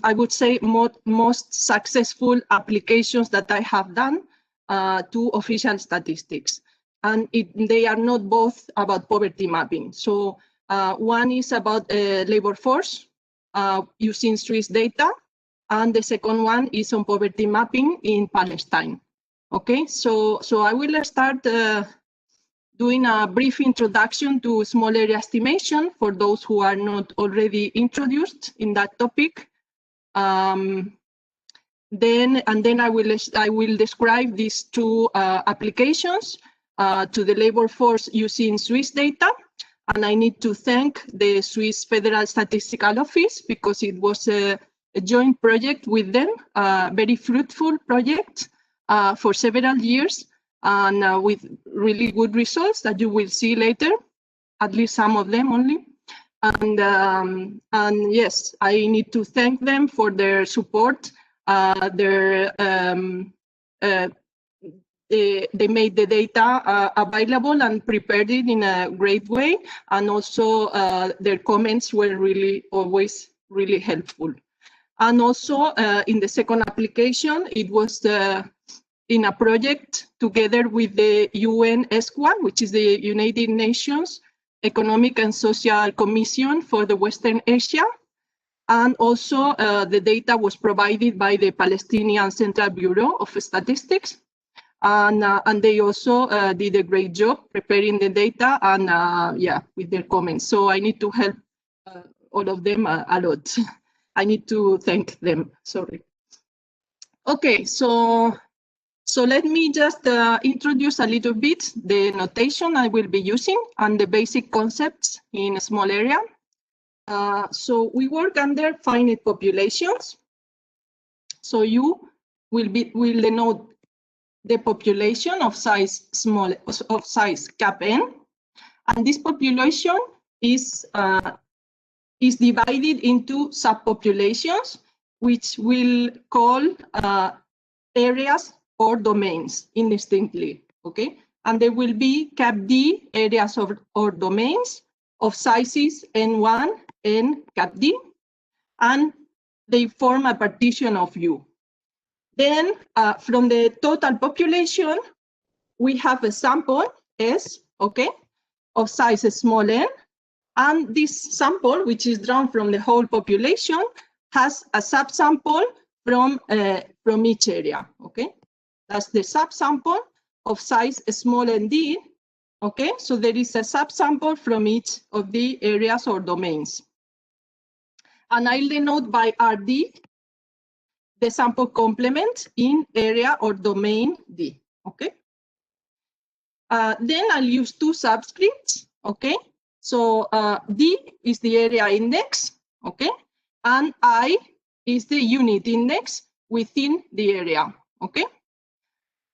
I would say, most successful applications that I have done to official statistics. And they are not both about poverty mapping. So one is about labor force using Swiss data, and the second one is on poverty mapping in Palestine. Okay, so I will start doing a brief introduction to small area estimation for those who are not already introduced in that topic. Then I will describe these two applications to the labor force using Swiss data. And I need to thank the Swiss Federal Statistical Office because it was a joint project with them, a very fruitful project for several years, and with really good results that you will see later, at least some of them only. And yes, I need to thank them for their support. They made the data available and prepared it in a great way, and also their comments were really always really helpful. And also in the second application, it was in a project together with the UN SCHMID, which is the United Nations Economic and Social Commission for the Western Asia. And also the data was provided by the Palestinian Central Bureau of Statistics. And they also did a great job preparing the data and yeah, with their comments. So I need to help all of them a lot. I need to thank them, sorry. Okay, so let me just introduce a little bit the notation I will be using and the basic concepts in a small area. So we work under finite populations. So you will denote the population of size cap n, and this population is divided into subpopulations, which we'll call areas or domains indistinctly, okay? And there will be cap D areas or domains of sizes n1 and cap D, and they form a partition of U. Then from the total population, we have a sample S, okay, of size small n, and this sample, which is drawn from the whole population, has a subsample from each area, okay? That's the subsample of size small n d, okay? So there is a subsample from each of the areas or domains. And I'll denote by RD the sample complement in area or domain D, okay? Then I'll use two subscripts, okay? So D is the area index, okay? And I is the unit index within the area, okay?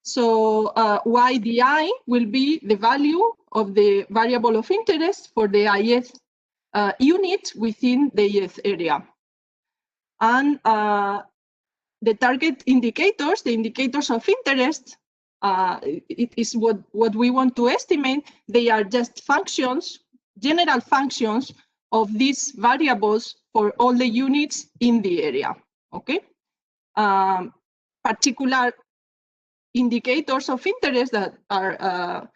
So YDI will be the value of the variable of interest for the ith unit within the ith area. And the target indicators, the indicators of interest, it is what we want to estimate. They are just functions, general functions of these variables for all the units in the area, okay? Particular indicators of interest that are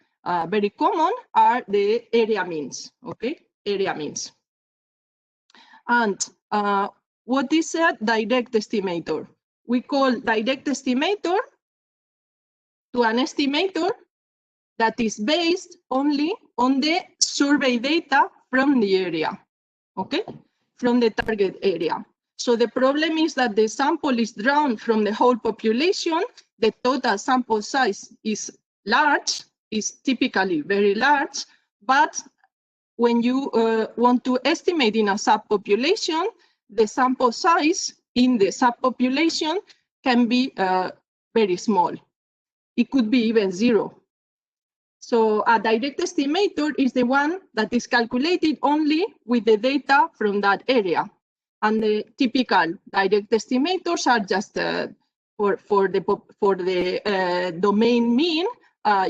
very common are the area means, okay? Area means. And what is a direct estimator? We call direct estimator to an estimator that is based only on the survey data from the area, okay? From the target area. So the problem is that the sample is drawn from the whole population. The total sample size is large, is typically very large, but when you want to estimate in a subpopulation, the sample size in the subpopulation can be very small. It could be even 0. So a direct estimator is the one that is calculated only with the data from that area. And the typical direct estimators are just for the domain mean.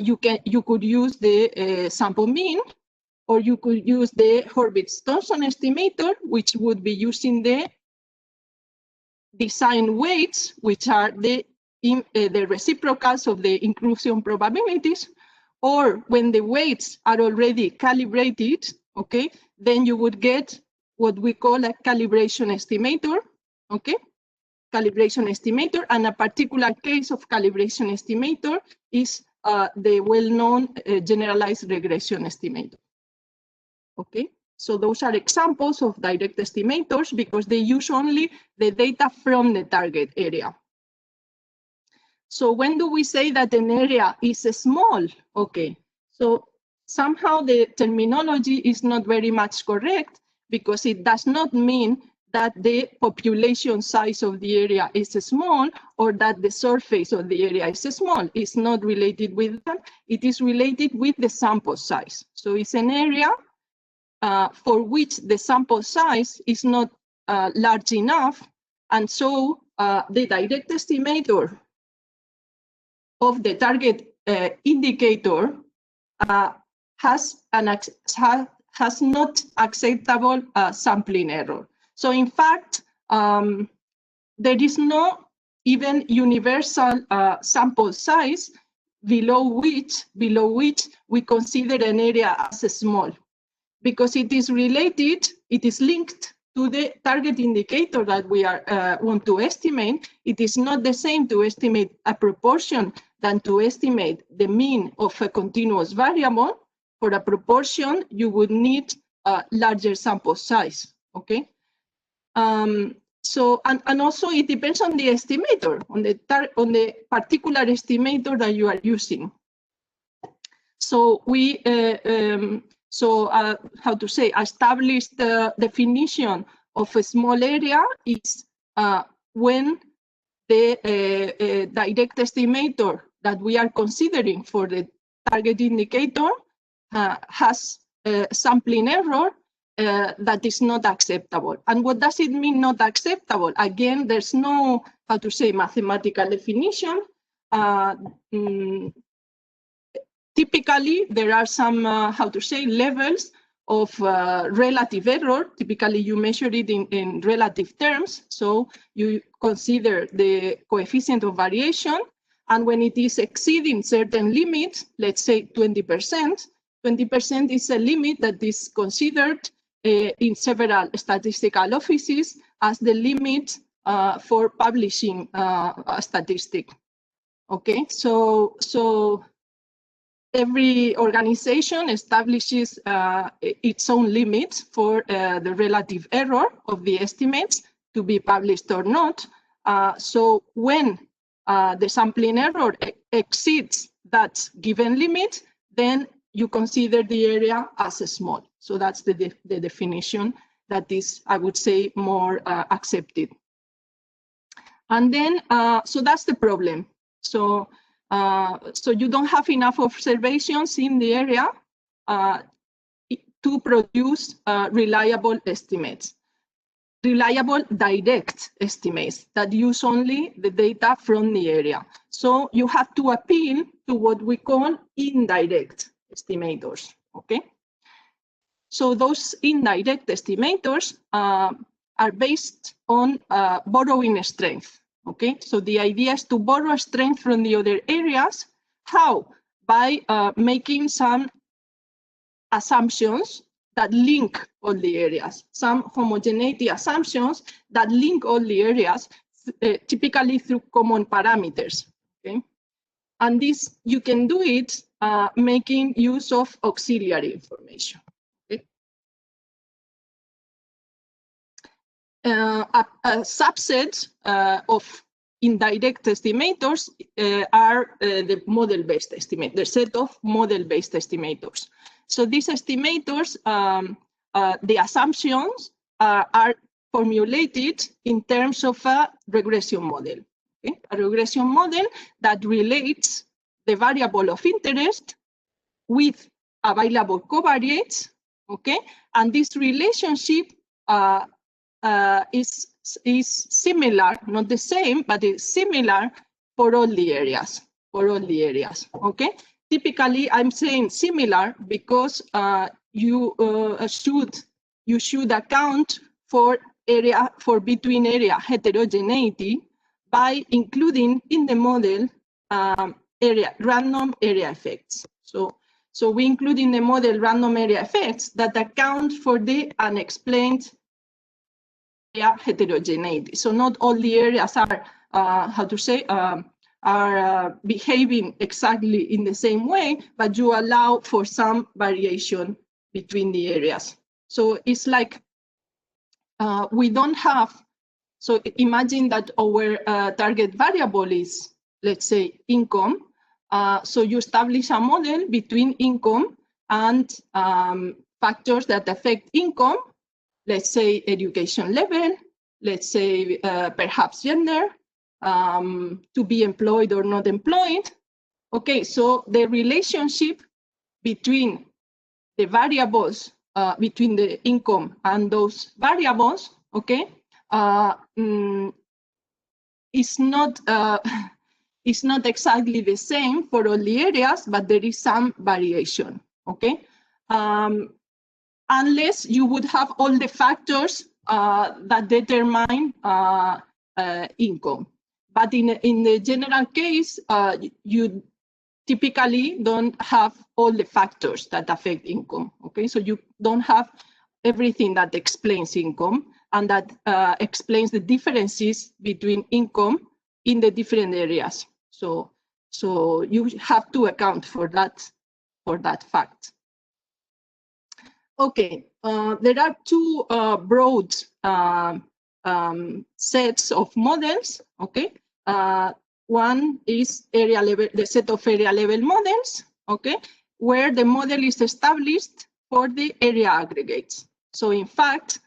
You could use the sample mean, or you could use the Hurwitz-Thompson estimator, which would be using the design weights, which are the reciprocals of the inclusion probabilities, or when the weights are already calibrated, okay, then you would get what we call a calibration estimator, okay? Calibration estimator, and a particular case of calibration estimator is the well-known generalized regression estimator, okay? So those are examples of direct estimators because they use only the data from the target area. So when do we say that an area is small? Okay, so somehow the terminology is not very much correct because it does not mean that the population size of the area is small or that the surface of the area is small. It's not related with that. It is related with the sample size. So it's an area for which the sample size is not large enough. And so the direct estimator of the target indicator has not acceptable sampling error. So in fact, there is no even universal sample size below which we consider an area as small, because it is related, it is linked to the target indicator that we are want to estimate. It is not the same to estimate a proportion than to estimate the mean of a continuous variable. For a proportion, you would need a larger sample size, okay? So, and also it depends on the estimator, on the particular estimator that you are using. So we, how to say, established the definition of a small area is when the direct estimator that we are considering for the target indicator has sampling error that is not acceptable. And what does it mean not acceptable? Again, there's no, how to say, mathematical definition. Typically, there are some, how to say, levels of relative error. Typically, you measure it in relative terms. So you consider the coefficient of variation. And when it is exceeding certain limits, let's say 20%, 20% is a limit that is considered in several statistical offices as the limit for publishing a statistic. Okay, so every organization establishes its own limits for the relative error of the estimates to be published or not. So when the sampling error exceeds that given limit, then you consider the area as small. So that's the definition that is, I would say, more accepted. And then, so that's the problem. So you don't have enough observations in the area to produce reliable estimates, reliable direct estimates that use only the data from the area. So you have to appeal to what we call indirect estimators, okay? So those indirect estimators are based on borrowing strength. Okay, so the idea is to borrow strength from the other areas. How? By making some assumptions that link all the areas, some homogeneity assumptions that link all the areas, typically through common parameters. Okay, and this you can do it making use of auxiliary information. Okay, a subset of indirect estimators are the model-based estimators, the set of model-based estimators. So these estimators, the assumptions are formulated in terms of a regression model. Okay? A regression model that relates the variable of interest with available covariates. Okay, and this relationship is similar, not the same, but it's similar for all the areas. For all the areas. Okay. Typically, I'm saying similar because you should account for area for between area heterogeneity by including in the model random area effects. So we include in the model random area effects that account for the unexplained area heterogeneity. So not all the areas are behaving exactly in the same way, but you allow for some variation between the areas. So it's like we don't have, so imagine that our target variable is, let's say, income. So you establish a model between income and factors that affect income, let's say education level, let's say perhaps gender, to be employed or not employed. Okay, so the relationship between the variables, between the income and those variables, okay, is not exactly the same for all the areas, but there is some variation, okay? Unless you would have all the factors that determine income. But in the general case, you typically don't have all the factors that affect income, okay? So you don't have everything that explains income and that explains the differences between income in the different areas. So you have to account for that fact. Okay, there are two broad sets of models, okay? One is area level, the set of area level models, okay, where the model is established for the area aggregates. So in fact,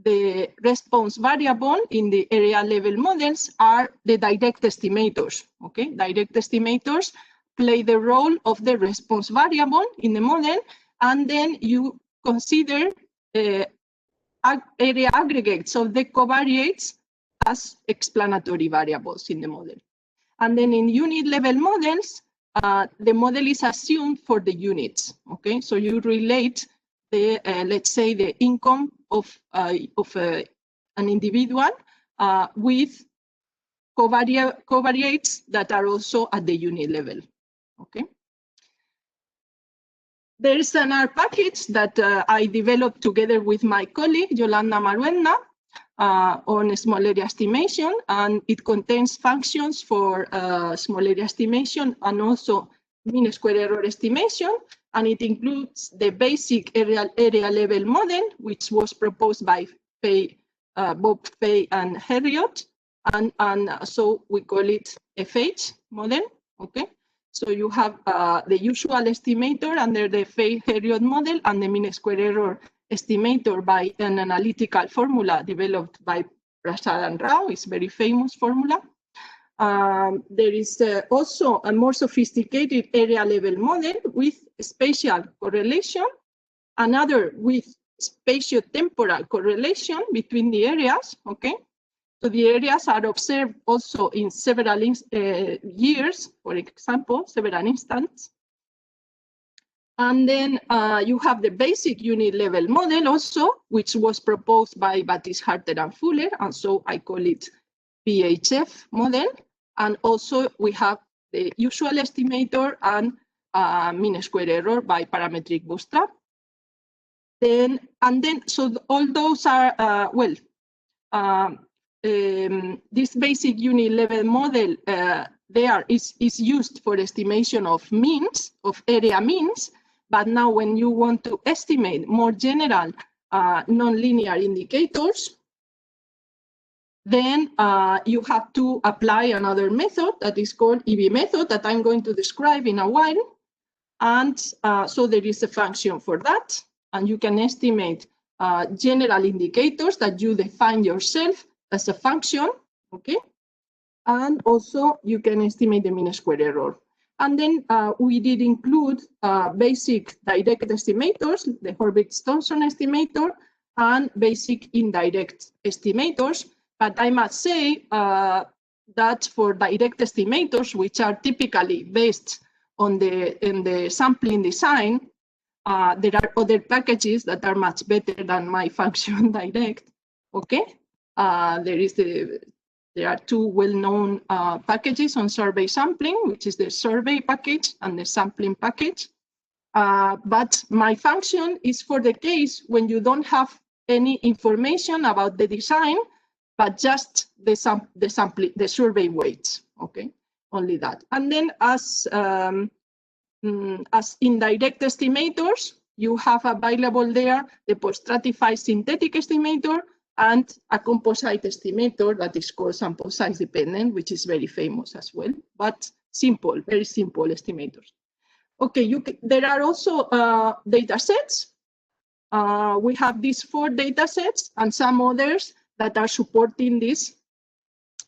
the response variable in the area level models are the direct estimators, okay? Direct estimators play the role of the response variable in the model, and then you consider area aggregates of the covariates as explanatory variables in the model. And then in unit level models, the model is assumed for the units, okay? So you relate the, let's say, the income of an individual with covariates that are also at the unit level, okay? There is an R package that I developed together with my colleague, Yolanda Maruenda, on small area estimation, and it contains functions for small area estimation and also mean square error estimation, and it includes the basic area level model, which was proposed by Bob, Fay, and Heriot, and so we call it FH model, okay? So you have the usual estimator under the Fay-Heriot model and the mean square error estimator by an analytical formula developed by Prasad and Rao. It's a very famous formula. There is also a more sophisticated area level model with spatial correlation, another with spatio-temporal correlation between the areas, okay? So the areas are observed also in several years, for example, several instants. And then you have the basic unit level model also, which was proposed by Baptiste, Harter, and Fuller, and so I call it PHF model. And also we have the usual estimator and mean square error by parametric bootstrap. So all those are, this basic unit level model is used for estimation of means, of area means, but now when you want to estimate more general nonlinear indicators, then you have to apply another method that is called EV method that I'm going to describe in a while. And so there is a function for that, and you can estimate general indicators that you define yourself as a function, okay? And also you can estimate the mean square error. And then we did include basic direct estimators, the Horvitz-Thompson estimator, and basic indirect estimators. But I must say that for direct estimators, which are typically based on the sampling design, there are other packages that are much better than my function direct, okay? There are two well-known packages on survey sampling, which is the survey package and the sampling package. But my function is for the case when you don't have any information about the design, but just the survey weights. Okay, only that. And then as indirect estimators, you have available there the post-stratified synthetic estimator and a composite estimator that is called sample size dependent, which is very famous as well, but simple, very simple estimators. Okay, there are also data sets. We have these 4 data sets and some others that are supporting this.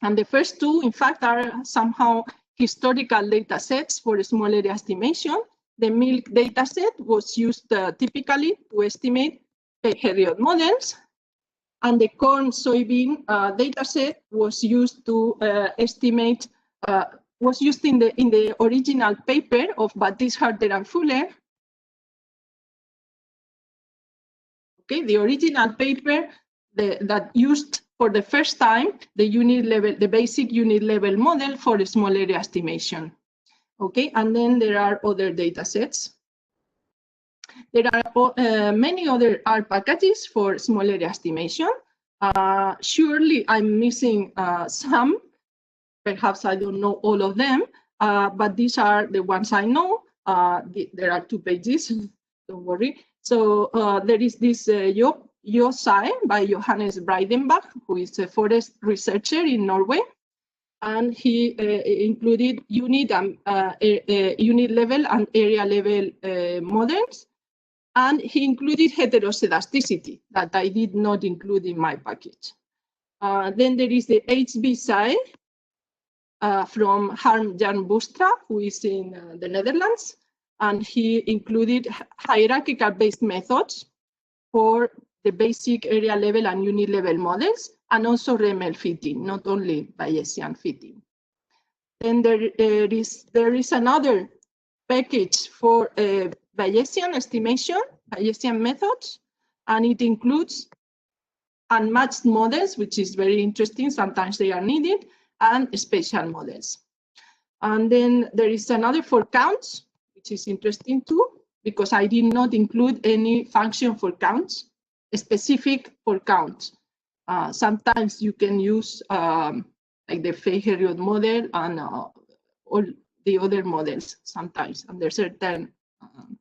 And the first 2, in fact, are somehow historical data sets for small area estimation. The milk data set was used typically to estimate period models. And the corn soybean data set was used to estimate, was used in the original paper of Baptiste, Harter, and Fuller. Okay, the original paper that used for the first time the basic unit level model for the small area estimation. Okay, and then there are other data sets. There are many other R packages for small area estimation. Surely I'm missing some. Perhaps I don't know all of them, but these are the ones I know. There are 2 pages, don't worry. So there is this YOSAE by Johannes Breidenbach, who is a forest researcher in Norway. And he included unit level and area level models. And he included heteroscedasticity that I did not include in my package. Then there is the HB-SAE from Harm-Jan Boustra, who is in the Netherlands. And he included hierarchical-based methods for the basic area level and unit level models, and also REML fitting, not only Bayesian fitting. Then there is another package for Bayesian estimation, Bayesian methods, and it includes unmatched models, which is very interesting. Sometimes they are needed, and spatial models. And then there is another for counts, which is interesting too, because I did not include any function for counts, specific for counts. Sometimes you can use like the Fay-Herriot model and all the other models sometimes under certain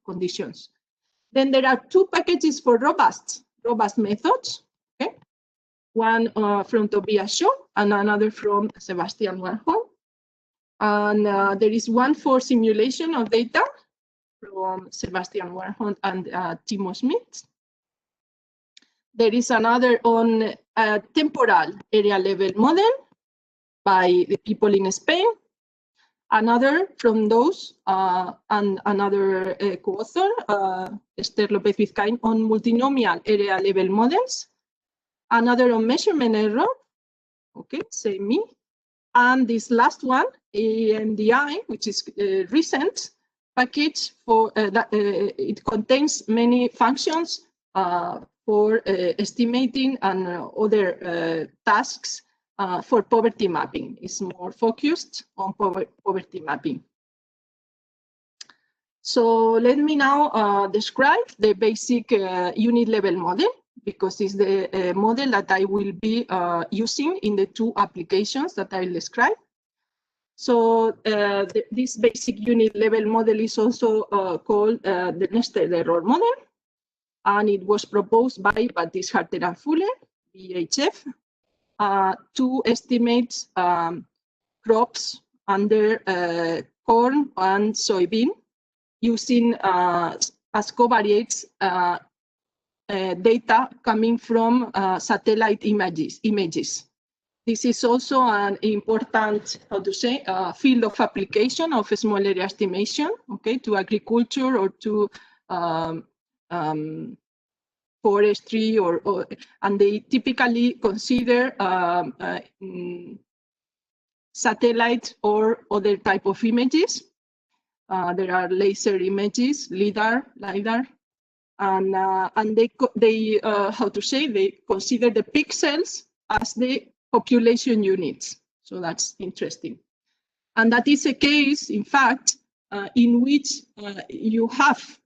conditions. Then there are 2 packages for robust methods. Okay, one from Tobias Shaw and another from Sebastian Warholm. And there is one for simulation of data from Sebastian Warholm and Timo Schmidt. There is another on a temporal area level model by the people in Spain. Another from those and another co-author, Esther López Vizcaín, on multinomial area level models. Another on measurement error. Okay, same me. And this last one, emdi, which is a recent package for that it contains many functions for estimating and other tasks for poverty mapping. It's more focused on poverty mapping. So let me now describe the basic unit level model, because it's the model that I will be using in the 2 applications that I'll describe. So this basic unit level model is also called the nested error model. And it was proposed by Baptiste, Harter, and Fuller, BHF, to estimate crops under corn and soybean using as covariates data coming from satellite images. This is also an important, field of application of small area estimation, okay, to agriculture or to forestry, and they typically consider satellite or other type of images. There are laser images, LIDAR, and they consider the pixels as the population units. So that's interesting. And that is a case, in fact, in which you have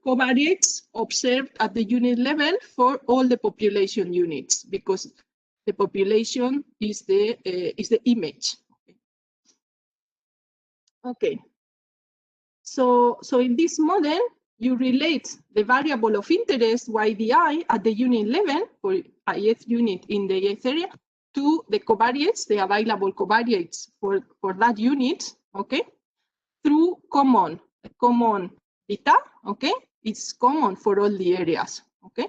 covariates observed at the unit level for all the population units, because the population is the image. Okay. So in this model, you relate the variable of interest YDI at the unit level for ith unit in the ith area to the covariates, the available covariates for that unit, okay, through common beta, okay, it's common for all the areas, okay.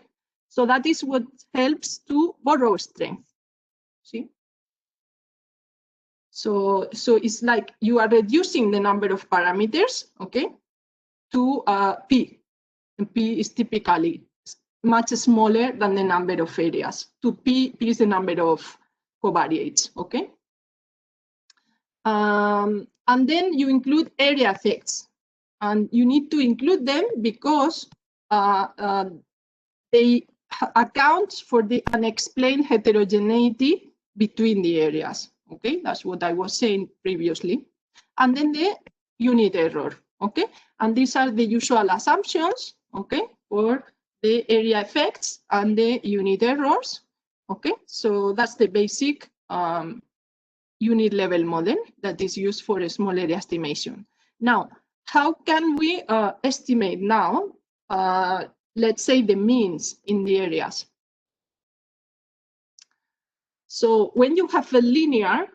So that is what helps to borrow strength. See? So it's like you are reducing the number of parameters, okay, to P. And P is typically much smaller than the number of areas. To P is the number of covariates, okay? And then you include area effects. And you need to include them because they account for the unexplained heterogeneity between the areas. Okay, that's what I was saying previously. And then the unit error, okay? And these are the usual assumptions, okay, for the area effects and the unit errors, okay? So that's the basic unit level model that is used for a small area estimation. Now, how can we estimate now, let's say, the means in the areas? So when you have a linear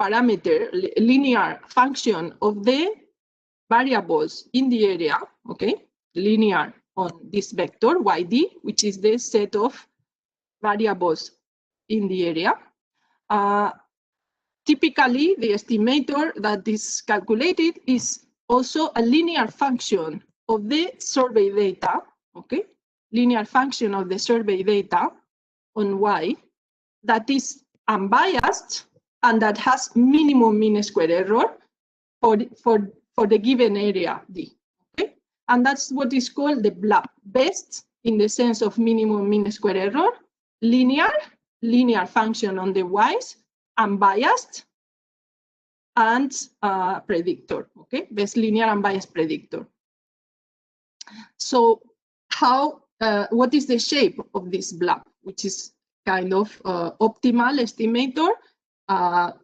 parameter, linear function of the variables in the area, okay, linear on this vector YD, which is the set of variables in the area, typically the estimator that is calculated is also a linear function of the survey data, okay, linear function of the survey data on Y that is unbiased and that has minimum mean square error for the given area D. Okay? And that's what is called the BLAP, best in the sense of minimum mean square error, linear function on the Y's, unbiased, and predictor. Okay, best linear unbiased predictor. So what is the shape of this BLAP, which is kind of optimal estimator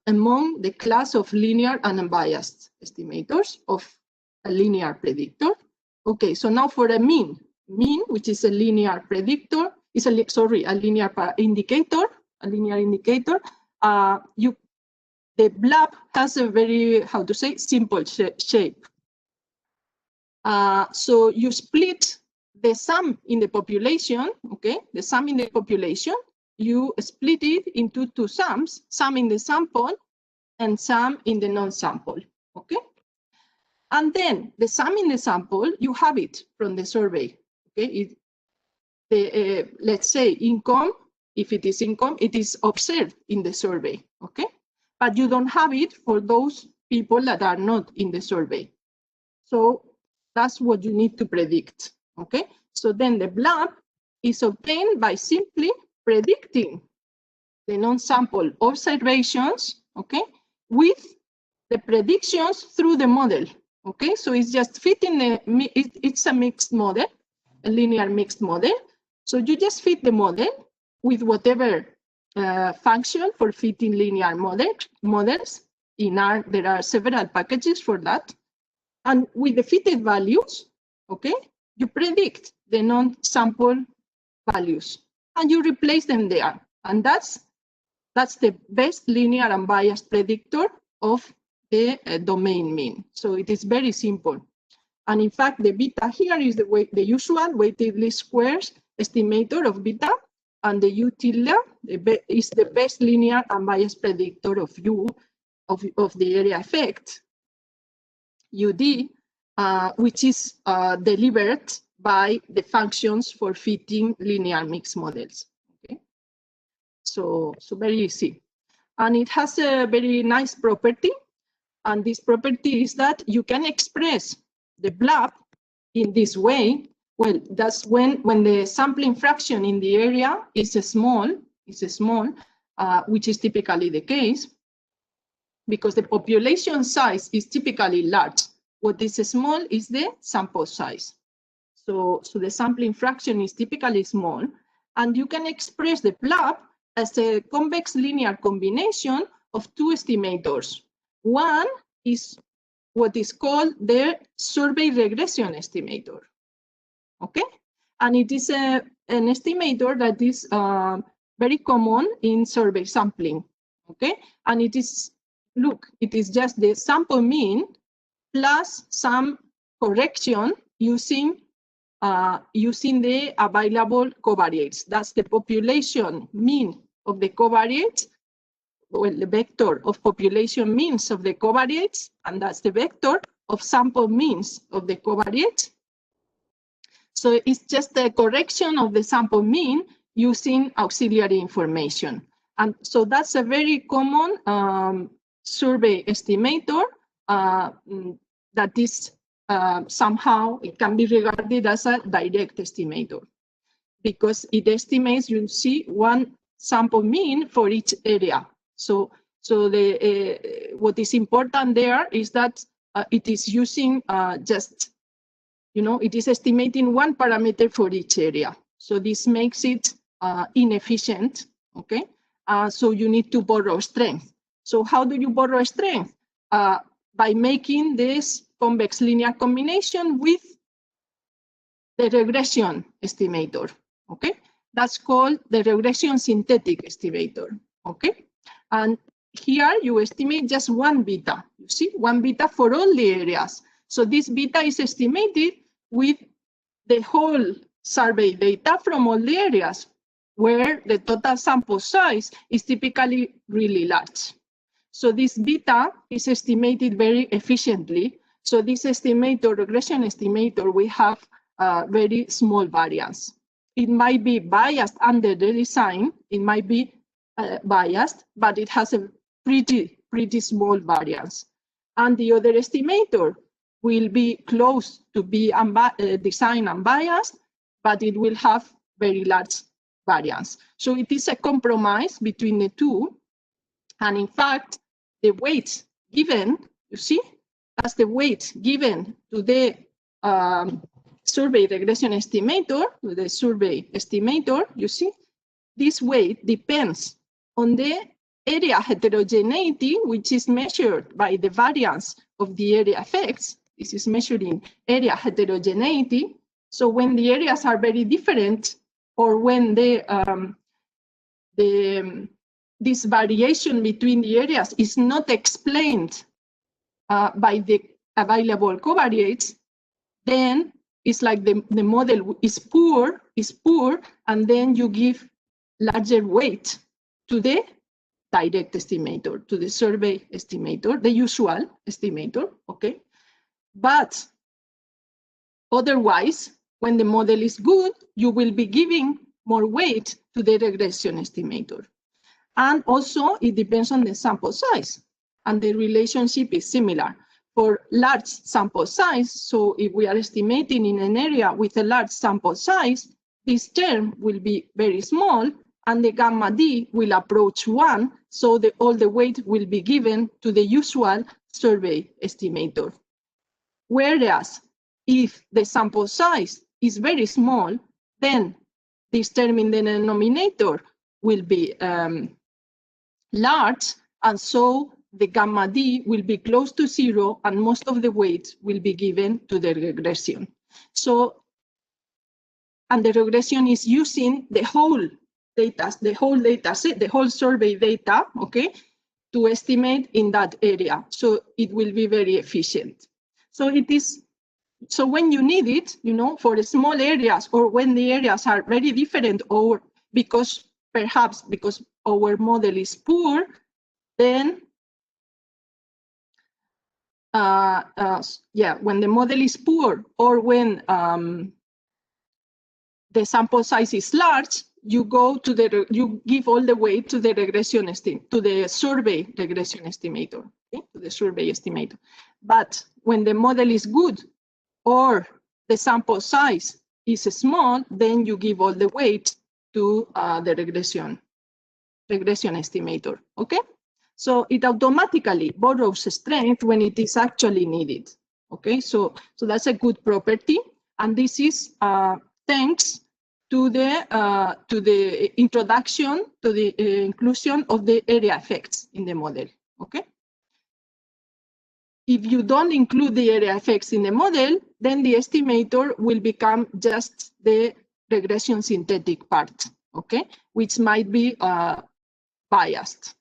among the class of linear and unbiased estimators of a linear predictor. Okay, so now for a mean, which is a linear predictor, is a linear indicator, the BLAP has a very, how to say, simple shape. So you split the sum in the population, okay, the sum in the population, you split it into two sums, sum in the sample and sum in the non-sample, okay? And then the sum in the sample, you have it from the survey, okay? Let's say income, if it is income, it is observed in the survey, okay? But you don't have it for those people that are not in the survey. So that's what you need to predict, okay? So then the BLAP is obtained by simply predicting the non-sample observations, okay, with the predictions through the model, okay? So it's just fitting it's a mixed model, a linear mixed model. So you just fit the model with whatever function for fitting linear models. In R, there are several packages for that. And with the fitted values, okay, you predict the non-sample values and you replace them there. And that's the best linear unbiased predictor of the domain mean. So it is very simple. And in fact, the beta here is the usual weighted least squares estimator of beta, and the U tilde is the best linear unbiased predictor of U of the area effect, UD, which is delivered by the functions for fitting linear mixed models. Okay, so very easy, and it has a very nice property, and this property is that you can express the BLAP in this way Well, that's when the sampling fraction in the area is small, which is typically the case, because the population size is typically large. What is small is the sample size. So the sampling fraction is typically small, and you can express the plot as a convex linear combination of two estimators. One is what is called the survey regression estimator. Okay, and it is an estimator that is very common in survey sampling. Okay, and it is, look, it is just the sample mean plus some correction using the available covariates. That's the population mean of the covariates, well, the vector of population means of the covariates, and that's the vector of sample means of the covariates. So it's just the correction of the sample mean using auxiliary information. And so that's a very common survey estimator that is somehow, it can be regarded as a direct estimator because it estimates, you see, one sample mean for each area. So what is important there is that it is using just, it is estimating one parameter for each area. So this makes it inefficient, okay? So you need to borrow strength. So how do you borrow strength? By making this convex linear combination with the regression estimator, okay? That's called the regression synthetic estimator, okay? And here you estimate just one beta, you see, one beta for all the areas. So this beta is estimated with the whole survey data from all the areas where the total sample size is typically really large. So this beta is estimated very efficiently. So this estimator, regression estimator, we have very small variance. It might be biased under the design. It might be biased, but it has a pretty small variance. And the other estimator will be close to be design unbiased, but it will have very large variance. So it is a compromise between the two. And in fact, the weight given, you see, as the weight given to the survey regression estimator, you see, this weight depends on the area heterogeneity, which is measured by the variance of the area effects. This is measuring area heterogeneity. So when the areas are very different, or when this variation between the areas is not explained by the available covariates, then it's like the model is poor, and then you give larger weight to the direct estimator, to the survey estimator, the usual estimator, okay? But otherwise, when the model is good, you will be giving more weight to the regression estimator. And also, it depends on the sample size, and the relationship is similar. For large sample size, so if we are estimating in an area with a large sample size, this term will be very small, and the gamma D will approach 1, so all the weight will be given to the usual survey estimator. Whereas, if the sample size is very small, then this term in the denominator will be large, and so the gamma D will be close to 0, and most of the weight will be given to the regression. So, and the regression is using the whole data set, the whole survey data, okay, to estimate in that area. So it will be very efficient. So it is, so when you need it, for the small areas, or when the areas are very different, or perhaps because our model is poor, then when the model is poor, or when the sample size is large, you give all the weight to the regression to the survey regression estimator, okay? To the survey estimator. But when the model is good, or the sample size is small, then you give all the weight to the regression estimator, okay? So it automatically borrows strength when it is actually needed, okay? So that's a good property, and this is thanks to the introduction, to the inclusion of the area effects in the model, okay? If you don't include the area effects in the model, then the estimator will become just the regression synthetic part, okay, which might be biased.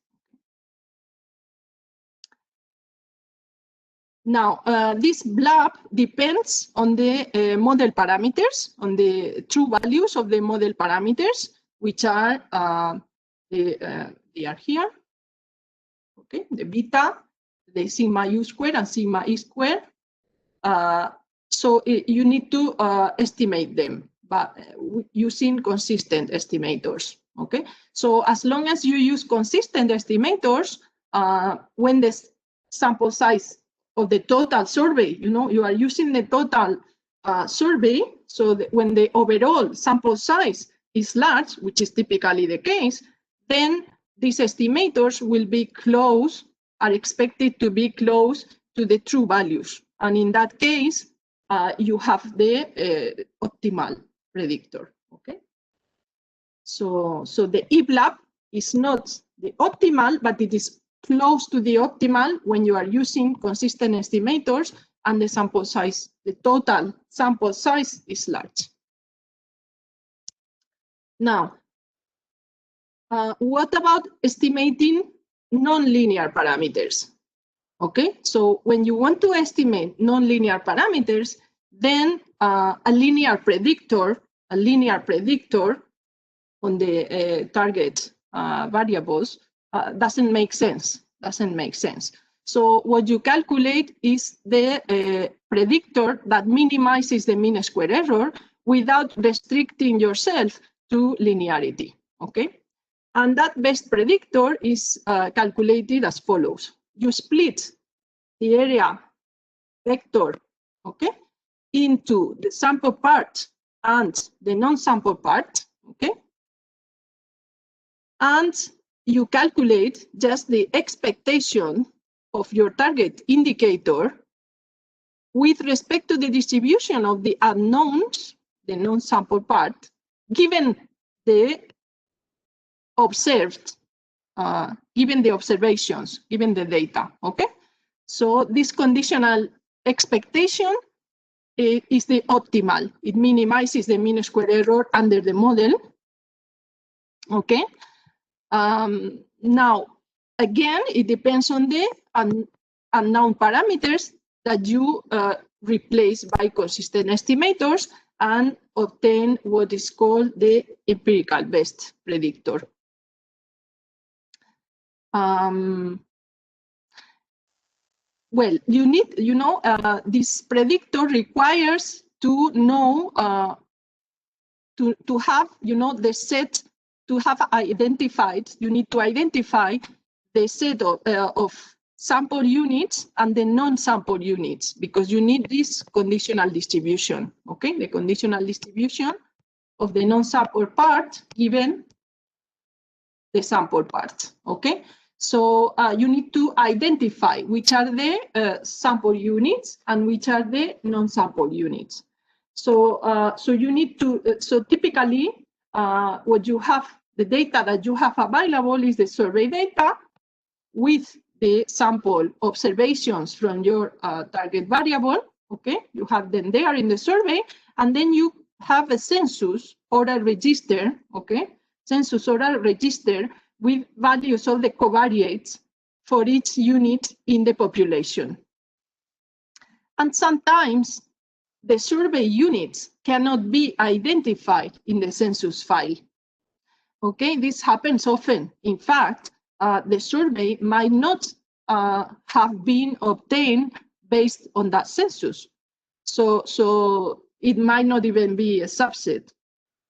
Now, this blob depends on the model parameters, on the true values of the model parameters, which are they are here, okay, the beta, the sigma u squared and sigma e squared. So you need to estimate them, but using consistent estimators, okay? So as long as you use consistent estimators, when the sample size of the total survey, you are using the total survey, so that when the overall sample size is large, which is typically the case, then these estimators will be close, are expected to be close to the true values. And in that case, you have the optimal predictor, okay? So the eBLAB is not the optimal, but it is close to the optimal when you are using consistent estimators and the sample size, the total sample size is large. Now, what about estimating nonlinear parameters? Okay, so when you want to estimate nonlinear parameters, then a linear predictor on the target variables doesn't make sense. So what you calculate is the predictor that minimizes the mean square error without restricting yourself to linearity. Okay, and that best predictor is calculated as follows. You split the area vector, okay, into the sample part and the non-sample part, okay, and you calculate just the expectation of your target indicator with respect to the distribution of the unknowns, the non-sample part, given the observed, given the observations, given the data, okay? So this conditional expectation is the optimal. It minimizes the mean square error under the model, okay? Now, again, it depends on the unknown parameters that you replace by consistent estimators and obtain what is called the empirical best predictor. Well, you need, this predictor requires to know, to have, the set, to have identified, you need to identify the set of sample units and the non-sample units, because you need this conditional distribution, okay? The conditional distribution of the non-sample part given the sample part, okay? So you need to identify which are the sample units and which are the non-sample units. So so you need to, so typically what you have, the data that you have available is the survey data with the sample observations from your target variable, okay? You have them there in the survey, and then you have a census oral register, okay? Census oral register with values of the covariates for each unit in the population. And sometimes the survey units cannot be identified in the census file. Okay, this happens often. In fact, the survey might not have been obtained based on that census. So it might not even be a subset.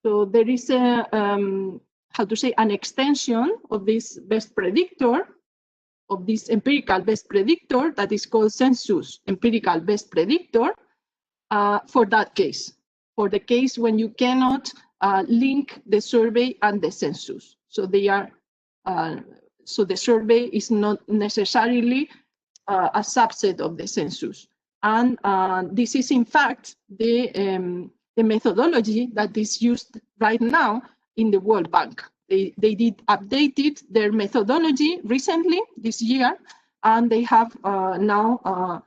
So there is a, an extension of this best predictor, of this empirical best predictor that is called census empirical best predictor for that case. for the case when you cannot link the survey and the census. So they are, so the survey is not necessarily a subset of the census. And this is in fact the methodology that is used right now in the World Bank. They did updated their methodology recently this year, and they have now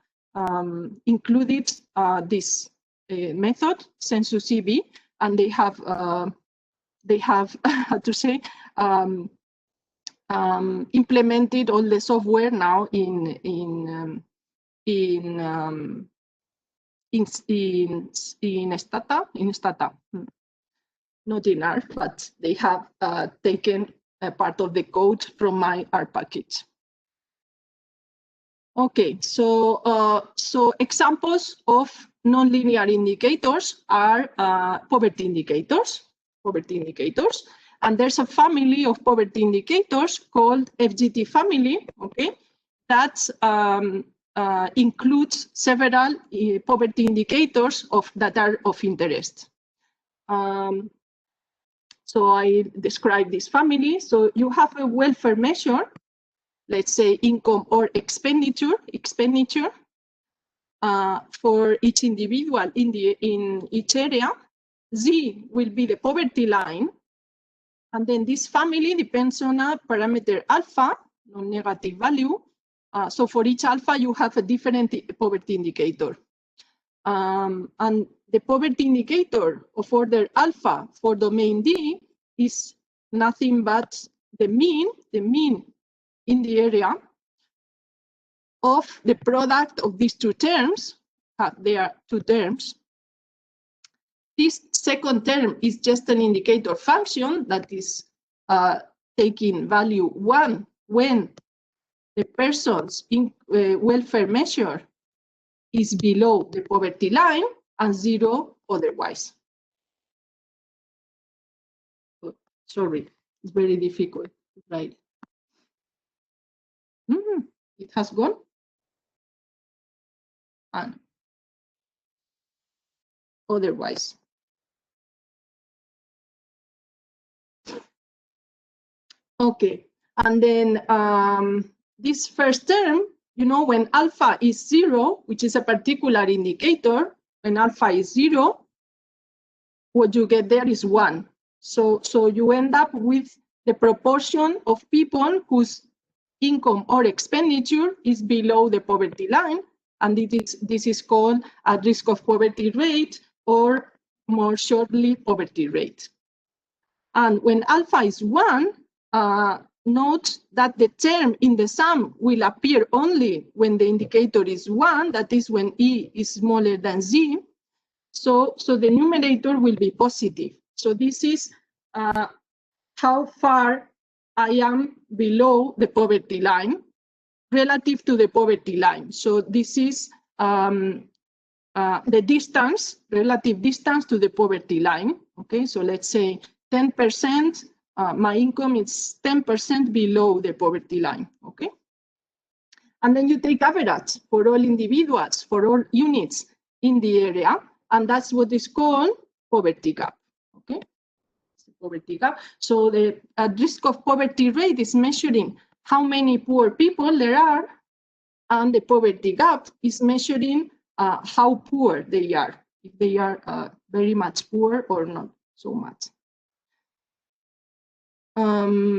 included this method, census EB, and they have how to say implemented all the software now in Stata, not in R, but they have taken a part of the code from my R package. Okay, so so examples of nonlinear indicators are poverty indicators, and there's a family of poverty indicators called FGT family, okay, that includes several poverty indicators that are of interest. So I describe this family. So you have a welfare measure, let's say income or expenditure for each individual in each area. Z will be the poverty line. And then this family depends on a parameter alpha, non-negative value. So for each alpha, you have a different poverty indicator. And the poverty indicator of order alpha for domain D is nothing but the mean in the area of the product of these two terms. There are two terms. This second term is just an indicator function that is taking value 1 when the person's welfare measure is below the poverty line and 0 otherwise. Oh, sorry, it's very difficult to write. It has gone. And otherwise. Okay, and then this first term, you know, when alpha is 0, which is a particular indicator, when alpha is 0, what you get there is 1. So you end up with the proportion of people whose income or expenditure is below the poverty line, and this is called at risk of poverty rate, or more shortly, poverty rate. And when alpha is 1, note that the term in the sum will appear only when the indicator is 1, that is when E is smaller than Z. So the numerator will be positive. So this is how far I am below the poverty line relative to the poverty line. So this is the distance, relative distance to the poverty line. Okay, so let's say 10%, my income is 10% below the poverty line. Okay, and then you take average for all individuals, for all units in the area, and that's what is called poverty gap. Okay, poverty gap. So the at risk of poverty rate is measuring how many poor people there are, and the poverty gap is measuring how poor they are, if they are very much poor or not so much.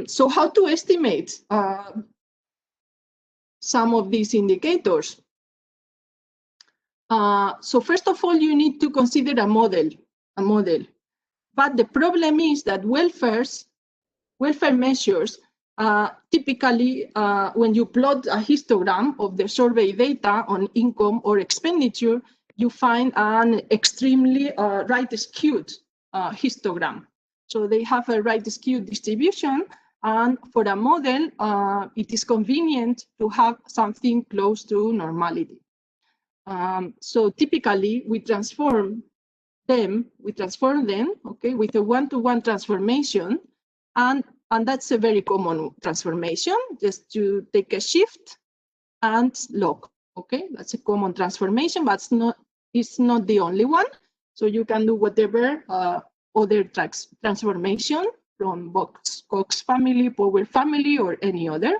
So how to estimate some of these indicators? So first of all, you need to consider a model. But the problem is that welfare measures, typically, when you plot a histogram of the survey data on income or expenditure, you find an extremely right-skewed histogram. So they have a right-skewed distribution, and for a model, it is convenient to have something close to normality. So typically, we transform them, okay, with a one-to-one transformation, and that's a very common transformation, just to take a shift and log, okay? That's a common transformation, but it's not the only one. So you can do whatever other transformation from Cox family, Power family, or any other.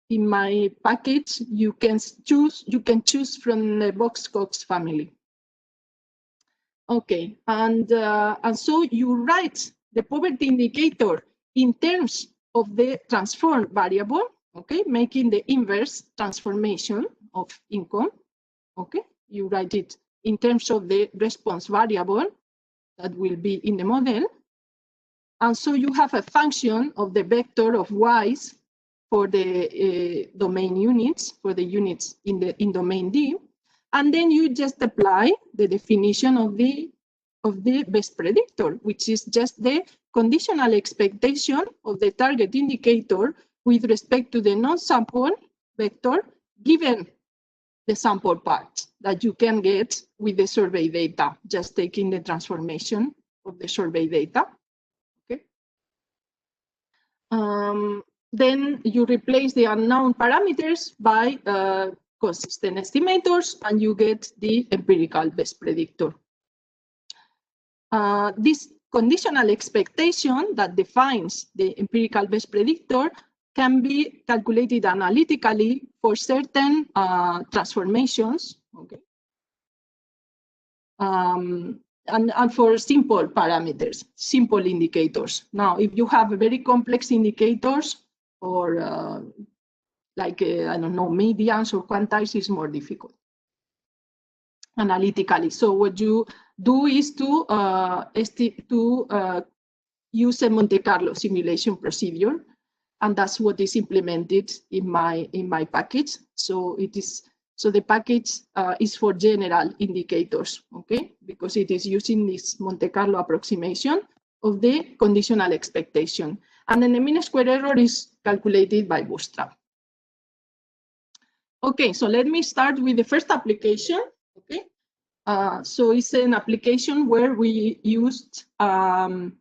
In my package, you can choose from the Cox family. Okay, and so you write the poverty indicator in terms of the transform variable, okay, making the inverse transformation of income, okay. You write it in terms of the response variable that will be in the model. And so you have a function of the vector of y's for the domain units, for the units in domain D. And then you just apply the definition of the best predictor, which is just the conditional expectation of the target indicator with respect to the non-sample vector given the sample part that you can get with the survey data, just taking the transformation of the survey data. Okay. Then you replace the unknown parameters by consistent estimators, and you get the empirical best predictor. This conditional expectation that defines the empirical best predictor can be calculated analytically for certain transformations, okay, and for simple parameters, simple indicators. Now, if you have very complex indicators or like, I don't know, medians or quantiles, is more difficult analytically. So what you do is to use a Monte Carlo simulation procedure, and that's what is implemented in my package. So the package is for general indicators, okay, because it is using this Monte Carlo approximation of the conditional expectation, and then the mean square error is calculated by Bootstrap. Okay, so let me start with the first application. Okay, so it's an application where we used the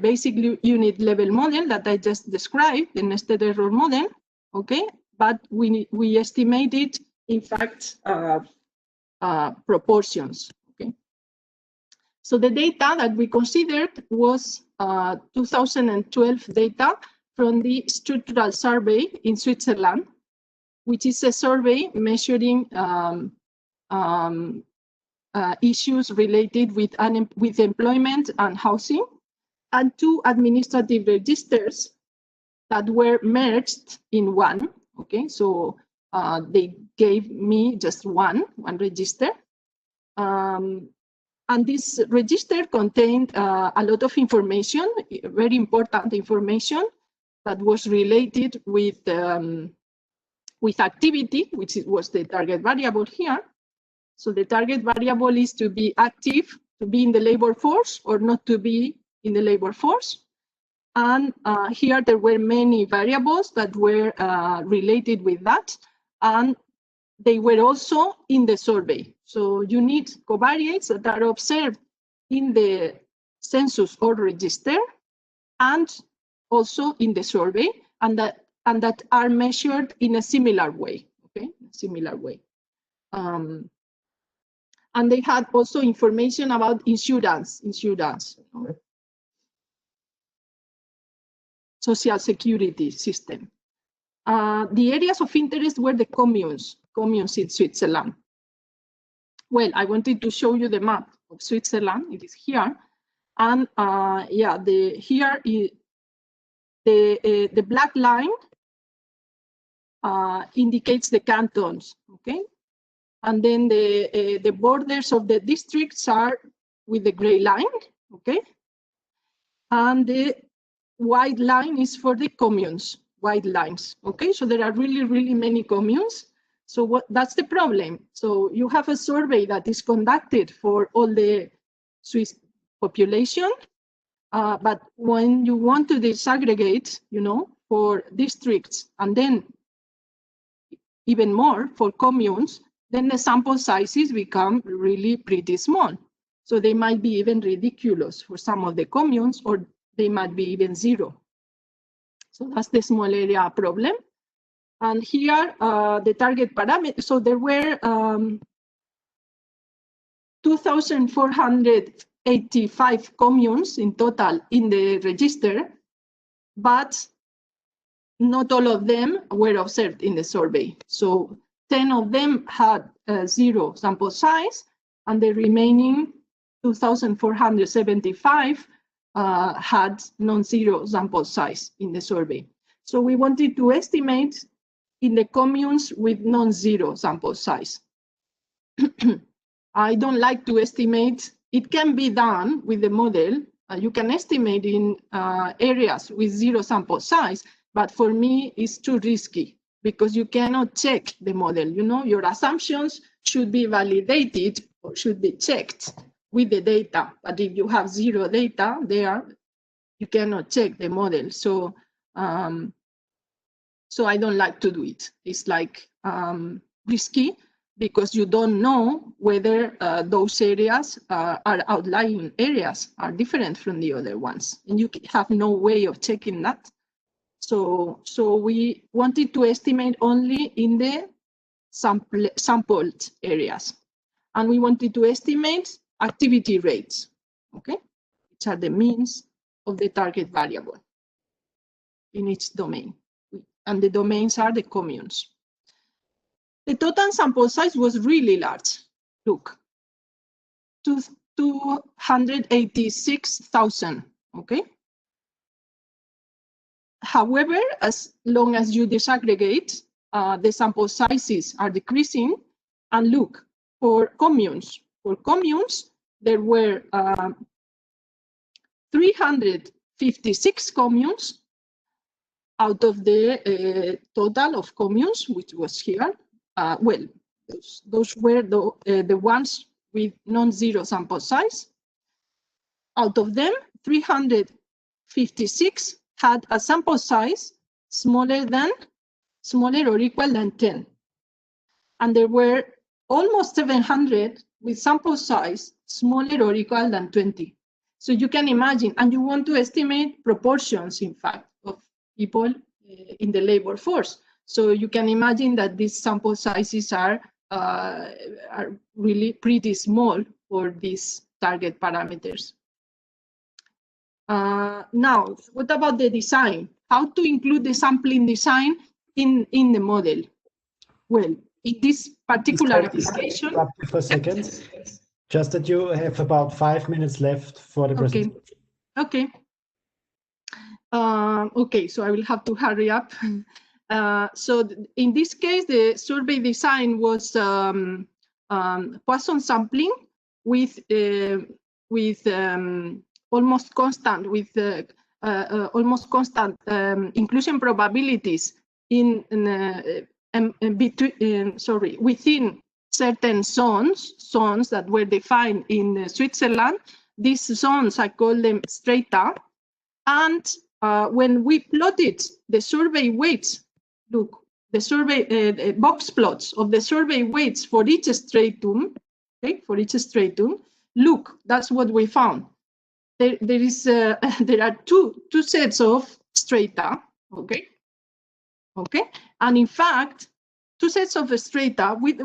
basic unit level model that I just described, the nested error model. Okay, but we estimated, in fact, proportions. Okay, so the data that we considered was 2012 data from the structural survey in Switzerland, which is a survey measuring issues related with employment and housing, and two administrative registers that were merged in one. Okay, so they gave me just one register. And this register contained a lot of information, very important information that was related with activity, which was the target variable here. So the target variable is to be active, to be in the labor force, or not to be in the labor force. And here there were many variables that were related with that, and they were also in the survey. So you need covariates that are observed in the census or register, and also in the survey, and that are measured in a similar way. Okay, similar way. And they had also information about insurance, social security system. The areas of interest were the communes in Switzerland. Well, I wanted to show you the map of Switzerland. It is here, and yeah, here is the black line indicates the cantons. Okay. And then the borders of the districts are with the gray line, okay? And the white line is for the communes, white lines, okay? So there are really, really many communes. So that's the problem. So you have a survey that is conducted for all the Swiss population, but when you want to disaggregate, you know, for districts and then even more for communes, then the sample sizes become really pretty small. So they might be even ridiculous for some of the communes, or they might be even zero. So that's the small area problem. And here, the target parameter, so there were 2,485 communes in total in the register, but not all of them were observed in the survey. So 10 of them had 0 sample size, and the remaining 2,475 had non-zero sample size in the survey. So we wanted to estimate in the communes with non-zero sample size. I don't like to estimate. It can be done with the model. You can estimate in areas with 0 sample size, but for me, it's too risky because you cannot check the model. You know, your assumptions should be validated or should be checked with the data. But if you have 0 data there, you cannot check the model. So, so I don't like to do it. It's like risky because you don't know whether those areas are outlying areas, are different from the other ones. And you have no way of checking that. So we wanted to estimate only in the sampled areas. And we wanted to estimate activity rates, okay? Which are the means of the target variable in each domain. And the domains are the communes. The total sample size was really large. Look, 286,000, okay? However, as long as you disaggregate, the sample sizes are decreasing. And look, for communes, there were 356 communes out of the total of communes, which was here. Well, those were the ones with non-zero sample size. Out of them, 356 had a sample size smaller or equal than 10. And there were almost 700 with sample size smaller or equal than 20. So you can imagine, and you want to estimate proportions, in fact, of people in the labor force. So you can imagine that these sample sizes are really pretty small for these target parameters. Now, what about the design? How to include the sampling design in the model? Well, in this particular application. For a second, just that you have about 5 minutes left for the presentation. Okay. Okay, so I will have to hurry up. So in this case, the survey design was Poisson sampling with almost constant inclusion probabilities within certain zones that were defined in Switzerland. These zones, I call them strata. And when we plotted the survey weights, look, the survey box plots of the survey weights for each stratum, okay, look, that's what we found. There are two sets of strata, okay, and in fact, 2 sets of strata with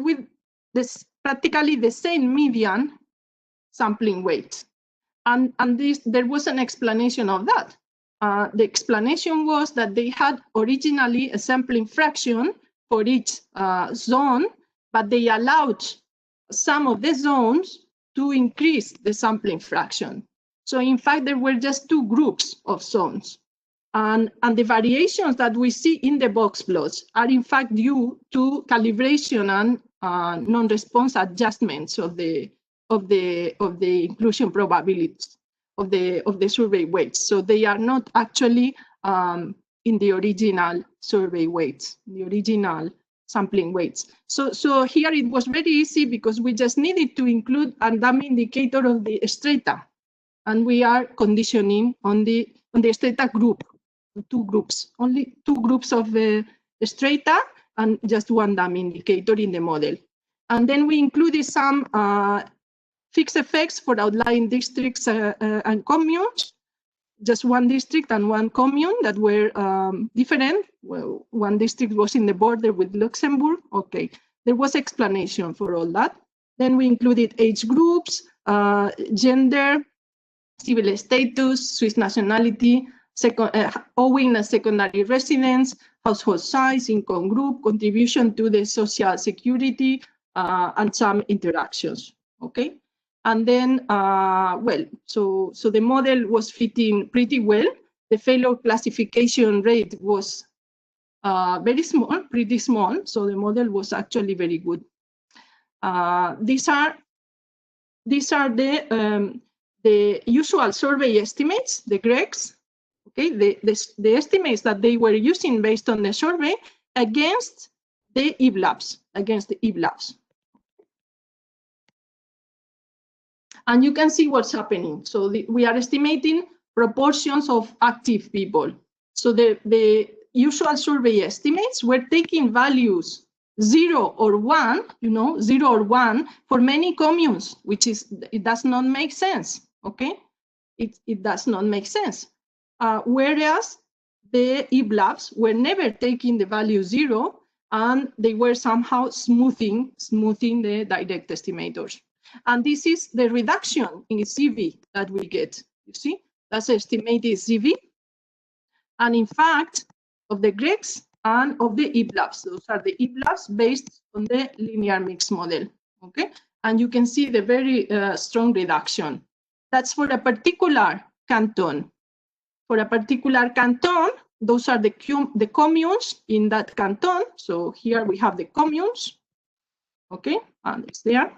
this practically the same median sampling weight, and there was an explanation of that. The explanation was that they had originally a sampling fraction for each zone, but they allowed some of the zones to increase the sampling fraction. So in fact, there were just 2 groups of zones. And the variations that we see in the box plots are in fact due to calibration and non-response adjustments of the inclusion probabilities of the survey weights. So they are not actually in the original survey weights, the original sampling weights. So here it was very easy because we just needed to include a dummy indicator of the strata. And we are conditioning on the strata group, 2 groups, only 2 groups of strata and just 1 dummy indicator in the model. And then we included some fixed effects for outlying districts and communes, just 1 district and 1 commune that were different. Well, 1 district was in the border with Luxembourg. Okay, there was explanation for all that. Then we included age groups, gender, civil status, Swiss nationality, owing a secondary residence, household size, income group, contribution to the social security, and some interactions. Okay, and then so the model was fitting pretty well. The failure classification rate was very small, pretty small. So the model was actually very good. These are the usual survey estimates, the GREGs. Okay, the estimates that they were using based on the survey against the EBLABs, And you can see what's happening. So we are estimating proportions of active people. So the usual survey estimates were taking values 0 or 1, 0 or 1 for many communes, which is, it does not make sense, okay? It does not make sense. Whereas the EBLABs were never taking the value 0, and they were somehow smoothing the direct estimators. And this is the reduction in CV that we get. You see, that's estimated CV. And in fact, of the GREGs and of the EBLABs. Those are the EBLABs based on the linear mixed model. Okay, and you can see the very strong reduction. That's for a particular canton. For a particular canton, those are the communes in that canton. So here we have the communes. Okay, and it's there.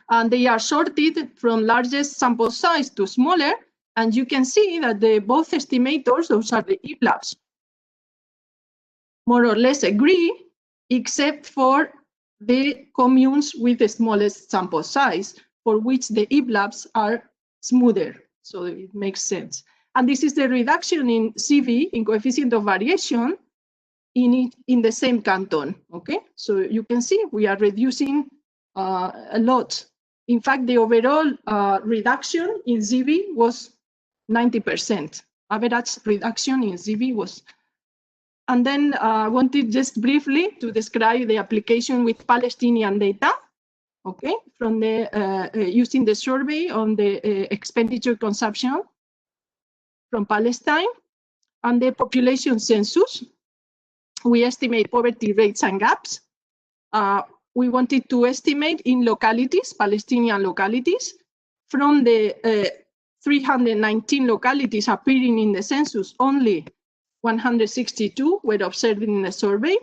And they are sorted from largest sample size to smaller. And you can see that both estimators, those are the EBLABs, more or less agree, except for the communes with the smallest sample size, for which the EBLABs are smoother. So it makes sense. And this is the reduction in CV, in coefficient of variation, in the same canton. Okay, so you can see we are reducing a lot. In fact, the overall reduction in CV was 90%. Average reduction in CV was. And then I wanted just briefly to describe the application with Palestinian data. Okay, from the using the survey on the expenditure consumption from Palestine and the population census. We estimate poverty rates and gaps. We wanted to estimate in localities, Palestinian localities, from the 319 localities appearing in the census, only 162 were observed in the survey.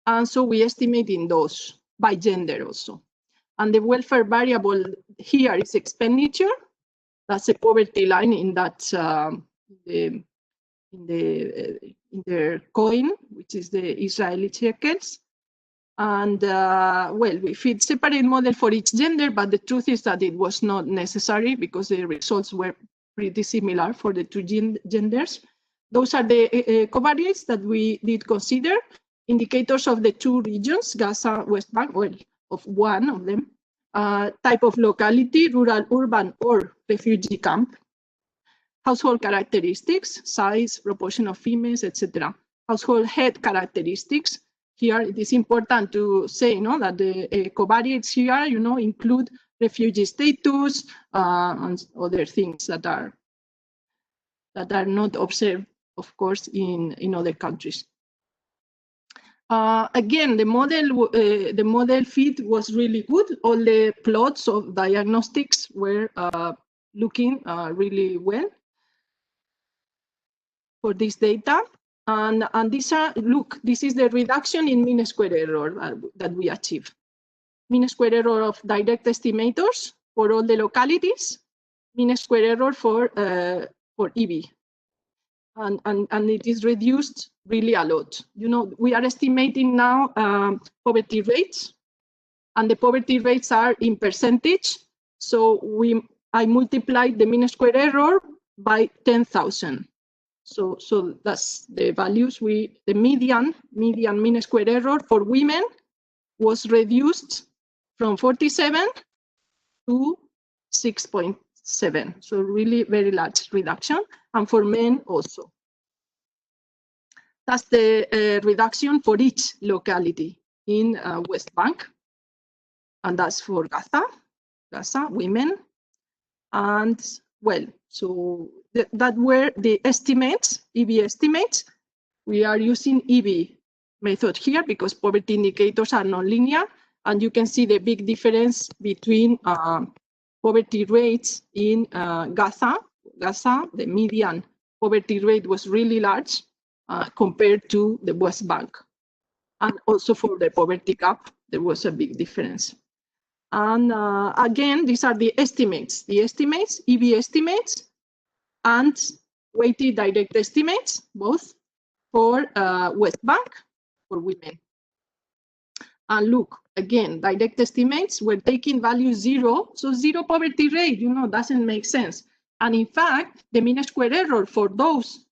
And so we estimate in those by gender also. And the welfare variable here is expenditure. That's a poverty line in that in their coin, which is the Israeli shekels. And well, we fit separate model for each gender, but the truth is that it was not necessary because the results were pretty similar for the two genders. Those are the covariates that we did consider, indicators of the two regions, Gaza, West Bank, well, of one of them, type of locality, rural, urban, or refugee camp, household characteristics, size, proportion of females, etc. Household head characteristics. Here it is important to say, that the covariates here, include refugee status and other things that are not observed, of course, in other countries. Again, the model fit was really good. All the plots of diagnostics were looking really well for this data. And these are, look, this is the reduction in mean square error that we achieve. Mean square error of direct estimators for all the localities, mean square error for EB. And it is reduced really a lot. We are estimating now poverty rates, and the poverty rates are in percentage. So I multiplied the mean square error by 10,000. So that's the values. The median mean square error for women was reduced from 47 to 6.7. So really very large reduction, and for men also. That's the reduction for each locality in West Bank. and that's for Gaza, women. And well, so that were the estimates, EB estimates. We are using EB method here because poverty indicators are nonlinear, and you can see the big difference between poverty rates in Gaza. The median poverty rate was really large compared to the West Bank. And also for the poverty gap, there was a big difference. And again, these are the estimates, EB estimates, and weighted direct estimates, both for West Bank, for women. And look, again, direct estimates were taking value 0, so 0 poverty rate, doesn't make sense. And in fact, the mean square error for those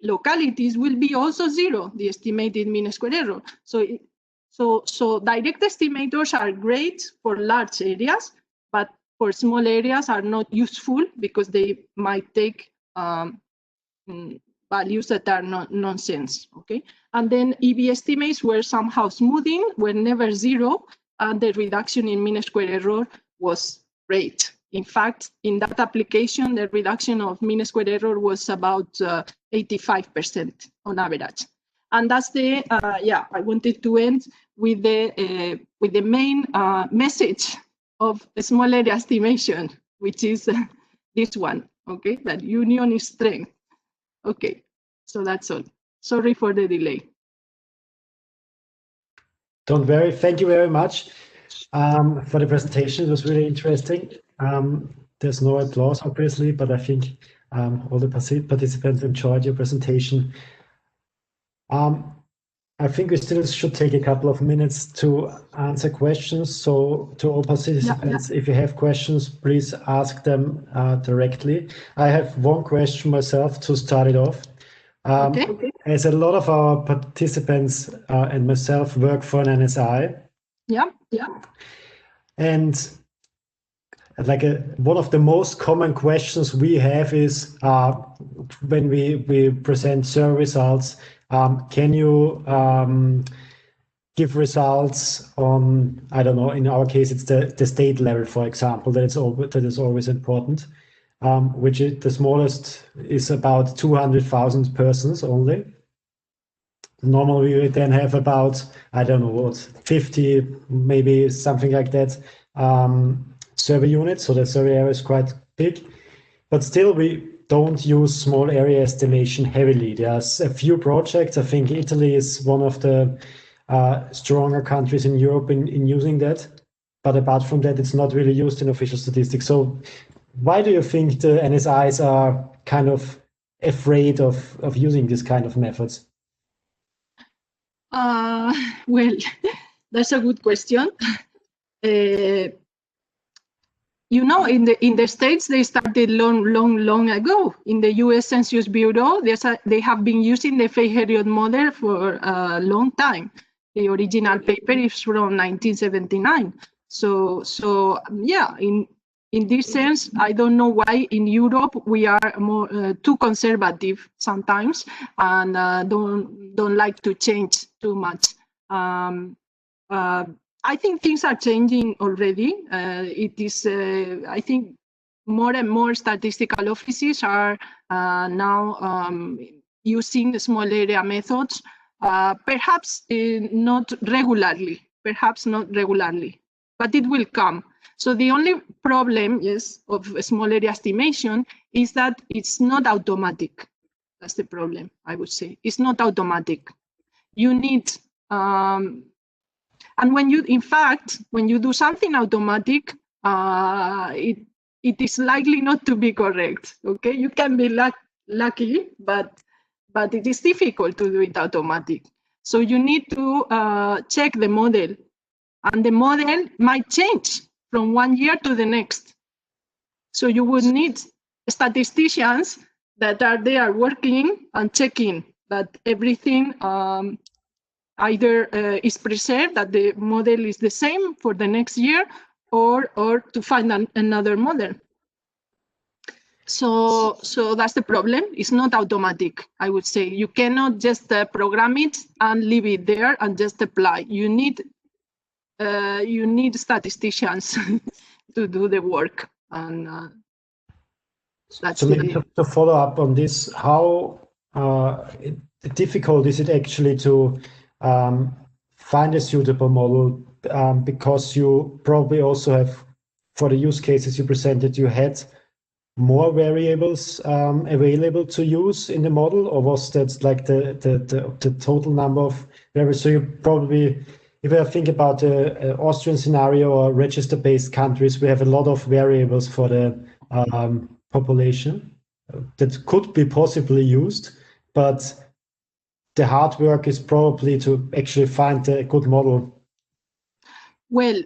localities will be also 0, the estimated mean square error. So direct estimators are great for large areas, but for small areas are not useful because they might take values that are nonsense, okay? And then EB estimates were somehow smoothing, were never 0, and the reduction in mean square error was great. In fact, in that application, the reduction of mean square error was about 85% on average. And that's the, I wanted to end with the main message of small area estimation, which is this one, okay? That union is strength. Okay, so that's all. Sorry for the delay. Don't worry. Thank you very much for the presentation. It was really interesting. There's no applause, obviously, but I think all the participants enjoyed your presentation. I think we still should take a couple of minutes to answer questions. So to all participants, if you have questions, please ask them directly. I have one question myself to start it off. Okay. As a lot of our participants and myself work for an NSI. Yeah. And like one of the most common questions we have is when we present survey results, can you give results on, I don't know, in our case, it's the state level, for example, that is always important, which is the smallest is about 200,000 persons only. Normally, we then have about, I don't know what, 50, maybe something like that, survey units. So the survey area is quite big, but still we don't use small area estimation heavily. There's a few projects. I think Italy is one of the stronger countries in Europe in using that. But apart from that, it's not really used in official statistics. So why do you think the NSIs are kind of afraid of using this kind of methods? Well, that's a good question. In the States, they started long ago. In the U.S. Census Bureau, they have been using the Freie model for a long time. The original paper is from 1979. So yeah, in this sense, I don't know why in Europe we are more too conservative sometimes and don't like to change too much. I think things are changing already. It is, I think, more and more statistical offices are now using the small area methods, perhaps not regularly, but it will come. So the only problem of small area estimation is that it's not automatic. That's the problem, I would say. It's not automatic. You need, and when you do something automatic, it is likely not to be correct. Okay, you can be lucky, but it is difficult to do it automatic. So you need to check the model, and the model might change from one year to the next. So you would need statisticians that are there working and checking that everything either is preserved, that the model is the same for the next year, or to find another model. So that's the problem. It's not automatic, I would say. You cannot just program it and leave it there and just apply. You need you need statisticians to do the work. And that's so maybe to follow up on this, how difficult is it actually to find a suitable model? Because you probably also have, for the use cases you presented, you had more variables available to use in the model, or was that like the total number of variables? So you probably, if I think about the Austrian scenario or register-based countries, we have a lot of variables for the population that could be possibly used, but the hard work is probably to actually find a good model. Well,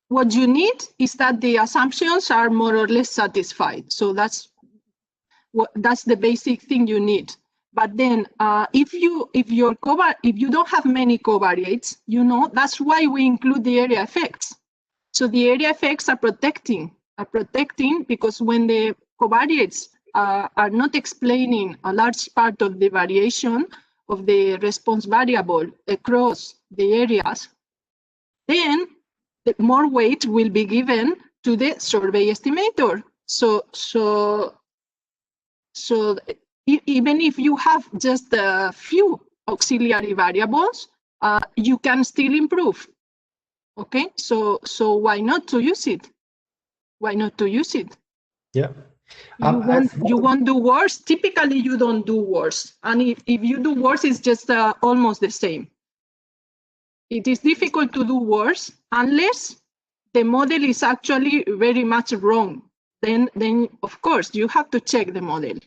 what you need is that the assumptions are more or less satisfied. So that's the basic thing you need. But then, if you don't have many covariates, that's why we include the area effects. So the area effects are protecting because when the covariates are not explaining a large part of the variation of the response variable across the areas, then more weight will be given to the survey estimator. So even if you have just a few auxiliary variables, you can still improve. Okay, so why not to use it? Why not to use it? Yeah. You won't do worse. Typically, you don't do worse. And if you do worse, it's just almost the same. It is difficult to do worse unless the model is actually very much wrong. Then of course, you have to check the model.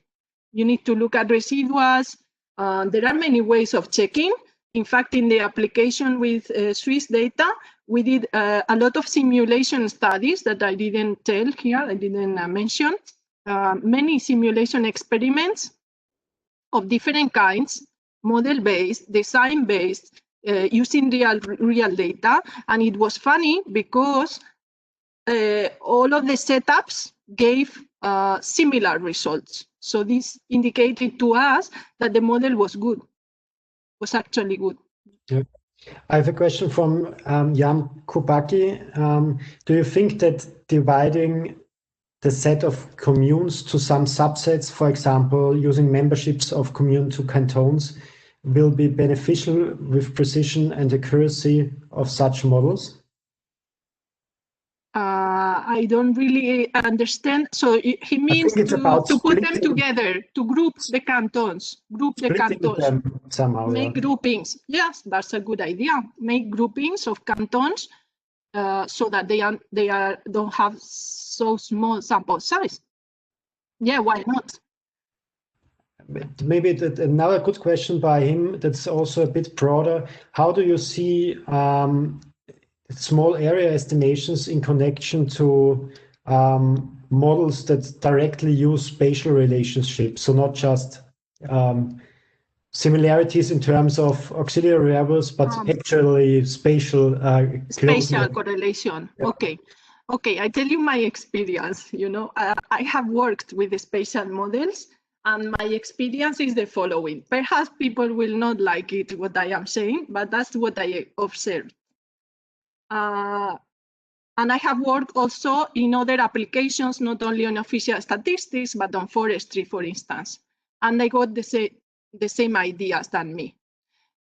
You need to look at residuals. There are many ways of checking. In fact, in the application with Swiss data, we did a lot of simulation studies that I didn't tell here, I didn't mention. Many simulation experiments of different kinds, model-based, design-based, using real data. And it was funny because all of the setups gave similar results. So this indicated to us that the model was good, was actually good. Yeah. I have a question from Jan Kubacki. Do you think that dividing the set of communes to some subsets, for example, using memberships of commune to cantons, will be beneficial with precision and accuracy of such models? I don't really understand. So he means to put them together, to group the cantons, them somehow, make groupings. Yes, that's a good idea. Make groupings of cantons so that they don't have so small sample size. Yeah, why not? Maybe another good question by him that's also a bit broader. How do you see small area estimations in connection to models that directly use spatial relationships? So not just similarities in terms of auxiliary variables, but actually spatial correlation. Yeah. Okay, I tell you my experience. I have worked with the spatial models, and my experience is the following. Perhaps people will not like it, what I am saying, but that's what I observed. And I have worked also in other applications, not only on official statistics, but on forestry, for instance. And I got the same ideas than me.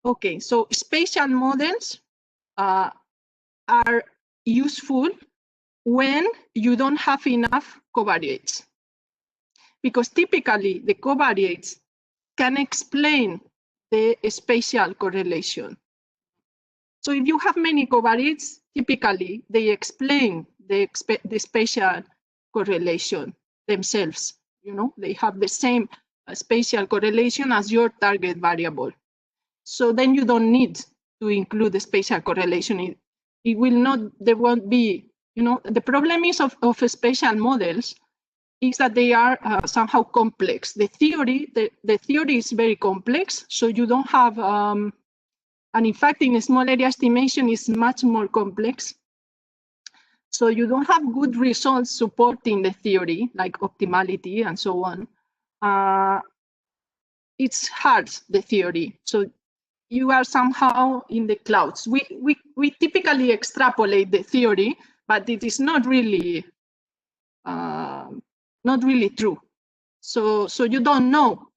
Okay, so spatial models are useful when you don't have enough covariates. Because typically the covariates can explain the spatial correlation. So if you have many covariates, typically they explain the spatial correlation themselves. They have the same spatial correlation as your target variable. So then you don't need to include the spatial correlation. It will not, there won't be, the problem is of spatial models is that they are somehow complex. The theory is very complex, so you don't have, and in fact, in small area estimation is much more complex. So you don't have good results supporting the theory, like optimality and so on. It's hard, the theory. So you are somehow in the clouds. We typically extrapolate the theory, but it is not really true. So you don't know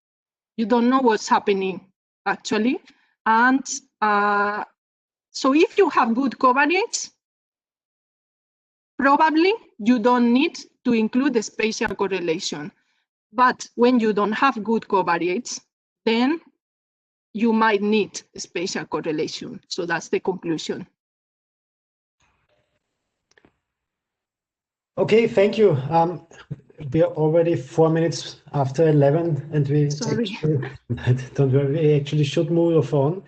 what's happening actually, and so if you have good covariates, probably you don't need to include the spatial correlation. But when you don't have good covariates, then you might need a spatial correlation. So that's the conclusion. Okay, thank you. We are already 4 minutes after 11, and we actually, don't worry, we actually should move on.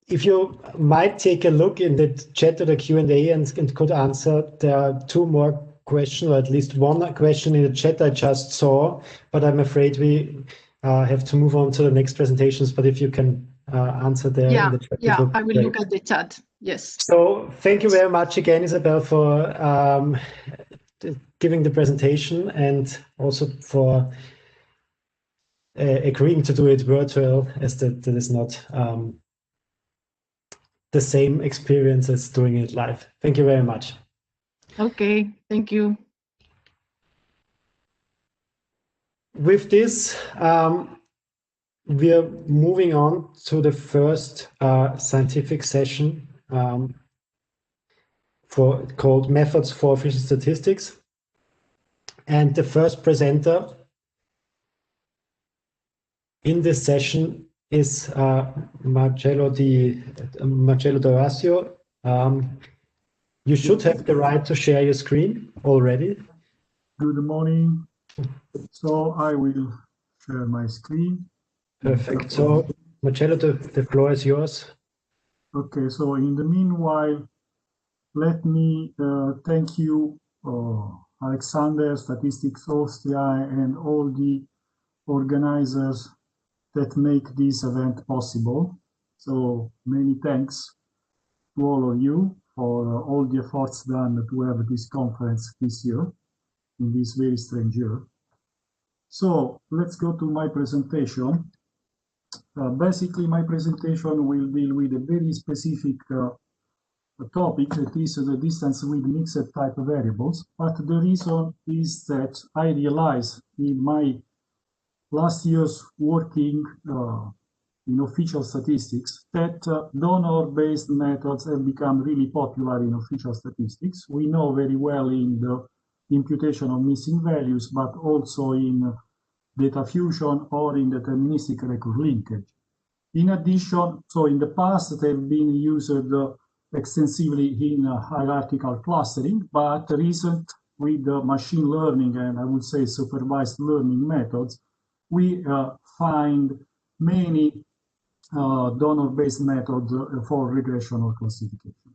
If you might take a look in the chat or the Q&A and could answer, there are 2 more questions, or at least 1 question in the chat I just saw, but I'm afraid we have to move on to the next presentations. But if you can answer there in the chat. Yeah, I will look at the chat. Yes. So thank you very much again, Isabel, for giving the presentation and also for agreeing to do it virtual, as that is not the same experience as doing it live. Thank you very much. Okay, thank you. With this, we are moving on to the first scientific session called Methods for Official Statistics. And the first presenter in this session is Marcello D'Orazio. You should have the right to share your screen already. Good morning. So I will share my screen. Perfect. So Marcello, the floor is yours. Okay, so in the meanwhile, let me thank you, Alexander, Statistics Austria, and all the organizers that make this event possible. So many thanks to all of you for all the efforts done to have this conference this year, in this very strange year. So let's go to my presentation. Basically, my presentation will deal with a very specific topic, that is the distance with mixed type variables. But the reason is that I realized in my last year's working in official statistics that donor-based methods have become really popular in official statistics. We know very well in the imputation of missing values, but also in data fusion or in deterministic record linkage. In addition, so in the past, they've been used extensively in hierarchical clustering, but recent with the machine learning and I would say supervised learning methods, we find many donor-based methods for regression or classification.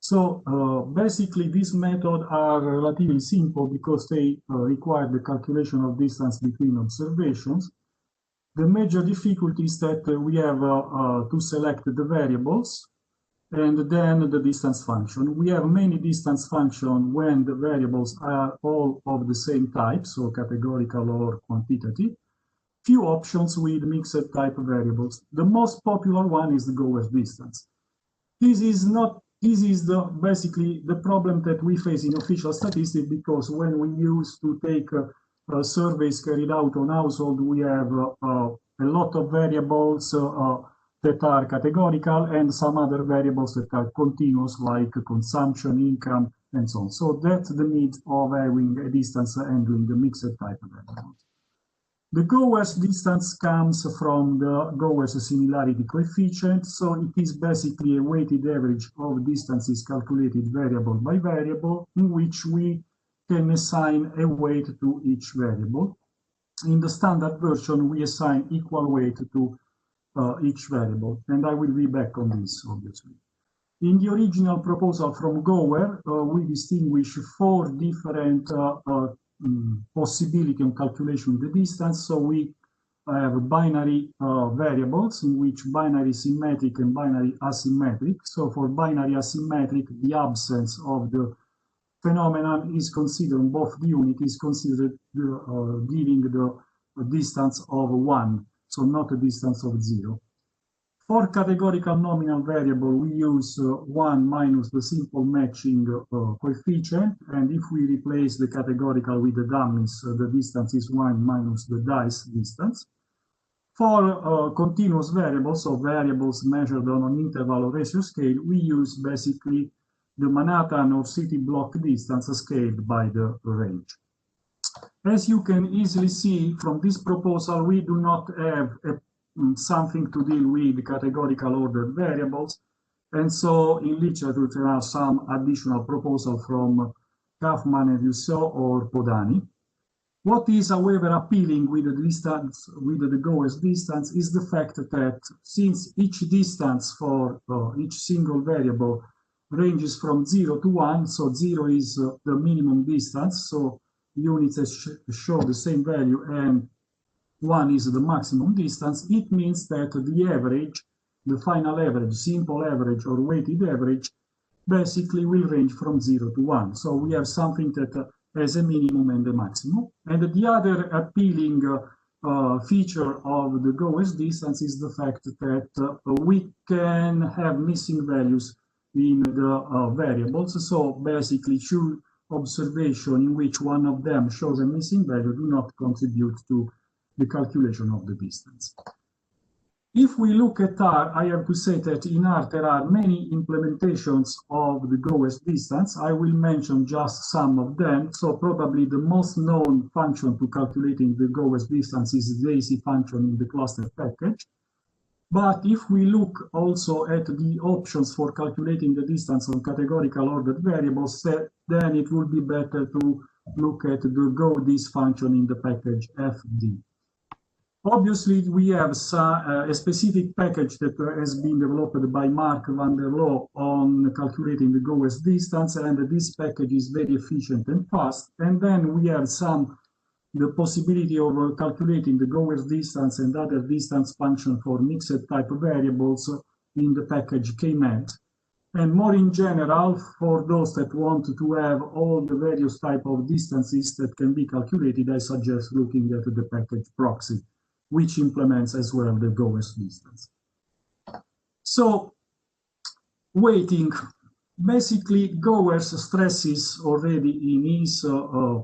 So basically, these methods are relatively simple because they require the calculation of distance between observations. The major difficulty is that we have to select the variables and then the distance function. We have many distance functions when the variables are all of the same type, so categorical or quantitative. Few options with mixed type variables. The most popular one is the Gower's distance. This is basically the problem that we face in official statistics, because when we used to take surveys carried out on household, we have a lot of variables that are categorical and some other variables that are continuous, like consumption, income, and so on. So that's the need of having a distance handling the mixed type variables. The Gower's distance comes from the Gower's similarity coefficient. So it is basically a weighted average of distances calculated variable by variable, in which we can assign a weight to each variable. In the standard version, we assign equal weight to each variable, and I will be back on this, obviously. In the original proposal from Gower, we distinguish 4 different possibility on calculation of the distance. So we have binary variables in which binary symmetric and binary asymmetric. So for binary asymmetric, the absence of the phenomenon is considered, both the unit is considered giving the distance of 1. so not a distance of 0. For categorical nominal variable, we use 1 minus the simple matching coefficient, and if we replace the categorical with the dummies, the distance is 1 minus the dice distance. For continuous variables, so variables measured on an interval or ratio scale, we use basically the Manhattan or city block distance scaled by the range. As you can easily see from this proposal, we do not have something to deal with categorical ordered variables, and so in literature there are some additional proposals from Kaufman and Rousseau or Podani. What is, however, appealing with the distance, with the GOES distance, is the fact that since each distance for each single variable ranges from 0 to 1, so 0 is the minimum distance, so units show the same value, and 1 is the maximum distance, it means that the average, the final average, simple average or weighted average, basically will range from 0 to 1. So we have something that has a minimum and a maximum. And the other appealing feature of the GOES distance is the fact that we can have missing values in the variables. So basically, two observations in which one of them shows a missing value do not contribute to the calculation of the distance. If we look at R, I have to say that in R there are many implementations of the GOES distance. I will mention just some of them. So probably the most known function to calculating the GOES distance is the AC function in the cluster package. But if we look also at the options for calculating the distance on categorical ordered variables, then it would be better to look at the GODIS function in the package FD. Obviously, we have a specific package that has been developed by Mark van der Loo on calculating the GOES distance, and this package is very efficient and fast. And then we have the possibility of calculating the GOES distance and other distance function for mixed type variables in the package Keynote. And more in general, for those that want to have all the various type of distances that can be calculated, I suggest looking at the package Proxy, which implements as well the GOES distance. So, weighting. Basically, GOES stresses already in his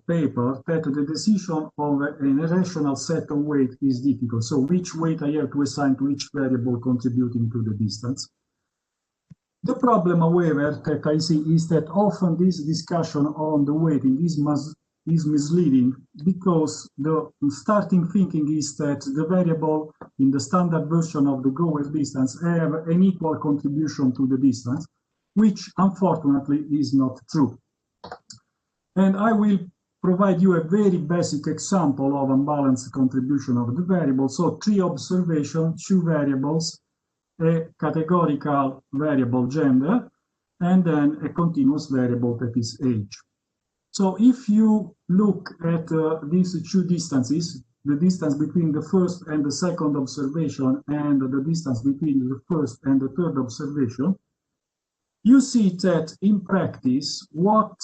paper that the decision of a rational set of weight is difficult. So, which weight I have to assign to each variable contributing to the distance. The problem, however, that I see is that often this discussion on the weighting is misleading, because the starting thinking is that the variable in the standard version of the GOES distance have an equal contribution to the distance, which unfortunately is not true. And I will provide you a very basic example of unbalanced contribution of the variable. So 3 observations, 2 variables, a categorical variable gender, and then a continuous variable that is age. So if you look at these 2 distances, the distance between the first and the second observation and the distance between the first and the third observation, you see that in practice, what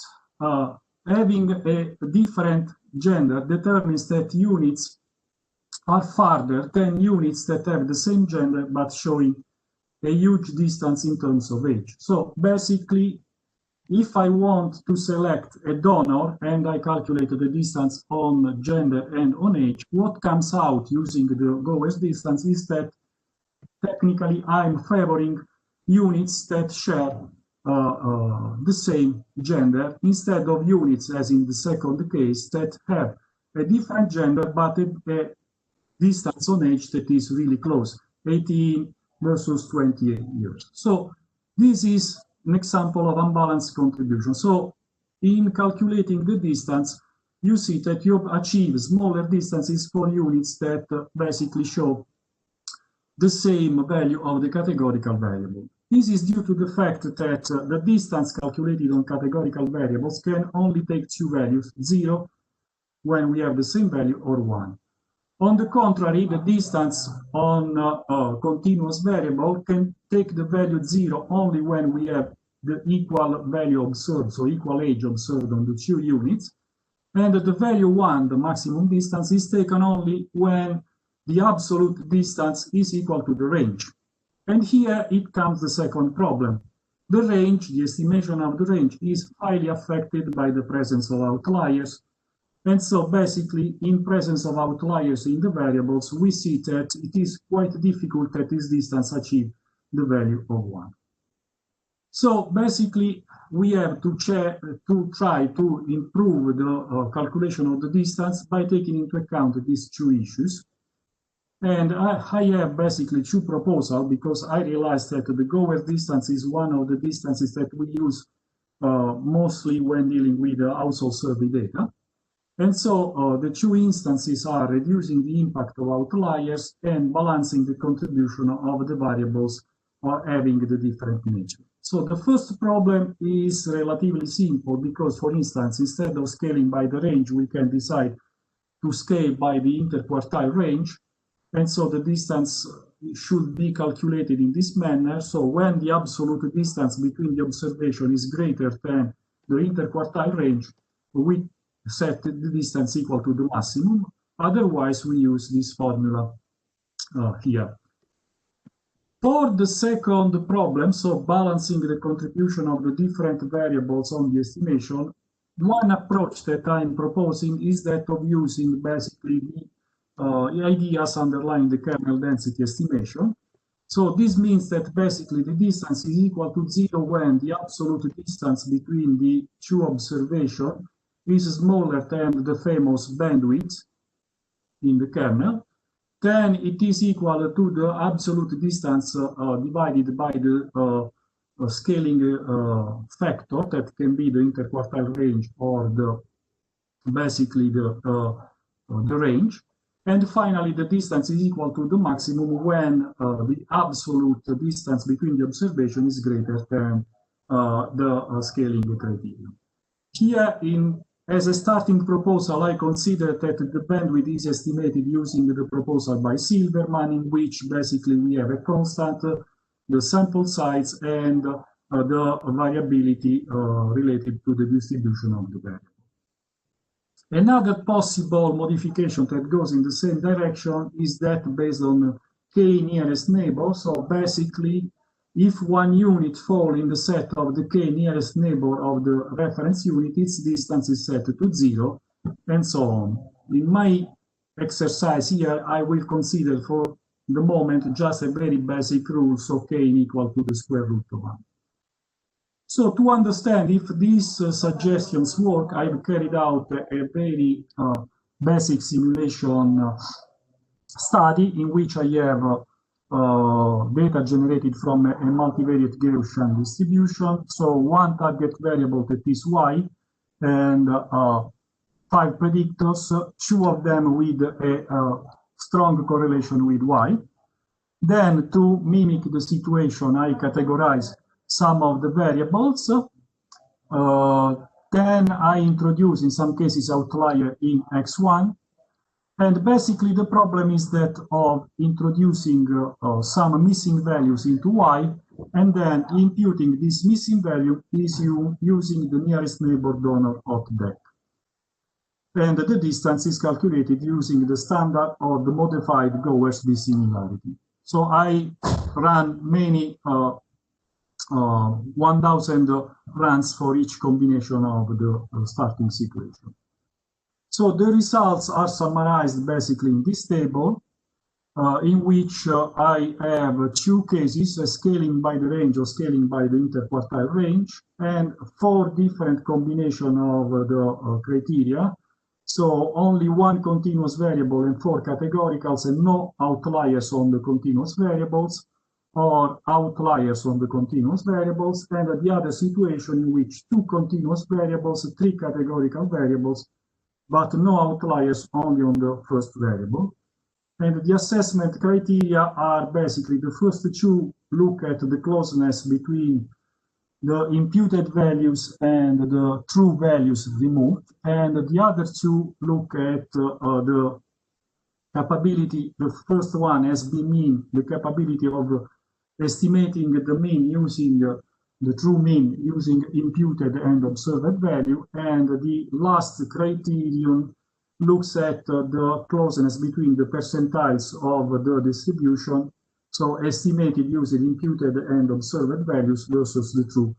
having a different gender determines that units are farther than units that have the same gender but showing a huge distance in terms of age. So basically, if I want to select a donor and I calculate the distance on gender and on age, what comes out using the GOES distance is that technically I'm favoring units that share the same gender instead of units, as in the second case, that have a different gender but a distance on age that is really close, 18 versus 28 years. So this is an example of unbalanced contribution. So in calculating the distance, you see that you achieve smaller distances for units that basically show the same value of the categorical variable. This is due to the fact that the distance calculated on categorical variables can only take 2 values, 0 when we have the same value or 1. On the contrary, the distance on a continuous variable can take the value 0 only when we have the equal value observed, so equal age observed on the 2 units. And the value 1, the maximum distance, is taken only when the absolute distance is equal to the range. And here it comes the second problem. The range, the estimation of the range, is highly affected by the presence of outliers. And so basically, in presence of outliers in the variables, we see that it is quite difficult at this distance achieve the value of 1. So basically, we have to try to improve the calculation of the distance by taking into account these two issues. And I have basically two proposals, because I realized that the Gower distance is one of the distances that we use mostly when dealing with household survey data. And so the two instances are reducing the impact of outliers and balancing the contribution of the variables having the different nature. So the first problem is relatively simple, because, for instance, instead of scaling by the range, we can decide to scale by the interquartile range. And so the distance should be calculated in this manner. So when the absolute distance between the observation is greater than the interquartile range, we set the distance equal to the maximum. Otherwise, we use this formula here. For the second problem, so balancing the contribution of the different variables on the estimation, one approach that I'm proposing is that of using basically the ideas underlying the kernel density estimation. So this means that basically the distance is equal to 0 when the absolute distance between the two observations is smaller than the famous bandwidth in the kernel. Then it is equal to the absolute distance divided by the scaling factor, that can be the interquartile range or basically the range. And finally, the distance is equal to the maximum when the absolute distance between the observation is greater than the scaling criteria. Here, as a starting proposal, I consider that the bandwidth is estimated using the proposal by Silverman, in which basically we have a constant, the sample size, and the variability related to the distribution of the variable. Another possible modification that goes in the same direction is that based on k nearest neighbor. So basically, if one unit falls in the set of the k nearest neighbor of the reference unit, its distance is set to 0, and so on. In my exercise here, I will consider for the moment just a very basic rule, so k equal to the square root of 1. So to understand if these suggestions work, I've carried out a very basic simulation study in which I have data generated from a multivariate Gaussian distribution. So one target variable that is y, and 5 predictors, 2 of them with a strong correlation with y. Then to mimic the situation, I categorize some of the variables. Then I introduce, in some cases, outlier in x1. And basically, the problem is that of introducing some missing values into y, and then imputing this missing value is using the nearest neighbor donor of DEC. And the distance is calculated using the standard or the modified Gower's dissimilarity. So I ran many 1,000 runs for each combination of the starting situation. So the results are summarized basically in this table, in which I have 2 cases, scaling by the range or scaling by the interquartile range, and 4 different combinations of the criteria. So only 1 continuous variable and 4 categoricals, and no outliers on the continuous variables, or outliers on the continuous variables, and the other situation in which 2 continuous variables, 3 categorical variables, but no outliers only on the first variable. And the assessment criteria are basically the first 2 look at the closeness between the imputed values and the true values removed, and the other 2 look at the capability. The first one has been mean, the capability of estimating the mean using the true mean using imputed and observed value, and the last criterion looks at the closeness between the percentiles of the distribution, so estimated using imputed and observed values versus the true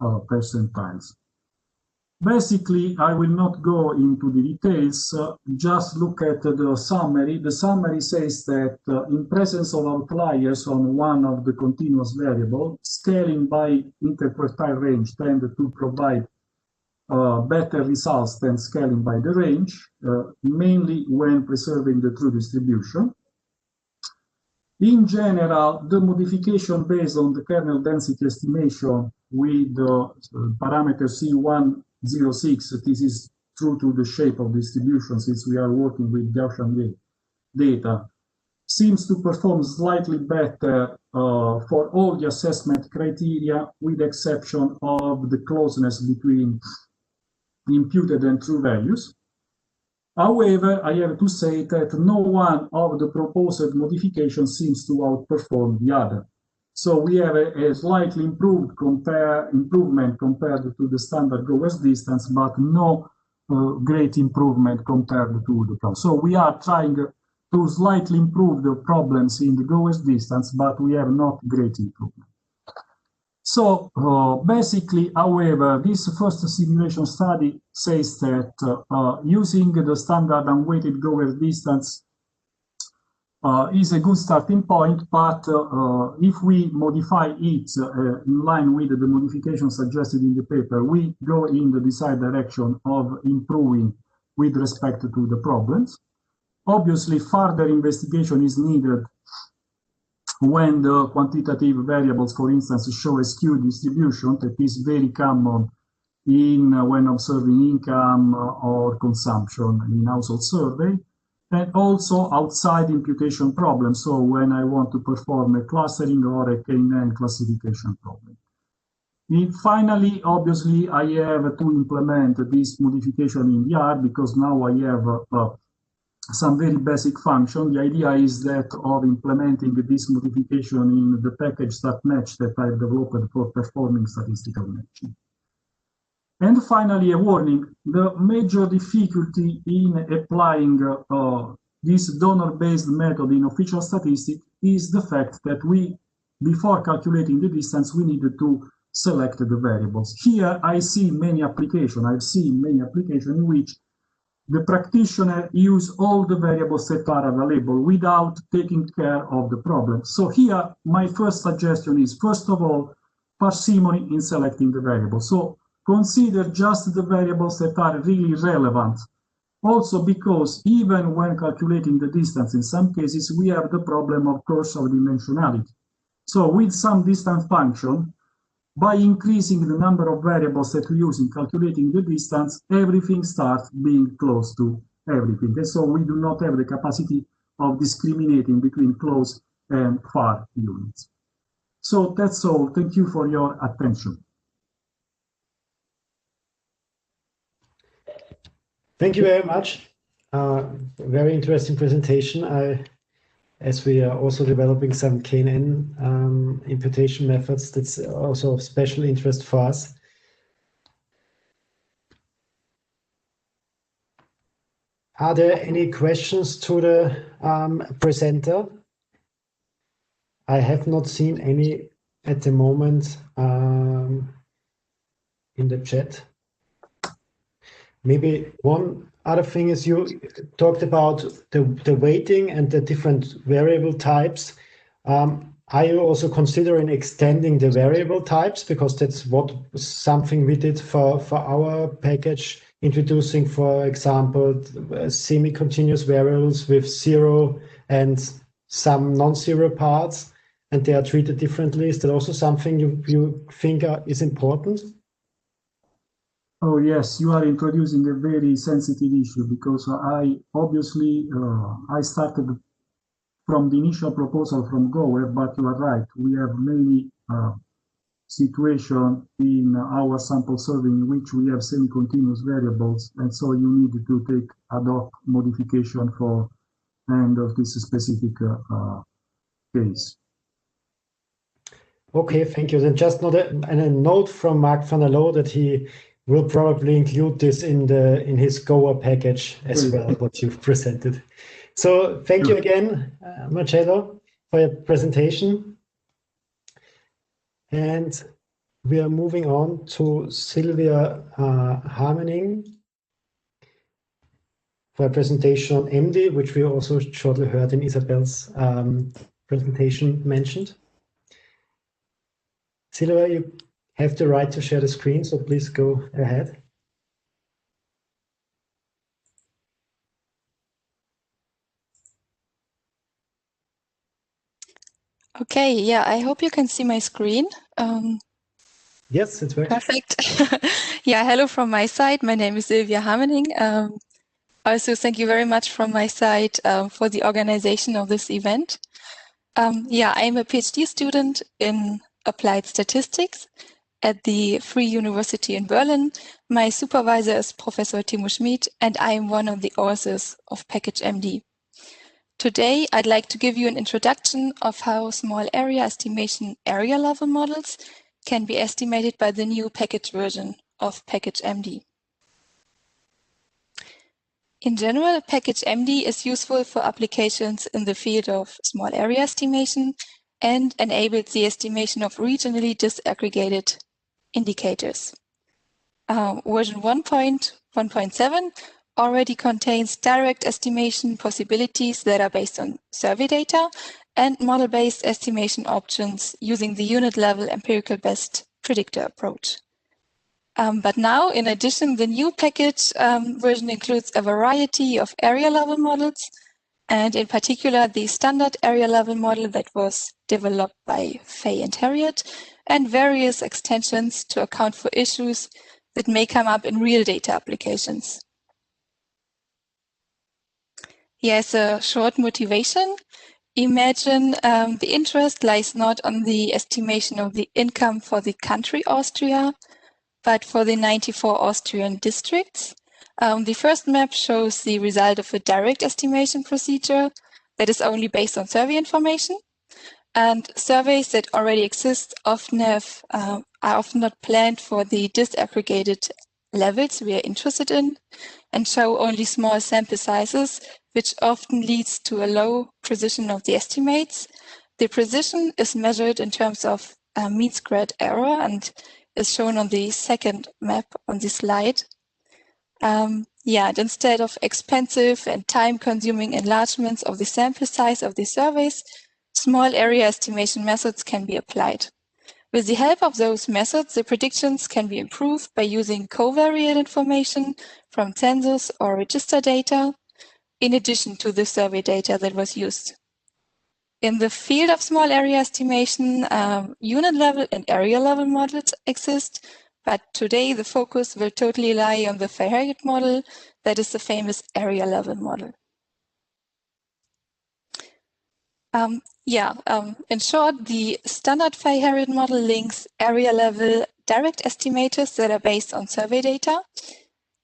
percentiles. Basically, I will not go into the details, just look at the summary. The summary says that in presence of outliers on one of the continuous variables, scaling by interquartile range tend to provide better results than scaling by the range, mainly when preserving the true distribution. In general, the modification based on the kernel density estimation with the parameter C106, this is true to the shape of distribution since we are working with Gaussian data, seems to perform slightly better for all the assessment criteria, with the exception of the closeness between imputed and true values. However, I have to say that no one of the proposed modifications seems to outperform the other. So we have a slightly improvement compared to the standard goer's distance, but no great improvement compared to the curve. So we are trying to slightly improve the problems in the goer's distance, but we have not great improvement. So basically, however, this first simulation study says that using the standard unweighted goer's distance is a good starting point, but if we modify it in line with the modification suggested in the paper, we go in the desired direction of improving with respect to the problems. Obviously, further investigation is needed when the quantitative variables, for instance, show a skewed distribution that is very common when observing income or consumption in household survey, and also outside imputation problems. So when I want to perform a clustering or a K-9 classification problem. And finally, obviously, I have to implement this modification in the R because now I have some very basic function. The idea is that of implementing this modification in the package StatMatch that I've developed for performing statistical matching. And finally, a warning. The major difficulty in applying this donor-based method in official statistics is the fact that before calculating the distance, we needed to select the variables. Here, I've seen many applications in which the practitioner use all the variables that are available without taking care of the problem. So here, my first suggestion is, first of all, parsimony in selecting the variables. So consider just the variables that are really relevant. Also because even when calculating the distance, in some cases, we have the problem, of course, of dimensionality. So with some distance function, by increasing the number of variables that we use in calculating the distance, everything starts being close to everything. And so we do not have the capacity of discriminating between close and far units. So that's all. Thank you for your attention. Thank you very much. Very interesting presentation. As we are also developing some K-9 imputation methods, that's also of special interest for us. Are there any questions to the presenter? I have not seen any at the moment in the chat. Maybe one other thing is you talked about the weighting and the different variable types. Are you also considering extending the variable types? Because that's something we did for our package, introducing, for example, semi-continuous variables with zero and some non-zero parts, and they are treated differently. Is that also something you think is important? Oh yes, you are introducing a very sensitive issue because I started from the initial proposal from goer, but you are right. We have many situations in our sample survey in which we have semi-continuous variables, and so you need to take ad hoc modification for and of this specific case. Okay, thank you. Then just a note from Mark van der Loo that he will probably include this in his Goa package as well, what you've presented. So thank you again, Marcello, for your presentation. And we are moving on to Sylvia HARMENING for a presentation on MD, which we also shortly heard in Isabel's presentation mentioned. Sylvia, you have the right to share the screen, so please go ahead. Okay, yeah, I hope you can see my screen. Yes, it's working. Perfect. Yeah, hello from my side. My name is Sylvia HARMENING. Also, thank you very much from my side for the organization of this event. Yeah, I'm a PhD student in applied statistics at the Freie University in Berlin. My supervisor is Professor Timo, and I am one of the authors of Package MD. Today, I'd like to give you an introduction of how small area estimation area level models can be estimated by the new package version of Package MD. In general, Package MD is useful for applications in the field of small area estimation and enables the estimation of regionally disaggregated indicators. Version 1.1.7 already contains direct estimation possibilities that are based on survey data and model-based estimation options using the unit-level empirical best predictor approach. But now, in addition, the new package version includes a variety of area-level models, and in particular, the standard area-level model that was developed by Freie and Harriet, and various extensions to account for issues that may come up in real data applications. Here's a short motivation. Imagine the interest lies not on the estimation of the income for the country Austria, but for the 94 Austrian districts. The first map shows the result of a direct estimation procedure that is only based on survey information. And surveys that already exist often are often not planned for the disaggregated levels we are interested in and show only small sample sizes, which often leads to a low precision of the estimates. The precision is measured in terms of mean squared error and is shown on the second map on this slide. And instead of expensive and time-consuming enlargements of the sample size of the surveys, small area estimation methods can be applied. With the help of those methods, the predictions can be improved by using covariate information from census or register data, in addition to the survey data that was used. In the field of small area estimation, unit level and area level models exist, but today the focus will totally lie on the Freie model, that is the famous area level model. In short, the standard Freie model links area level direct estimators that are based on survey data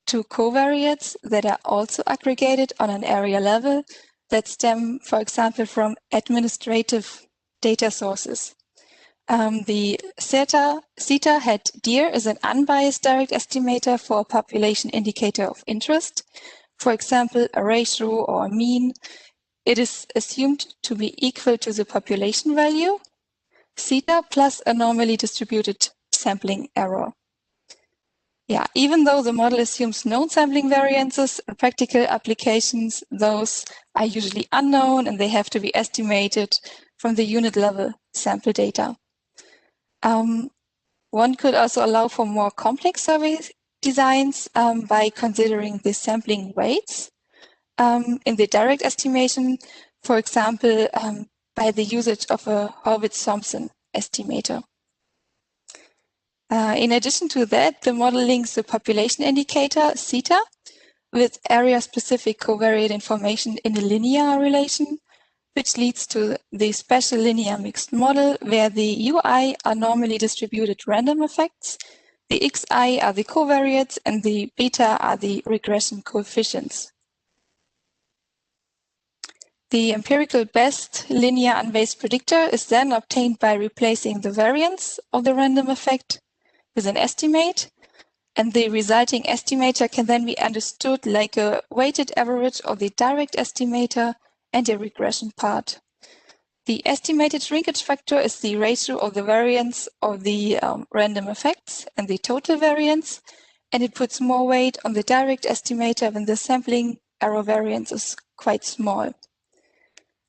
to covariates that are also aggregated on an area level that stem, for example, from administrative data sources. The CETA het DIR is an unbiased direct estimator for a population indicator of interest, for example, a ratio or a mean. It is assumed to be equal to the population value, CETA, plus a normally distributed sampling error. Even though the model assumes known sampling variances, in practical applications, those are usually unknown and they have to be estimated from the unit level sample data. One could also allow for more complex survey designs by considering the sampling weights in the direct estimation, for example, by the usage of a Horvitz-Thompson estimator. In addition to that, the model links the population indicator, CETA, with area-specific covariate information in a linear relation, which leads to the special linear mixed model where the UI are normally distributed random effects, the XI are the covariates, and the beta are the regression coefficients. The empirical best linear unbased predictor is then obtained by replacing the variance of the random effect with an estimate, And the resulting estimator can then be understood like a weighted average of the direct estimator and a regression part. The estimated shrinkage factor is the ratio of the variance of the random effects and the total variance, and it puts more weight on the direct estimator when the sampling error variance is quite small.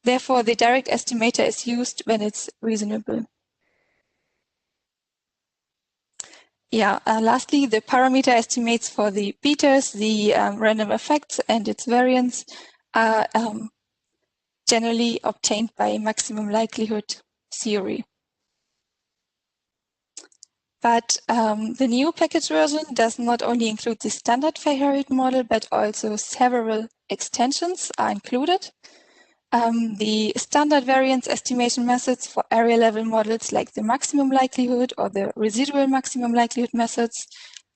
Therefore, the direct estimator is used when it's reasonable. Yeah, lastly, the parameter estimates for the betas, the random effects and its variance are generally obtained by maximum likelihood theory. But the new package version does not only include the standard Freie model, but also several extensions are included. The standard variance estimation methods for area level models like the maximum likelihood or the residual maximum likelihood methods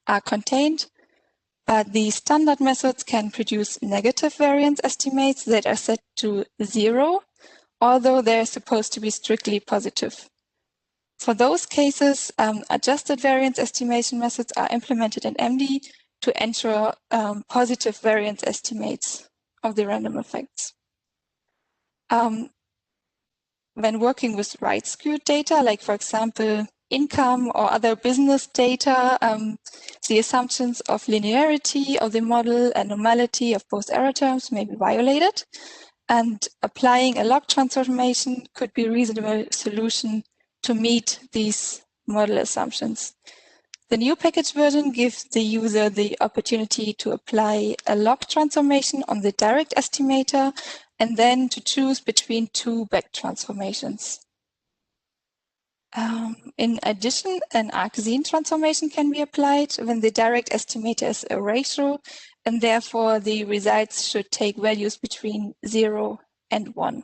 are contained, but the standard methods can produce negative variance estimates that are set to 0, although they're supposed to be strictly positive. For those cases, adjusted variance estimation methods are implemented in MD to ensure positive variance estimates of the random effects. When working with right-skewed data, like for example, income or other business data, the assumptions of linearity of the model and normality of both error terms may be violated, and applying a log transformation could be a reasonable solution to meet these model assumptions. The new package version gives the user the opportunity to apply a log transformation on the direct estimator and then to choose between two back transformations. In addition, an arc-Sine transformation can be applied when the direct estimator is a ratio, and therefore the results should take values between 0 and 1.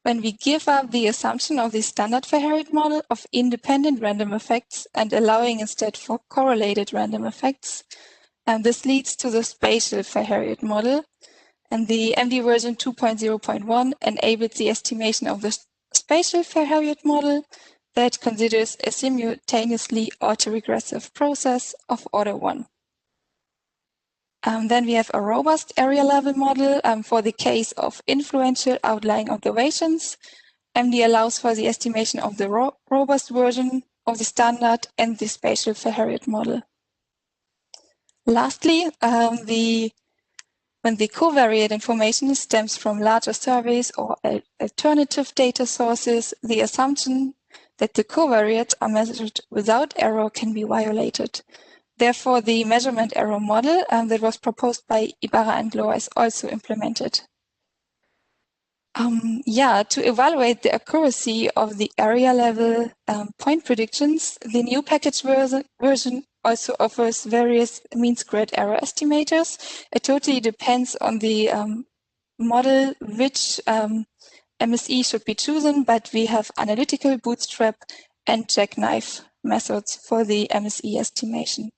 When we give up the assumption of the standard Freie model of independent random effects and allowing instead for correlated random effects, and this leads to the spatial Freie model, and the MD version 2.0.1 enables the estimation of the spatial Freie model that considers a simultaneously autoregressive process of order 1. Then we have a robust area level model for the case of influential outlying observations. MD allows for the estimation of the robust version of the standard and the spatial Freie model. Lastly, when the covariate information stems from larger surveys or alternative data sources, the assumption that the covariates are measured without error can be violated. Therefore, the measurement error model that was proposed by Ibarra and Lohr is also implemented. To evaluate the accuracy of the area level point predictions, the new package version also offers various mean squared error estimators. It totally depends on the model which MSE should be chosen, but we have analytical bootstrap and jackknife methods for the MSE estimation.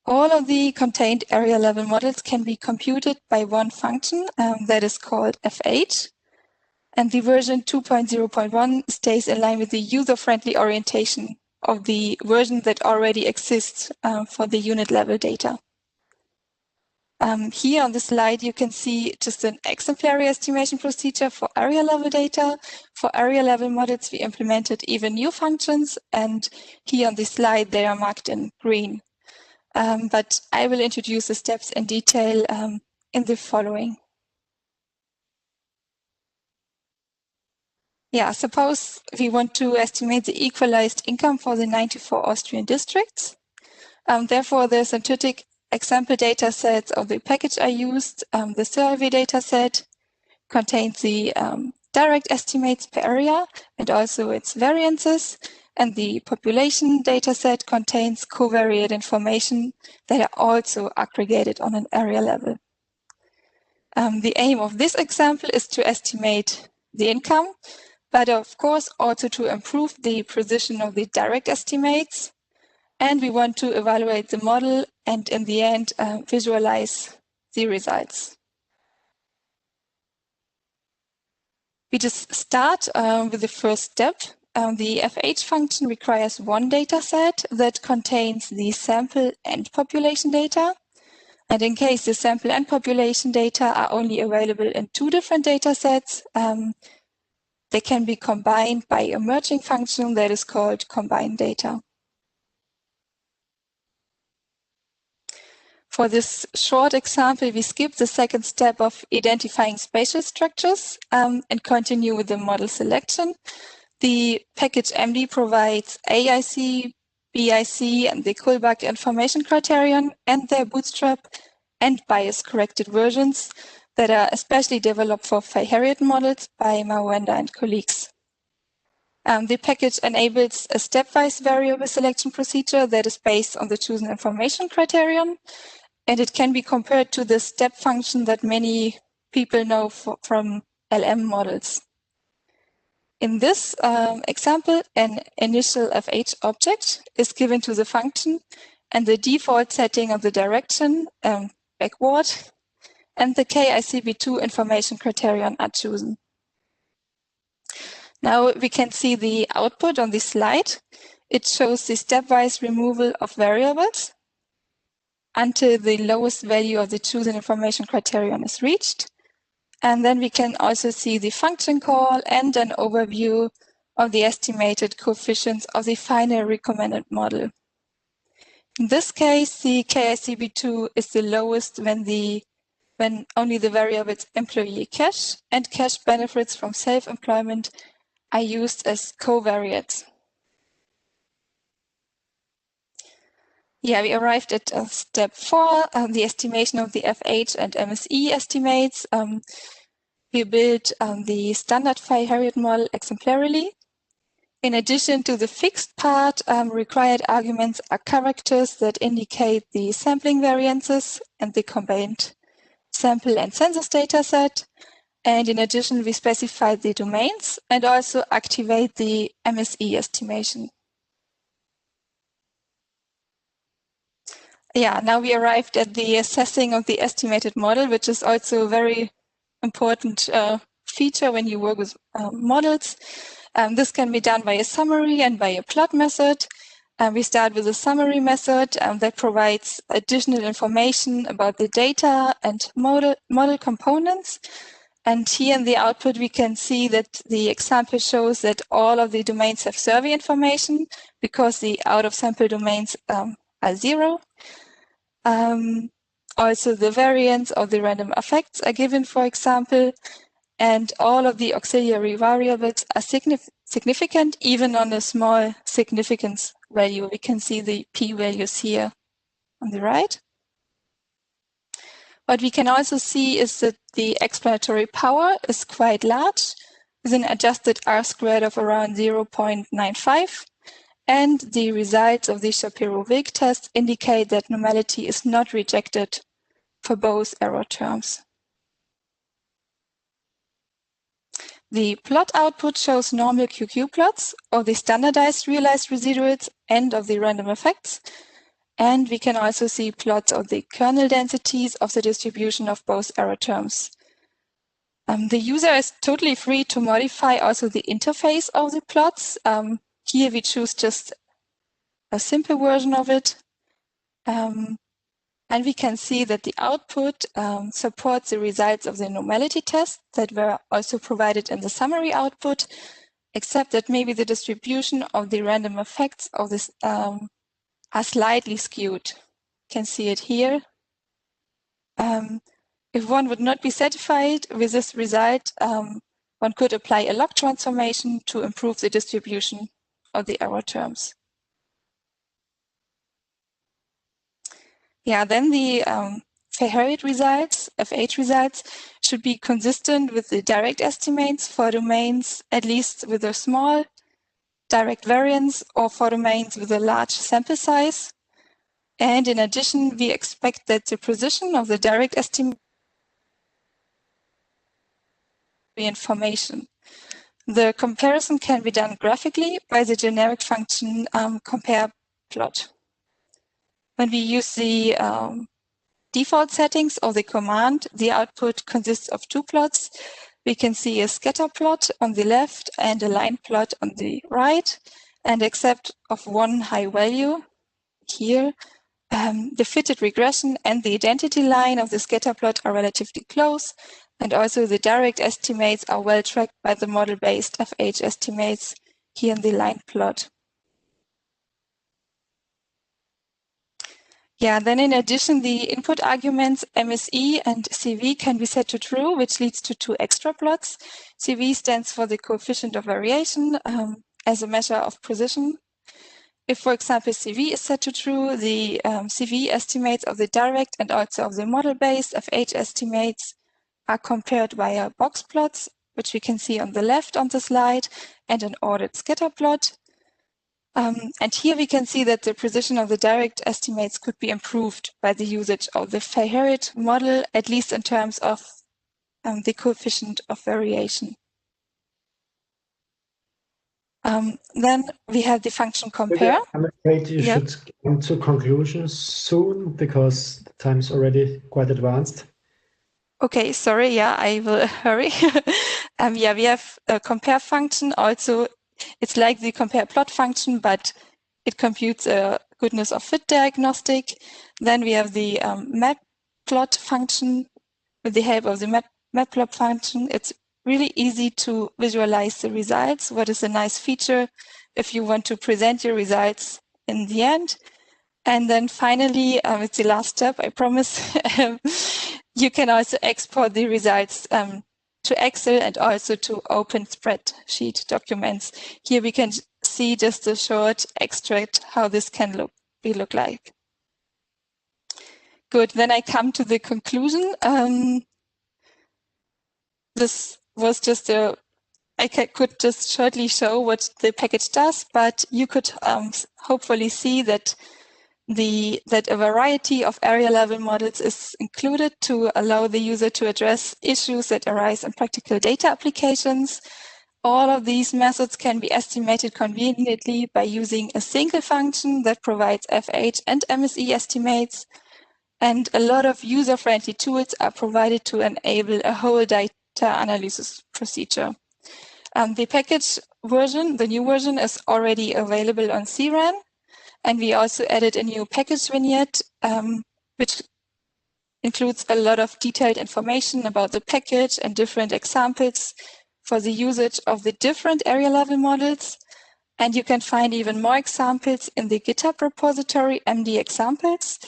All of the contained area level models can be computed by one function that is called FH. And the version 2.0.1 stays in line with the user-friendly orientation of the version that already exists for the unit level data. Here on the slide, you can see just an exemplary estimation procedure for area level data. For area level models, we implemented even new functions, and here on the slide, they are marked in green. But I will introduce the steps in detail in the following. Yeah, suppose we want to estimate the equalized income for the 94 Austrian districts. Therefore, the synthetic example data sets of the package I used, the survey data set contains the direct estimates per area and also its variances. And the population data set contains covariate information that are also aggregated on an area level. The aim of this example is to estimate the income, but of course also to improve the precision of the direct estimates. And we want to evaluate the model and in the end visualize the results. We just start with the first step, the FH function requires one data set that contains the sample and population data. And in case the sample and population data are only available in two different data sets, they can be combined by a merging function that is called combine data. For this short example, we skip the second step of identifying spatial structures and continue with the model selection. The package MD provides AIC, BIC, and the Kullback information criterion and their bootstrap and bias-corrected versions that are especially developed for Frey-Harriot models by Mawenda and colleagues. The package enables a stepwise variable selection procedure that is based on the chosen information criterion, and it can be compared to the step function that many people know from LM models. In this example, an initial FH object is given to the function, and the default setting of the direction backward and the KICB2 information criterion are chosen. Now we can see the output on this slide. It shows the stepwise removal of variables until the lowest value of the chosen information criterion is reached. And then we can also see the function call and an overview of the estimated coefficients of the final recommended model. In this case, the KICB2 is the lowest when only the variables employee cash and cash benefits from self-employment are used as covariates. Yeah, we arrived at step 4, the estimation of the FH and MSE estimates. We built the standard Frey-Harriot model exemplarily. In addition to the fixed part, required arguments are characters that indicate the sampling variances and the combined sample and census data set. And in addition, we specified the domains and also activate the MSE estimation. Yeah, now we arrived at the assessing of the estimated model, which is also a very important feature when you work with models. This can be done by a summary and by a plot method. We start with a summary method that provides additional information about the data and model components. And here in the output, we can see that the example shows that all of the domains have survey information because the out-of-sample domains are 0. Also, the variance of the random effects are given, for example, and all of the auxiliary variables are significant, even on a small significance value. We can see the p-values here on the right. What we can also see is that the explanatory power is quite large, with an adjusted R-squared of around 0.95. And the results of the Shapiro-Wilk test indicate that normality is not rejected for both error terms. The plot output shows normal QQ plots of the standardized realized residuals and of the random effects. And we can also see plots of the kernel densities of the distribution of both error terms. The user is totally free to modify also the interface of the plots. Here we choose just a simple version of it. And we can see that the output supports the results of the normality test that were also provided in the summary output, except that maybe the distribution of the random effects of this are slightly skewed. You can see it here. If one would not be satisfied with this result, one could apply a log transformation to improve the distribution of the error terms. Yeah, then the Frey-Harriot results, FH results, should be consistent with the direct estimates for domains, at least with a small direct variance, or for domains with a large sample size. And in addition, we expect that the precision of the direct estimate information. The comparison can be done graphically by the generic function compare plot. When we use the default settings of the command, the output consists of 2 plots. we can see a scatter plot on the left and a line plot on the right. And except of one high value here, the fitted regression and the identity line of the scatter plot are relatively close. And also the direct estimates are well tracked by the model-based FH estimates here in the line plot. Yeah, then in addition, the input arguments MSE and CV can be set to true, which leads to two extra plots. CV stands for the coefficient of variation as a measure of precision. If, for example, CV is set to true, the CV estimates of the direct and also of the model-based FH estimates are compared via box plots, which we can see on the left on the slide, and an ordered scatter plot. And here we can see that the precision of the direct estimates could be improved by the usage of the Freie model, at least in terms of the coefficient of variation. Then we have the function compare. I'm afraid you should come to conclusions soon because the time is already quite advanced. Okay, sorry, yeah, I will hurry. Yeah, we have a compare function also. It's like the compare plot function, but it computes a goodness of fit diagnostic. Then we have the matplot function. With the help of the matplot function, it's really easy to visualize the results. What is a nice feature if you want to present your results in the end. And then finally, it's the last step, I promise. You can also export the results to Excel and also to open spreadsheet documents. Here we can see just a short extract how this can look like. Good, then I come to the conclusion. This was just I could just shortly show what the package does, but you could hopefully see that a variety of area level models is included to allow the user to address issues that arise in practical data applications. All of these methods can be estimated conveniently by using a single function that provides FH and MSE estimates. And a lot of user-friendly tools are provided to enable a whole data analysis procedure. The package version, the new version, is already available on CRAN. And we also added a new package vignette, which includes a lot of detailed information about the package and different examples for the usage of the different area level models. And you can find even more examples in the GitHub repository, MD examples.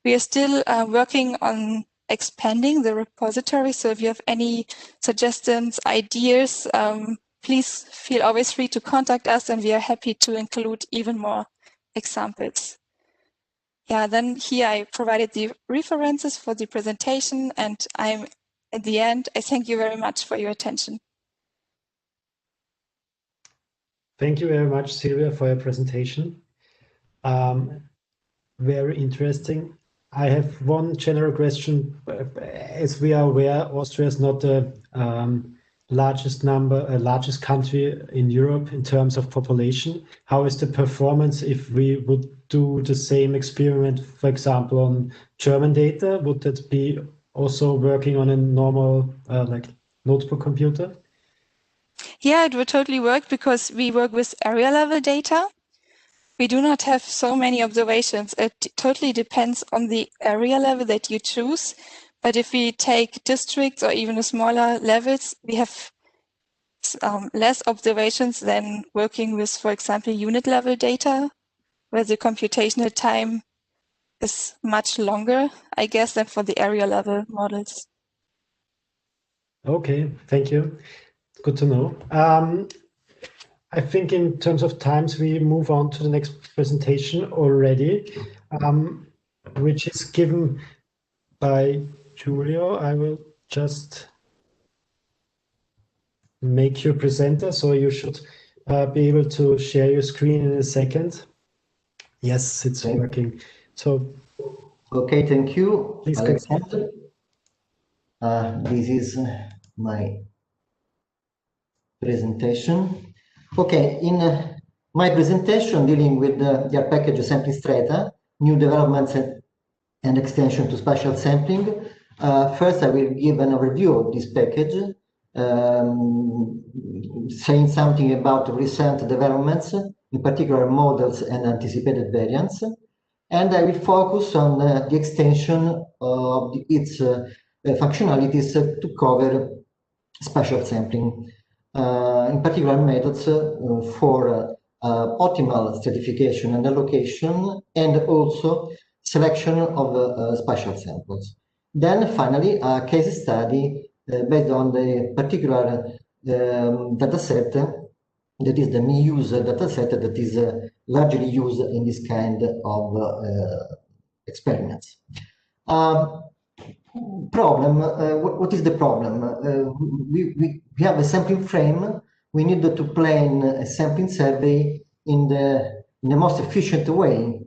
We are still working on expanding the repository. So if you have any suggestions, ideas, please feel always free to contact us, and we are happy to include even more examples. Yeah, then here I provided the references for the presentation, and I'm at the end. I thank you very much for your attention. Thank you very much, Sylvia, for your presentation. Very interesting. I have one general question. As we are aware, Austria is not the largest country in Europe in terms of population. How is the performance if we would do the same experiment, for example, on German data? Would that be also working on a normal like notebook computer? Yeah, it would totally work because we work with area level data. We do not have so many observations. It totally depends on the area level that you choose. But if we take districts or even smaller levels, we have less observations than working with, for example, unit level data, where the computational time is much longer, I guess, than for the area level models. Okay, thank you. Good to know. I think in terms of times, we move on to the next presentation already, which is given by Giulio. I will just make you presenter, so you should be able to share your screen in a second. Yes, it's working. So, okay, thank you, please Alexander. This is my presentation. Okay, in my presentation dealing with the package SamplingStrata, new developments and extension to spatial sampling. First, I will give an overview of this package, saying something about recent developments, in particular models and anticipated variants. And I will focus on the extension of its functionalities to cover spatial sampling, in particular methods for optimal stratification and allocation, and also selection of spatial samples. Then finally, a case study based on the particular dataset, that is the MIUSE dataset that is largely used in this kind of experiments. Problem, what is the problem? We have a sampling frame. We need to plan a sampling survey in the most efficient way.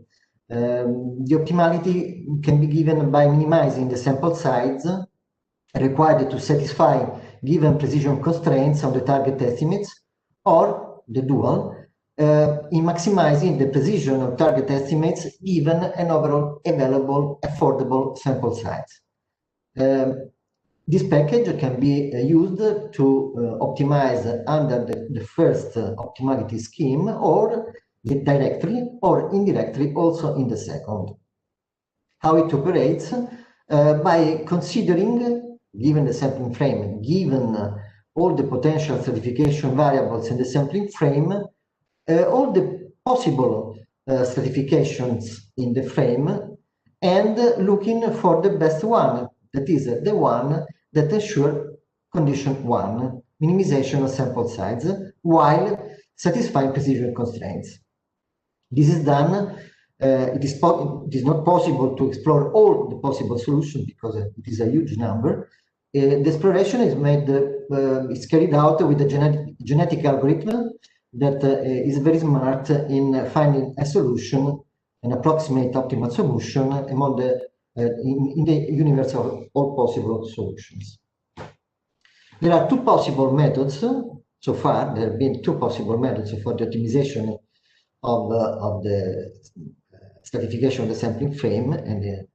The optimality can be given by minimizing the sample size required to satisfy given precision constraints on the target estimates, or the dual, in maximizing the precision of target estimates given an overall available affordable sample size. This package can be used to optimize under the first optimality scheme, or directly or indirectly also in the second. How it operates? By considering, given the sampling frame, given all the potential stratification variables in the sampling frame, all the possible stratifications in the frame, and looking for the best one, that is the one that ensures condition 1, minimization of sample size, while satisfying precision constraints. This is done. It is not possible to explore all the possible solutions because it is a huge number. The exploration is made, is carried out with a genetic algorithm that is very smart in finding a solution, an approximate optimal solution among the in the universe of all possible solutions. There are two possible methods so far. There have been two possible methods for the optimization of the stratification of the sampling frame, and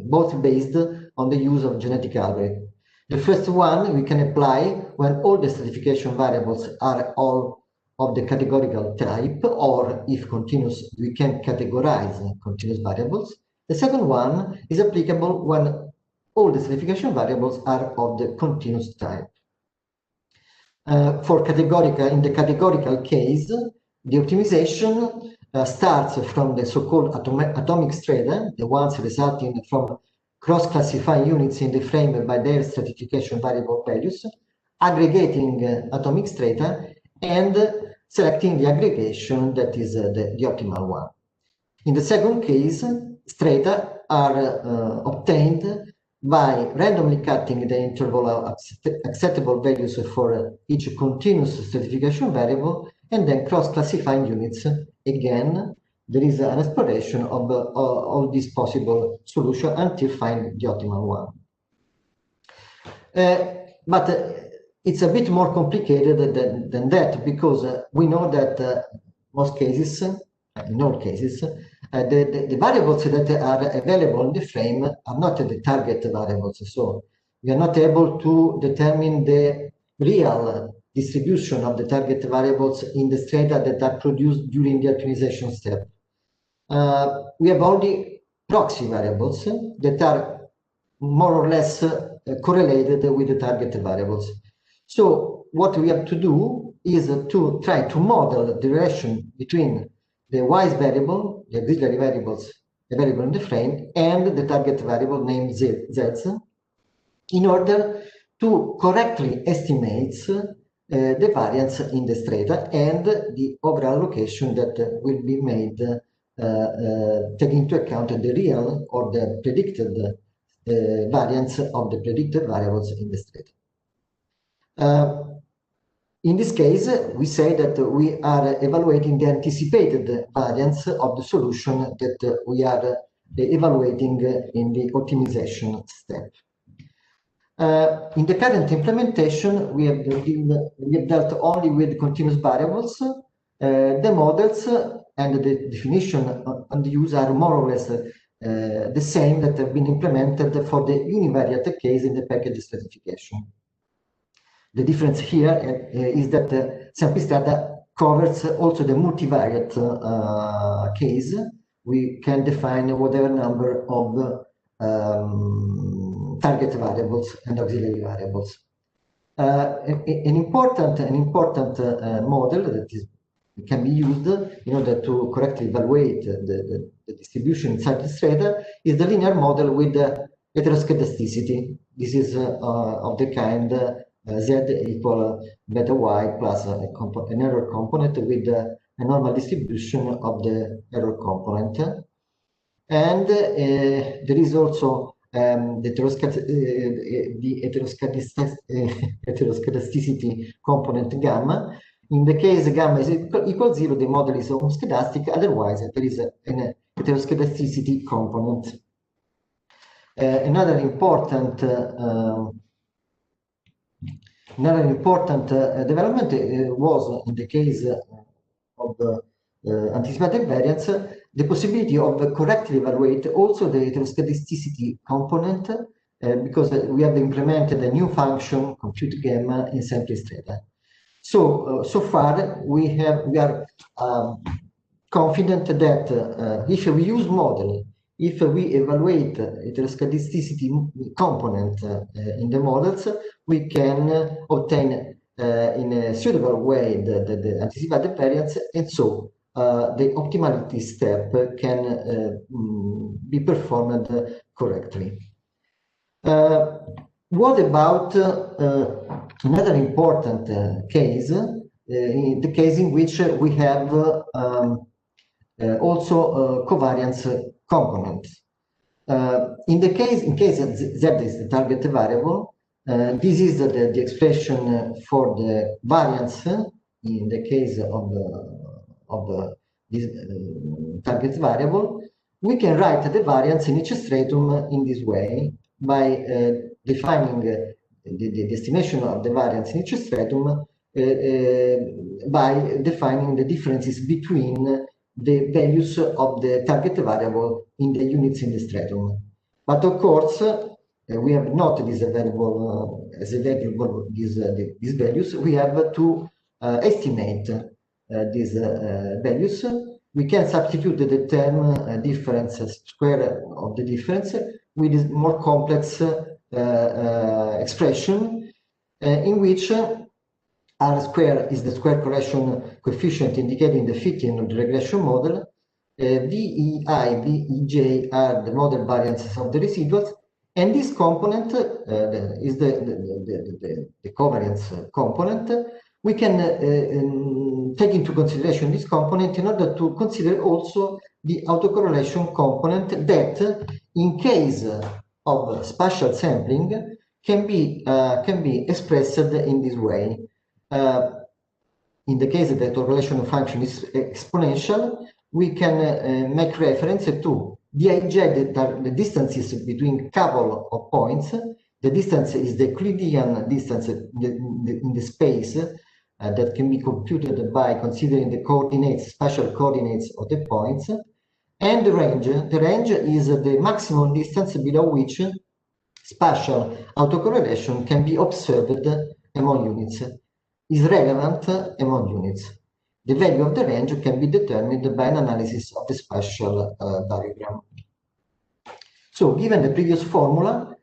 both based on the use of genetic algorithm. The first one we can apply when all the stratification variables are all of the categorical type, or if continuous, we can categorize continuous variables. The second one is applicable when all the stratification variables are of the continuous type. For categorical, in the categorical case, the optimization starts from the so-called atomic strata, the ones resulting from cross-classifying units in the frame by their stratification variable values, aggregating atomic strata, and selecting the aggregation that is the optimal one. In the second case, strata are obtained by randomly cutting the interval of acceptable values for each continuous stratification variable, and then cross-classifying units. Again, there is an exploration of all these possible solutions until find the optimal one. But it's a bit more complicated than that, because we know that most cases, in all cases, the variables that are available in the frame are not the target variables. So we are not able to determine the real distribution of the target variables in the strata that are produced during the optimization step. We have only proxy variables that are more or less correlated with the target variables. So what we have to do is to try to model the relation between the wise variable, the auxiliary variables available in the frame, and the target variable named z's, in order to correctly estimate the variance in the strata and the overall allocation that will be made, taking into account the real or the predicted variance of the predicted variables in the strata. In this case, we say that we are evaluating the anticipated variance of the solution that we are evaluating in the optimization step. In the current implementation, we have dealt only with continuous variables. The models and the definition and the use are more or less the same that have been implemented for the univariate case in the package stratification. The difference here is that SamplingStrata covers also the multivariate case. We can define whatever number of target variables and auxiliary variables. An important model that can be used in order to correctly evaluate the distribution inside the strata is the linear model with heteroscedasticity. This is of the kind Z equal beta y plus an error component with a normal distribution of the error component. And there is also the heteroscedasticity component gamma. In the case gamma is equal 0, the model is homoscedastic. Otherwise, there is a heteroscedasticity component. Another important development was in the case of anticipated variance, the possibility of correctly evaluate also the heteroscedasticity component because we have implemented a new function, compute gamma, in SamplingStrata. So far we are confident that if we use model, if we evaluate heteroscedasticity component in the models, we can obtain in a suitable way the anticipated variance, and so the optimality step can be performed correctly. What about another important case, the case in which we have also covariance component. In case Z is the target variable, this is the expression for the variance in the case of this target variable. We can write the variance in each stratum in this way by defining the estimation of the variance in each stratum by defining the differences between the values of the target variable in the units in the stratum. But of course, we have not this available as available these values. We have to estimate these values. We can substitute the term difference square of the difference with this more complex expression in which R square is the square correction coefficient indicating the fitting of the regression model. VEI, VEJ are the model variances of the residuals, and this component is the covariance component. We can take into consideration this component in order to consider also the autocorrelation component that, in case of spatial sampling, can be expressed in this way. In the case that the autocorrelation function is exponential, we can make reference to Dij, the distances between couple of points. The distance is the Euclidean distance in the space that can be computed by considering the coordinates, spatial coordinates of the points, and the range. The range is the maximum distance below which spatial autocorrelation can be observed among units, is relevant among units. The value of the range can be determined by an analysis of the spatial diagram. So, given the previous formula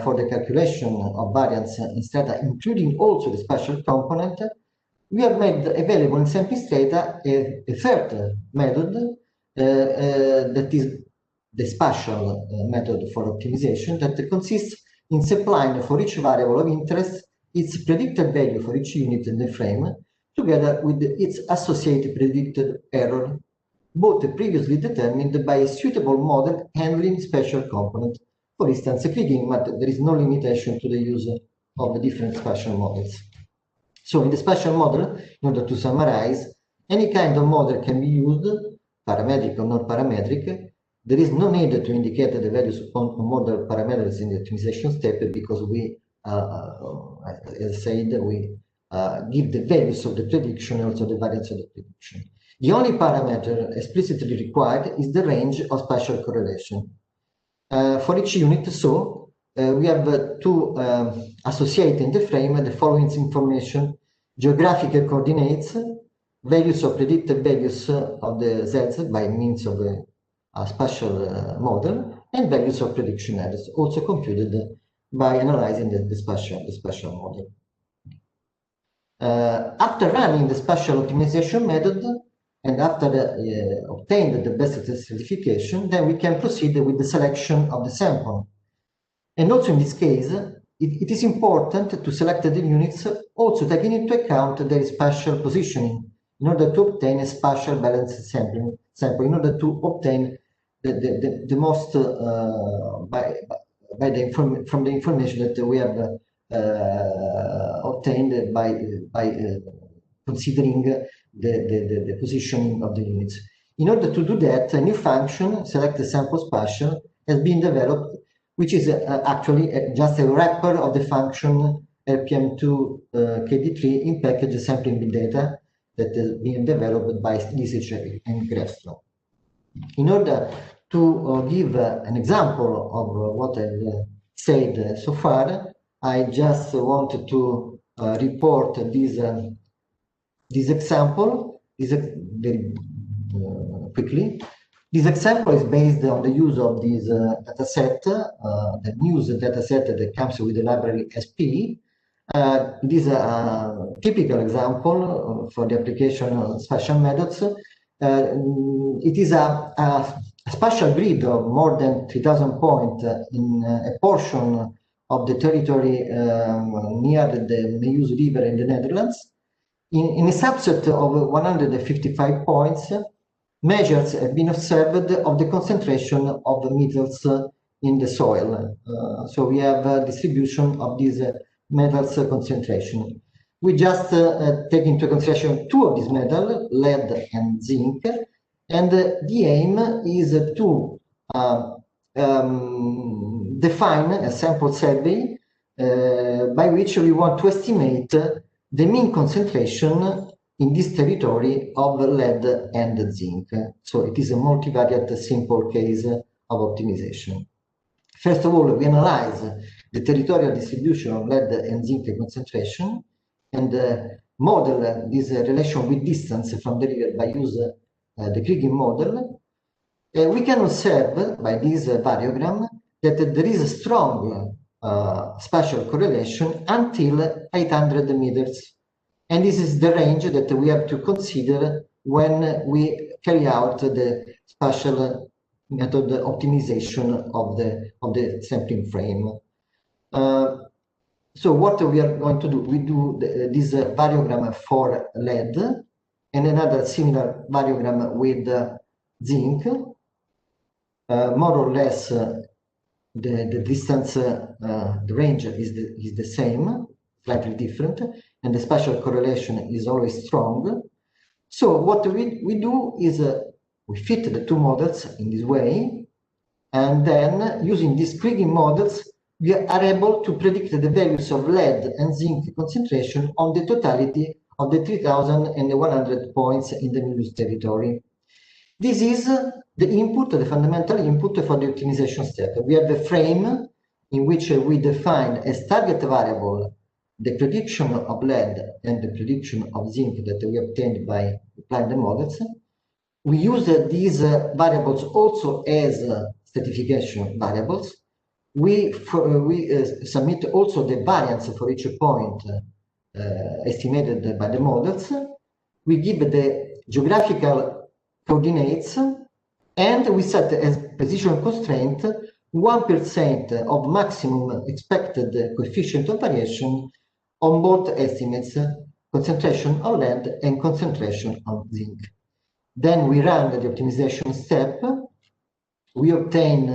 for the calculation of variance in strata, including also the spatial component, we have made available in SamplingStrata a third method that is the spatial method for optimization, that consists in supplying for each variable of interest its predicted value for each unit in the frame, together with its associated predicted error, both previously determined by a suitable model handling spatial component. For instance, clicking, but there is no limitation to the use of the different spatial models. So in the spatial model, in order to summarize, any kind of model can be used, parametric or non-parametric. There is no need to indicate the values of model parameters in the optimization step because we, as I said, we give the values of the prediction and also the variance of the prediction. The only parameter explicitly required is the range of spatial correlation. For each unit, so we have to associate in the frame the following information: geographical coordinates, values of predicted values of the z's by means of a spatial model, and values of prediction errors, also computed by analyzing the spatial model. After running the spatial optimization method, and after obtained the best certification, then we can proceed with the selection of the sample. And also in this case, it is important to select the units also taking into account their spatial positioning in order to obtain a spatial balanced sample in order to obtain the most from the information that we have obtained by considering the positioning of the units. In order to do that, a new function, select the sample spatial, has been developed, which is actually just a wrapper of the function RPM2 KD3 in package sampling big data that is being developed by Lisich and Grefstro. In order to give an example of what I've said so far, I just wanted to report this example very quickly. This example is based on the use of this dataset, the news dataset that comes with the library SP. It is a typical example for the application of spatial methods. It is a spatial grid of more than 3,000 points in a portion of the territory near the Meuse River in the Netherlands. In a subset of 155 points, measures have been observed of the concentration of the metals in the soil. So we have a distribution of these metals concentration. We just take into consideration two of these metals, lead and zinc, and the aim is to define a sample survey by which we want to estimate the mean concentration in this territory of lead and zinc. So it is a multivariate simple case of optimization. First of all, we analyze the territorial distribution of lead and zinc concentration and model this relation with distance from the river by use the Kriging model. We can observe by this variogram that there is a strong spatial correlation until 800 meters. And this is the range that we have to consider when we carry out the spatial method optimization of the sampling frame. So what we are going to do, we do this variogram for lead and another similar variogram with zinc. More or less the distance, the range is the same, slightly different, and the spatial correlation is always strong. So what we do is we fit the two models in this way, and then using these Kriging models, we are able to predict the values of lead and zinc concentration on the totality of the 3,100 points in the Meuse territory. This is the input, the fundamental input for the optimization step. We have a frame in which we define as target variable the prediction of lead and the prediction of zinc that we obtained by applying the models. We use these variables also as stratification variables. We submit also the variance for each point estimated by the models. We give the geographical coordinates, and we set as precision constraint 1% of maximum expected coefficient of variation on both estimates, concentration of lead and concentration of zinc. Then we run the optimization step. We obtain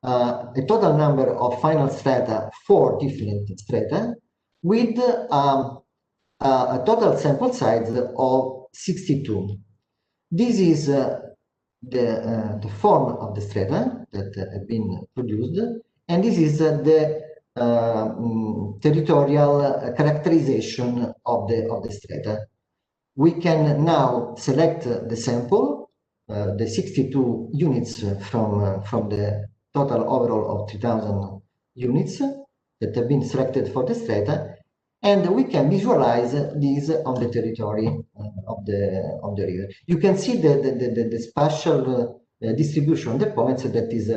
a total number of final strata, 4 different strata, with a total sample size of 62. This is the form of the strata that have been produced, and this is the territorial characterization of the strata. We can now select the sample, the 62 units from the total overall of 3,000 units that have been selected for the strata, and we can visualize these on the territory of the river. You can see the spatial distribution of the points that is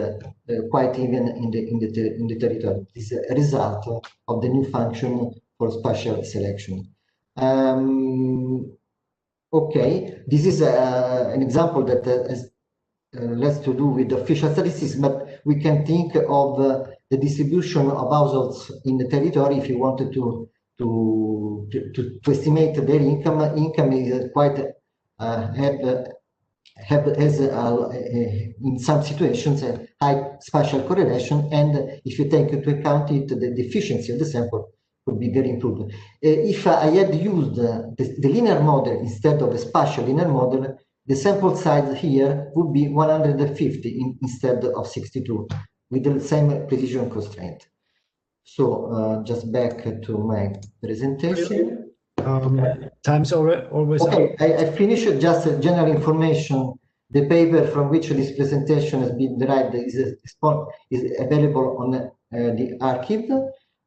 quite even in the territory. This is a result of the new function for spatial selection. Okay, this is an example that has less to do with official statistics, but we can think of the distribution of households in the territory if you wanted to estimate their income. Income is quite has in some situations a high spatial correlation, and if you take into account it, the efficiency of the sample could be very improved. If I had used the linear model instead of the spatial linear model, the sample size here would be 150 instead of 62 with the same precision constraint. So just back to my presentation. Time's always okay. I finished just general information. The paper from which this presentation has been derived is available on the archive.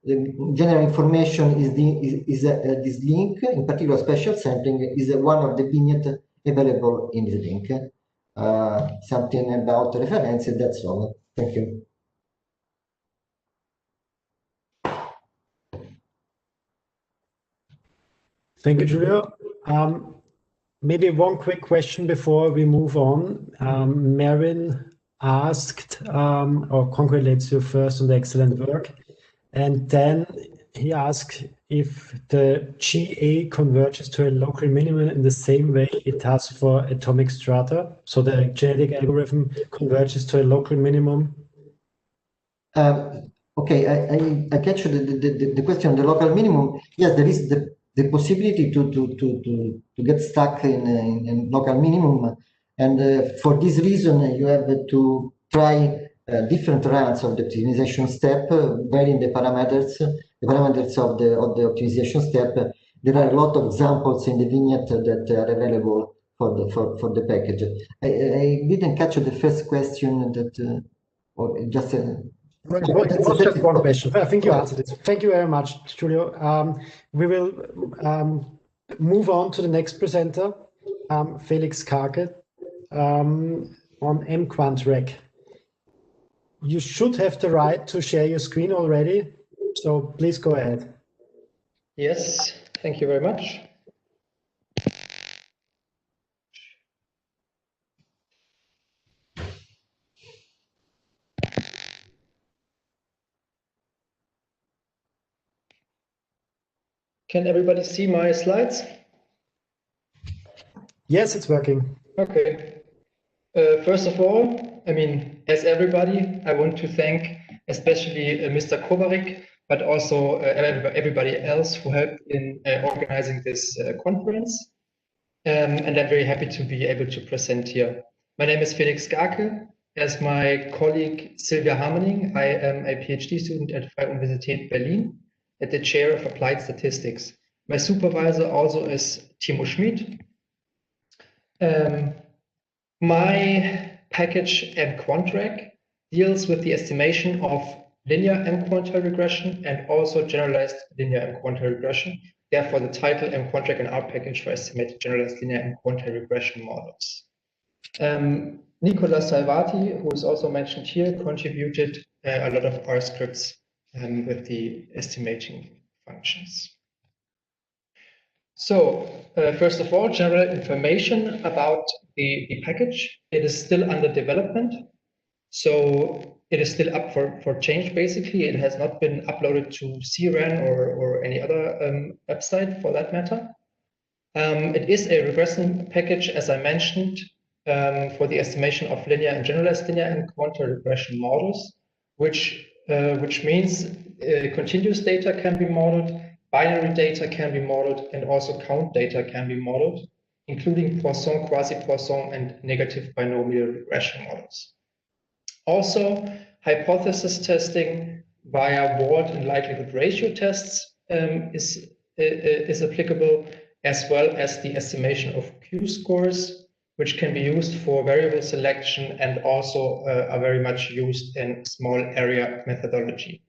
The general information is this link, in particular spatial sampling, is one of the vignettes available in this link. Something about reference, that's all. Thank you. Thank you, Giulio. Maybe one quick question before we move on. Marin asked or congratulates you first on the excellent work. And then he asked if the GA converges to a local minimum in the same way it has for atomic strata. So the genetic algorithm converges to a local minimum. Okay, I catch the question on the local minimum. Yes, there is the possibility to get stuck in local minimum, and for this reason you have to try different runs of the optimization step, varying the parameters of the optimization step. There are a lot of examples in the vignette that are available for the package. I didn't catch the first question that, or just. Just one question. I think you answered it. Thank you very much, Giulio. We will move on to the next presenter, Felix Karke, on mquantreg. You should have the right to share your screen already, so please go ahead. Yes, thank you very much. Can everybody see my slides? Yes, it's working. Okay. First of all, I mean, as everybody, I want to thank especially Mr. Kovarik, but also everybody else who helped in organizing this conference. And I'm very happy to be able to present here. My name is Felix Karke. As my colleague Sylvia HARMENING, I am a PhD student at Freie Universität Berlin at the chair of applied statistics. My supervisor also is Timo SCHMID. My package mquantreg deals with the estimation of linear M-quantile regression and also generalized linear M-quantile regression. Therefore, the title mquantreg in our package for estimated generalized linear M-quantile regression models. Nicola SALVATI, who is also mentioned here, contributed a lot of our scripts with the estimating functions. So, first of all, general information about the package. It is still under development. So it is still up for change, basically. It has not been uploaded to CRAN or any other website for that matter. It is a regression package, as I mentioned, for the estimation of linear and generalized linear and quantile regression models, which means continuous data can be modeled, binary data can be modeled, and also count data can be modeled, including Poisson, quasi-Poisson, and negative binomial regression models. Also, hypothesis testing via Wald and likelihood ratio tests is applicable, as well as the estimation of Q-scores, which can be used for variable selection and also are very much used in small area methodology.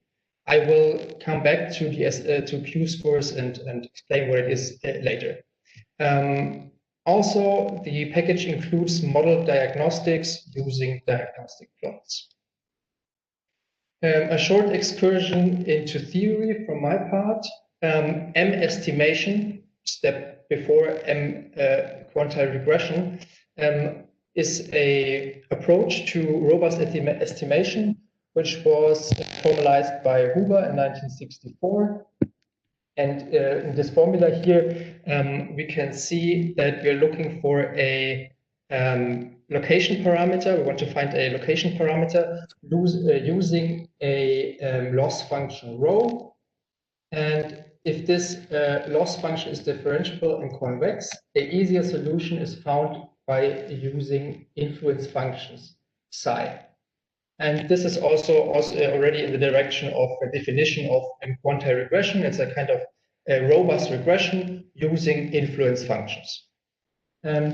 I will come back to the to Q-scores and explain what it is later. Also, the package includes model diagnostics using diagnostic plots. A short excursion into theory from my part. M estimation, step before M-quantile regression, is a approach to robust estimation, which was formalized by Huber in 1964. And in this formula here, we can see that we're looking for a location parameter. We want to find a location parameter using a loss function rho. And if this loss function is differentiable and convex, the easier solution is found by using influence functions psi. And this is also already in the direction of a definition of M-quantile regression. It's a kind of a robust regression using influence functions.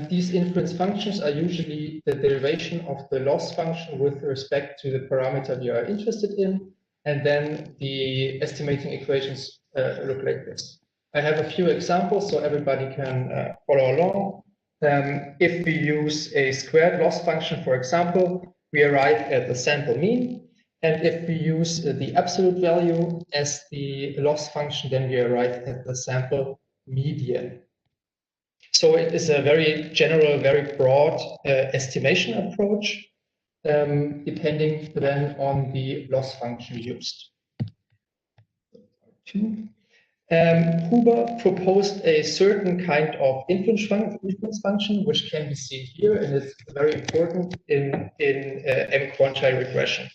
These influence functions are usually the derivation of the loss function with respect to the parameter we are interested in. And then the estimating equations look like this. I have a few examples so everybody can follow along. If we use a squared loss function, for example, we arrive at the sample mean. And if we use the absolute value as the loss function, then we arrive at the sample median. So it is a very general, very broad estimation approach, depending then on the loss function used. Huber proposed a certain kind of influence function, which can be seen here, and it's very important in M-quantile regression.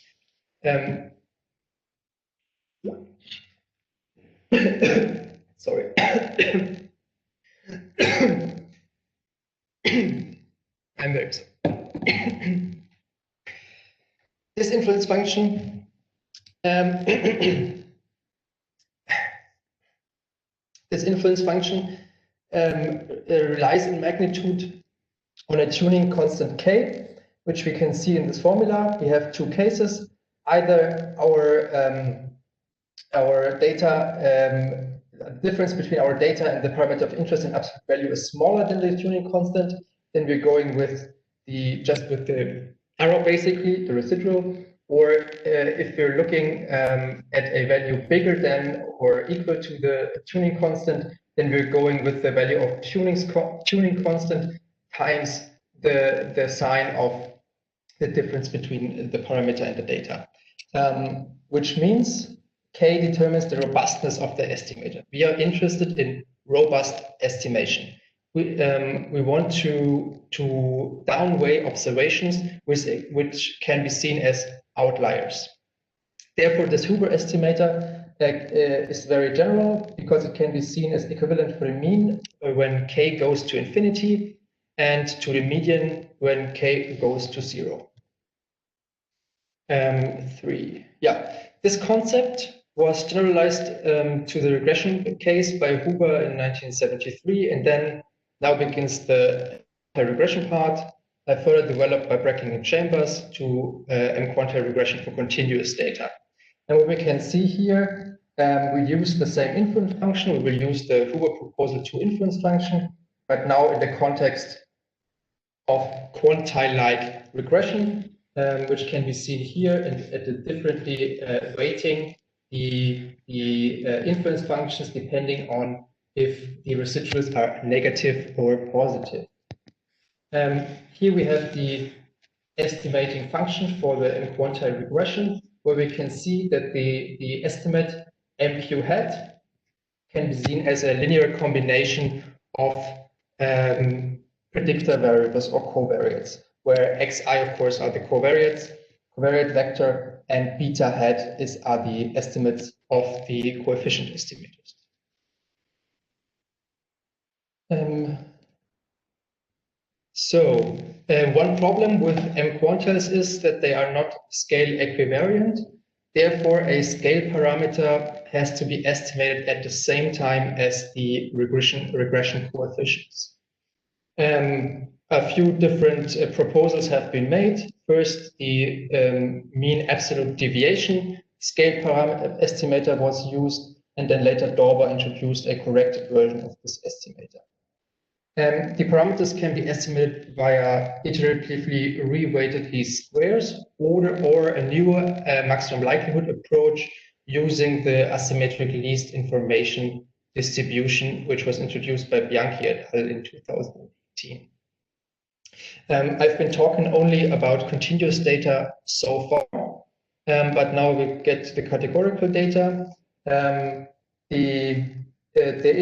Sorry. I'm very sorry. This influence function relies in magnitude on a tuning constant k, which we can see in this formula. We have two cases: either our data, difference between our data and the parameter of interest in absolute value is smaller than the tuning constant, then we're going with just with the error, basically the residual. Or if we're looking at a value bigger than or equal to the tuning constant, then we're going with the value of tuning constant times the sign of the difference between the parameter and the data, which means K determines the robustness of the estimator. We are interested in robust estimation. We want to downweigh observations which can be seen as outliers. Therefore, this Huber estimator is very general because it can be seen as equivalent for the mean when K goes to infinity and to the median when K goes to 0. 3. Yeah, this concept was generalized to the regression case by Huber in 1973, and then now begins the regression part, further developed by Bracking and Chambers to M-quantile regression for continuous data. And what we can see here, we use the same influence function. We will use the Huber proposal 2 influence function, but now in the context of quantile-like regression, which can be seen here and at the differently weighting the influence functions depending on if the residuals are negative or positive. Here we have the estimating function for the M-quantile regression, where we can see that the estimate MQ hat can be seen as a linear combination of predictor variables or covariates, where xi, of course, are the covariate vector, and beta hat are the estimates of the coefficient estimators. One problem with M-quantiles is that they are not scale equivariant. Therefore, a scale parameter has to be estimated at the same time as the regression coefficients. A few different proposals have been made. First, the mean absolute deviation scale parameter estimator was used, and then later Dorber introduced a corrected version of this estimator. The parameters can be estimated via iteratively reweighted least squares or a newer maximum likelihood approach using the asymmetric least information distribution, which was introduced by Bianchi et al. In 2018. I've been talking only about continuous data so far, but now we get the categorical data. There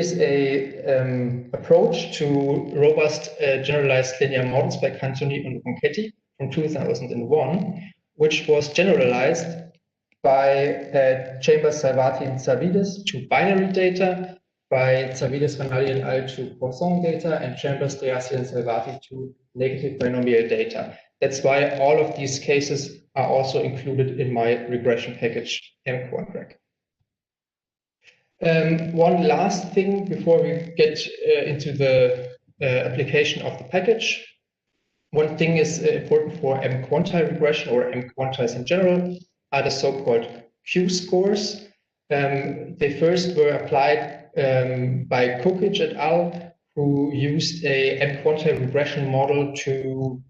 is a approach to robust generalized linear models by Cantoni and Ronchetti from 2001, which was generalized by Chambers, Salvati, and Tsavides to binary data, by Tsavides, Ranalli, and al. To Poisson data, and Chambers, Dreassi, and Salvati to negative binomial data. That's why all of these cases are also included in my regression package, mquantreg. One last thing before we get into the application of the package. One thing is important for M-quantile regression or M-quantiles in general are the so-called Q-scores. They first were applied by Kukic et al., who used a M-quantile regression model to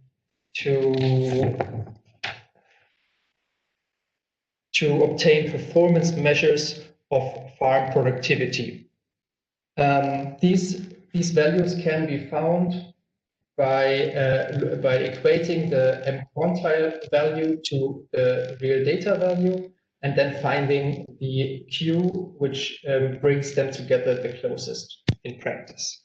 obtain performance measures of farm productivity. These values can be found by equating the M-quantile value to the real data value and then finding the Q which brings them together the closest in practice.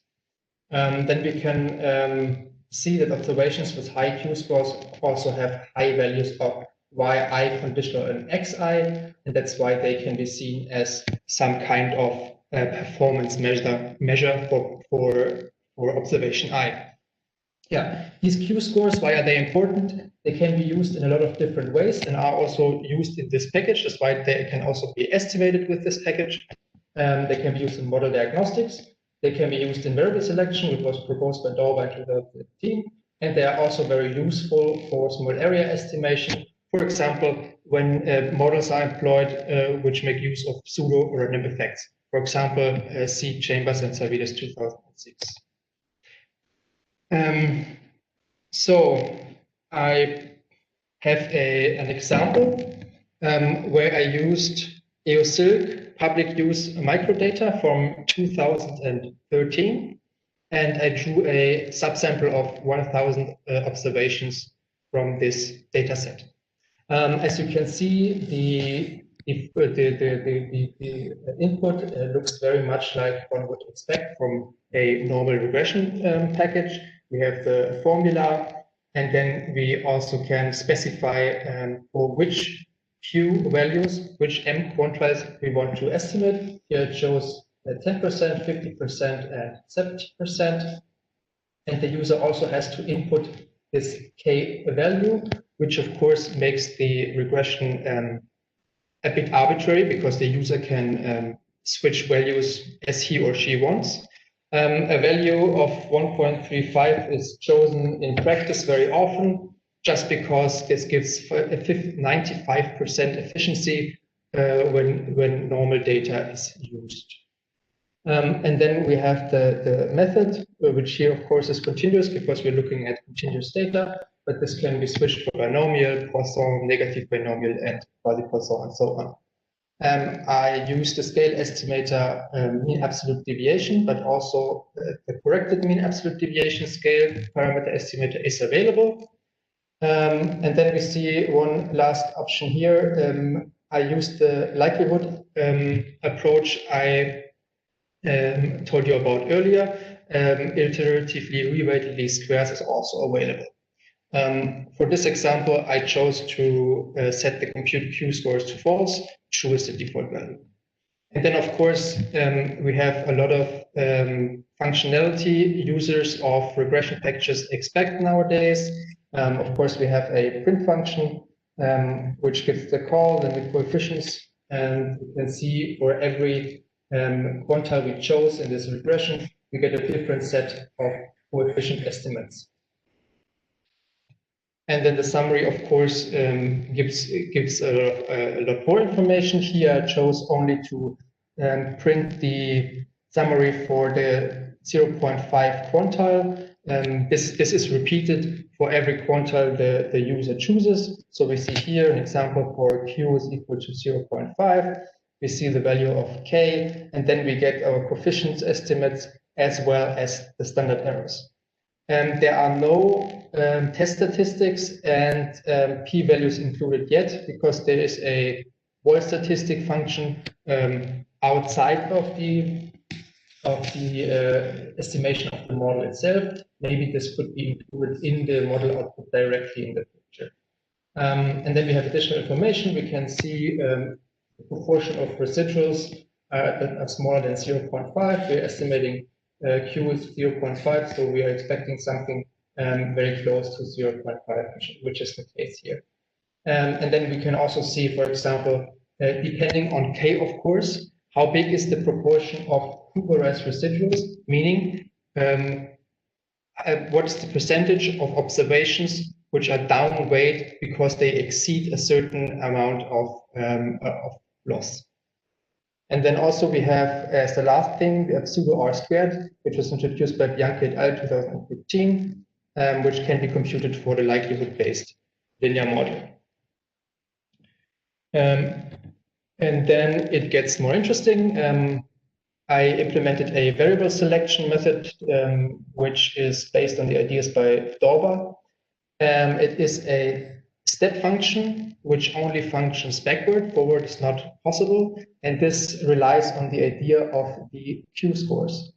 Then we can see that observations with high Q scores also have high values of yi conditional and xi, and that's why they can be seen as some kind of performance measure for observation I. Yeah, these Q scores, why are they important? They can be used in a lot of different ways and are also used in this package. That's why they can also be estimated with this package. They can be used in model diagnostics. They can be used in variable selection, which was proposed by Dorber in 2015. And they are also very useful for small area estimation. For example, when models are employed which make use of pseudo or random effects. For example, see Chambers and Tsavides 2006. So I have an example where I used EOSILC public use microdata from 2013, and I drew a subsample of 1,000 observations from this data set. As you can see, the input looks very much like one would expect from a normal regression package. We have the formula, and then we also can specify for which Q values, which M quantiles we want to estimate. Here it shows 10%, 50%, and 70%. And the user also has to input this K value, which of course makes the regression a bit arbitrary because the user can switch values as he or she wants. A value of 1.35 is chosen in practice very often just because this gives 95% efficiency when normal data is used. And then we have the method, which here of course is continuous because we're looking at continuous data, but this can be switched for binomial, Poisson, negative binomial, and quasi-Poisson, and so on. I use the scale estimator mean absolute deviation, but also the corrected mean absolute deviation scale parameter estimator is available. And then we see one last option here. I used the likelihood approach I told you about earlier. Iteratively reweighted least squares is also available. For this example, I chose to set the compute Q scores to false. True is the default value. And then, of course, we have a lot of functionality users of regression packages expect nowadays. Of course, we have a print function, which gives the call and the coefficients. And you can see for every quantile we chose in this regression, we get a different set of coefficient estimates. And then the summary, of course, gives a lot more information. Here I chose only to print the summary for the 0.5 quantile. This is repeated for every quantile the user chooses. So we see here an example for Q is equal to 0.5. We see the value of K, and then we get our coefficients estimates as well as the standard errors. There are no test statistics and p-values included yet, because there is a Wall statistic function outside of the estimation of the model itself. Maybe this could be included in the model output directly in the picture. And then we have additional information. We can see the proportion of residuals that are smaller than 0.5. We're estimating Q is 0.5, so we are expecting something very close to 0.5, which is the case here. And then we can also see, for example, depending on K, of course, how big is the proportion of uRos residuals, meaning what is the percentage of observations which are downweight because they exceed a certain amount of loss. And then also we have, as the last thing, we have pseudo R squared, which was introduced by Bianchi et al. 2015, which can be computed for the likelihood-based linear model. And then it gets more interesting. I implemented a variable selection method, which is based on the ideas by Dorber. It is a step function which only functions backward. Forward is not possible, and this relies on the idea of the Q scores.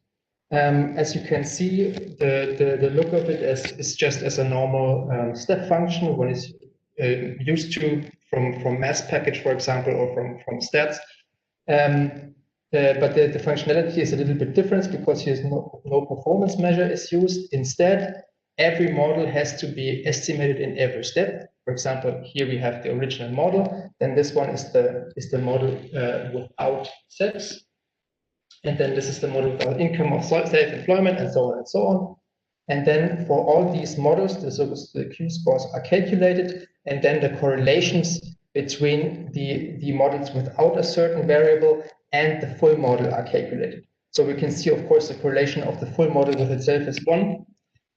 As you can see, the look of it is just as a normal step function one is used to from mass package, for example, or from stats. But the functionality is a little bit different because here no performance measure is used. Instead, every model has to be estimated in every step. For example, here we have the original model, then this one is the model without steps, and then this is the model without income of self-employment, and so on and so on. And then for all these models, the Q scores are calculated, and then the correlations between the models without a certain variable and the full model are calculated. So we can see, of course, the correlation of the full model with itself is 1.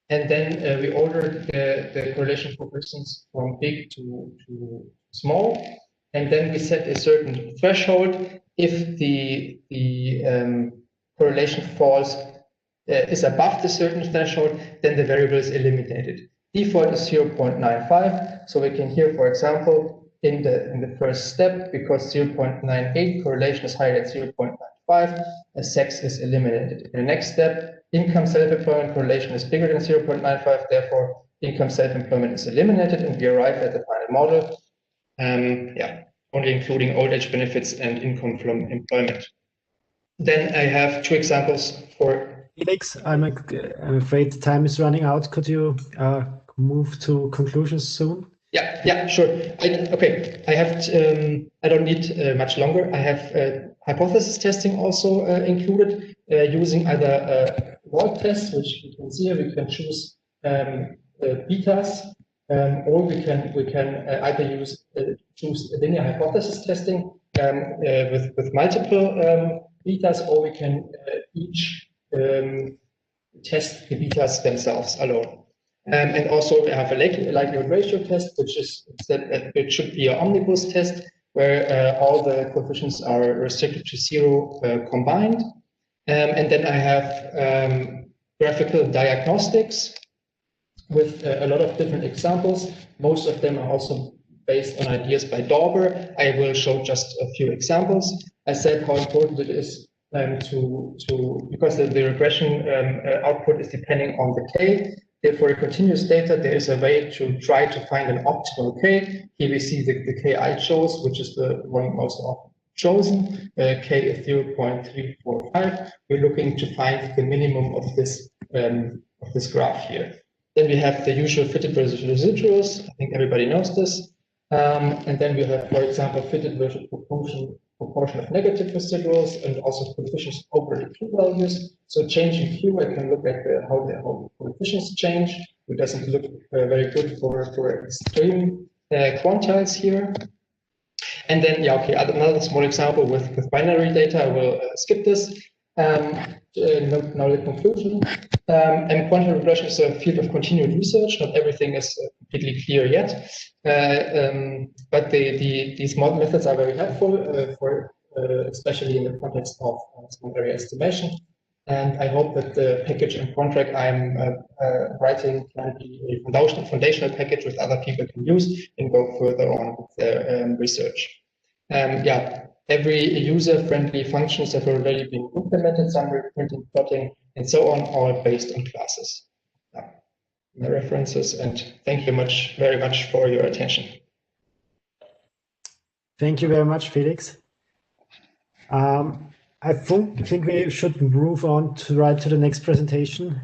And then we ordered the correlation coefficients from big to small. And then we set a certain threshold. If the correlation falls is above the certain threshold, then the variable is eliminated. Default is 0.95. So we can here, for example, in the first step, because 0.98 correlation is higher than 0.95, sex is eliminated. In the next step, income self-employment correlation is bigger than 0.95, therefore income self-employment is eliminated, and we arrive at the final model. Only including old age benefits and income from employment. Then I have 2 examples for Felix. I'm afraid the time is running out. Could you move to conclusions soon? Yeah, sure. Okay, I have. I don't need much longer. I have hypothesis testing also included, using either wall tests, which you can see here. We can choose betas, or we can either choose linear hypothesis testing with multiple betas, or we can each test the betas themselves alone. And also we have a likelihood ratio test, which is that it should be an omnibus test where all the coefficients are restricted to 0 combined. And then I have graphical diagnostics with a lot of different examples. Most of them are also based on ideas by Dorber. I will show just a few examples. I said how important it is because the regression output is depending on the K. For continuous data, there is a way to try to find an optimal K. Here we see the K I chose, which is the one most often chosen. K is 0.345. We're looking to find the minimum of this graph here. Then we have the usual fitted versus residuals. I think everybody knows this. And then we have, for example, fitted versus proportion of negative residuals, and also coefficients over the Q values. So changing Q, I can look at how the coefficients change. it doesn't look very good for extreme quantiles here. And then, yeah, okay, another small example with binary data. I will skip this. Now the conclusion. M-quantile regression is a field of continued research. Not everything is completely clear yet, but these model methods are very helpful especially in the context of small area estimation. And I hope that the package mquantreg I'm writing can be a foundational package which other people can use and go further on with their research. Yeah, every user-friendly functions have already been implemented, summary, printing, plotting, and so on, all based on classes. Yeah. The references, and thank you very much for your attention. Thank you very much, Felix. I think we should move on to the next presentation,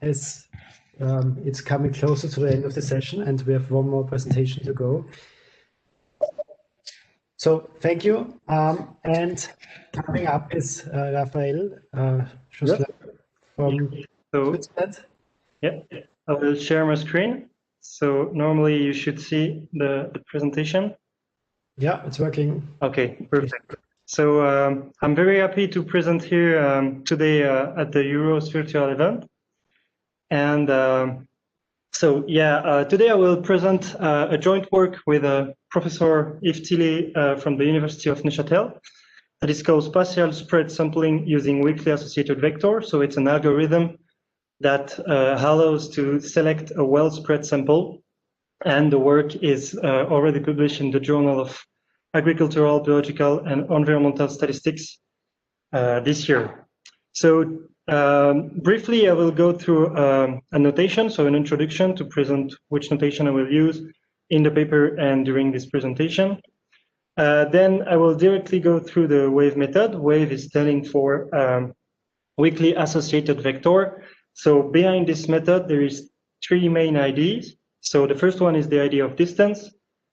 as it's coming closer to the end of the session, and we have one more presentation to go. So thank you. And coming up is Raphael from Switzerland. Yeah, I will share my screen. So normally you should see the presentation. Yeah, it's working. Okay, perfect. So I'm very happy to present here today at the uRos virtual event. And so yeah, today I will present a joint work with Professor Yves Tillet from the University of Neuchâtel. That is called Spatial Spread Sampling using weakly associated vector. So it's an algorithm that allows to select a well-spread sample. And the work is already published in the Journal of Agricultural, Biological, and Environmental Statistics this year. So briefly, I will go through a notation, so an introduction to present which notation I will use in the paper and during this presentation. Then I will directly go through the wave method. Wave is standing for weakly associated vector. So behind this method, there is three main ideas. So the first one is the idea of distance,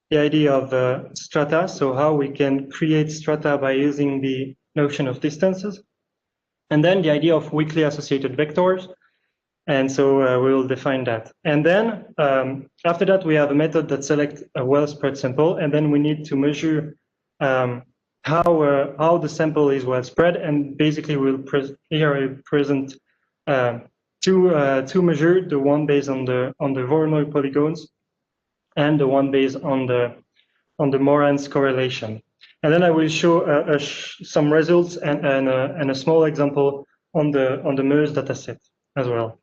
the idea of strata, so how we can create strata by using the notion of distances, and then the idea of weakly associated vectors. And so we will define that. And then after that, we have a method that selects a well-spread sample, and then we need to measure how the sample is well spread. And basically, we'll present two measures: the one based on the Voronoi polygons, and the one based on the Morans correlation. And then I will show some results and a small example on the MERS dataset as well.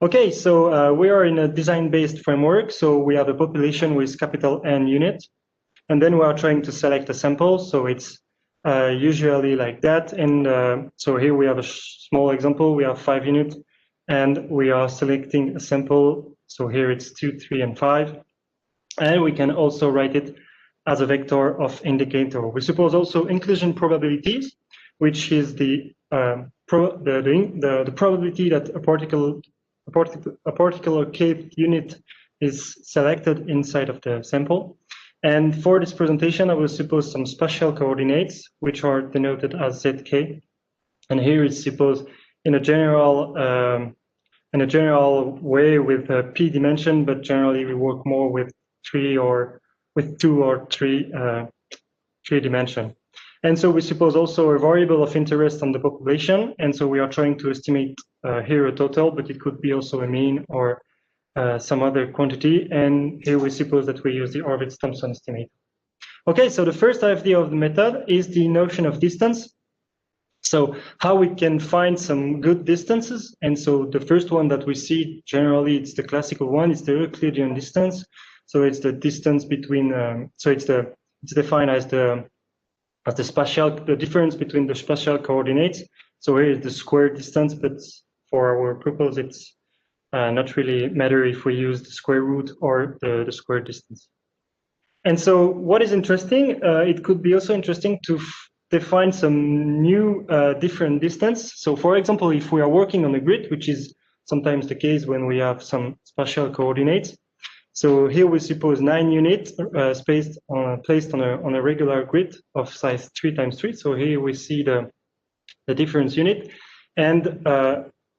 Okay, so we are in a design-based framework. So we have a population with capital N units, and then we are trying to select a sample. So it's usually like that. And so here we have a small example. We have 5 units, and we are selecting a sample. So here it's 2, 3, and 5. And we can also write it as a vector of indicator. We suppose also inclusion probabilities, which is the probability that a particular K unit is selected inside of the sample. And for this presentation, I will suppose some spatial coordinates, which are denoted as ZK. And here it's supposed in a general way with a p dimension, but generally we work more with 2 or 3 dimension. And so we suppose also a variable of interest on the population. And so we are trying to estimate here a total, but it could be also a mean or some other quantity. And here we suppose that we use the Horvitz-Thompson estimate. Okay, so the first idea of the method is the notion of distance. So how we can find some good distances. And so the first one that we see generally, it's the classical one, it's the Euclidean distance. So it's the distance between, so it's defined as the difference between the spatial coordinates. So here is the square distance, but for our purpose, it's not really matter if we use the square root or the square distance. And so what is interesting, it could be also interesting to define some new different distance. So for example, if we are working on a grid, which is sometimes the case when we have some spatial coordinates. So here we suppose 9 units placed on a regular grid of size 3 × 3. So here we see the difference unit. And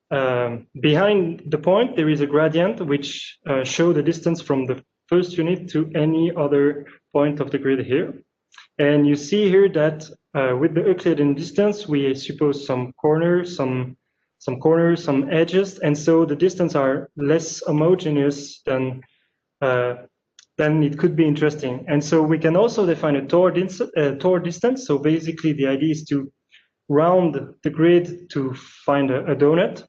behind the point, there is a gradient which shows the distance from the first unit to any other point of the grid here. And you see here that with the Euclidean distance, we suppose some corners, some edges, and so the distance are less homogeneous than it could be interesting. And so we can also define a Tor distance. So basically, the idea is to round the grid to find a donut.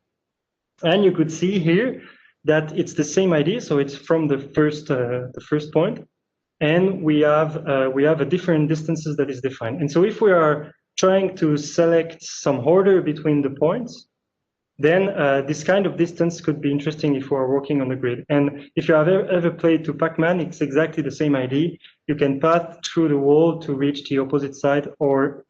And you could see here that it's the same idea. So it's from the first point, and we have a different distances that is defined. And so if we are trying to select some order between the points, then this kind of distance could be interesting if we are working on the grid. And if you have ever played to Pac-Man, it's exactly the same idea. You can pass through the wall to reach the opposite side, or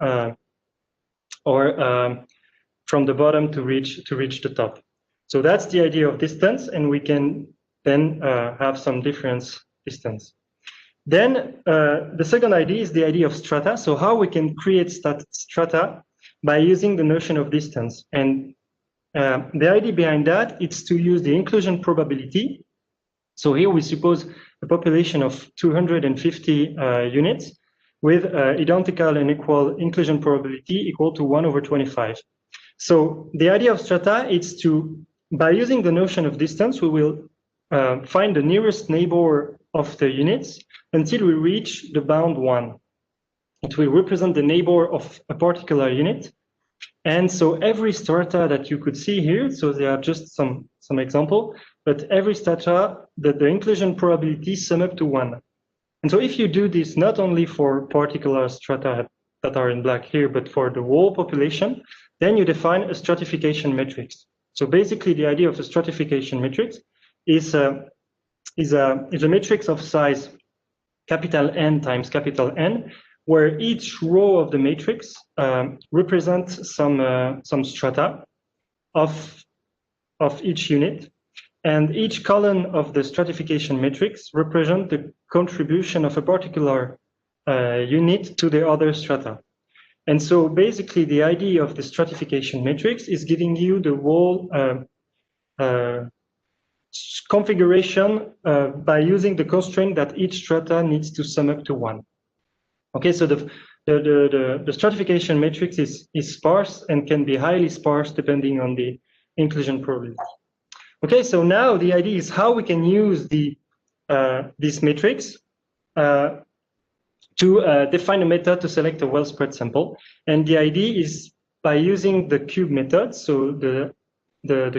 from the bottom to reach the top. So that's the idea of distance, and we can then have some difference distance. Then the second idea is the idea of strata. So how we can create strata by using the notion of distance. And the idea behind that is to use the inclusion probability. So here we suppose a population of 250 units with identical and equal inclusion probability equal to 1/25. So the idea of strata is to, by using the notion of distance, we will find the nearest neighbor of the units until we reach the bound 1. It will represent the neighbor of a particular unit. And so every strata that you could see here, so there are just some example, but every strata, the inclusion probability sum up to 1. And so if you do this not only for particular strata that are in black here, but for the whole population, then you define a stratification matrix. So basically the idea of a stratification matrix is a matrix of size capital N times capital N, where each row of the matrix represents some strata of each unit, and each column of the stratification matrix represents the contribution of a particular unit to the other strata. And so basically the idea of the stratification matrix is giving you the whole configuration by using the constraint that each strata needs to sum up to 1. Okay, so the stratification matrix is sparse and can be highly sparse depending on the inclusion probability. Okay, so now the idea is how we can use this matrix to define a method to select a well-spread sample. And the idea is by using the cube method. So the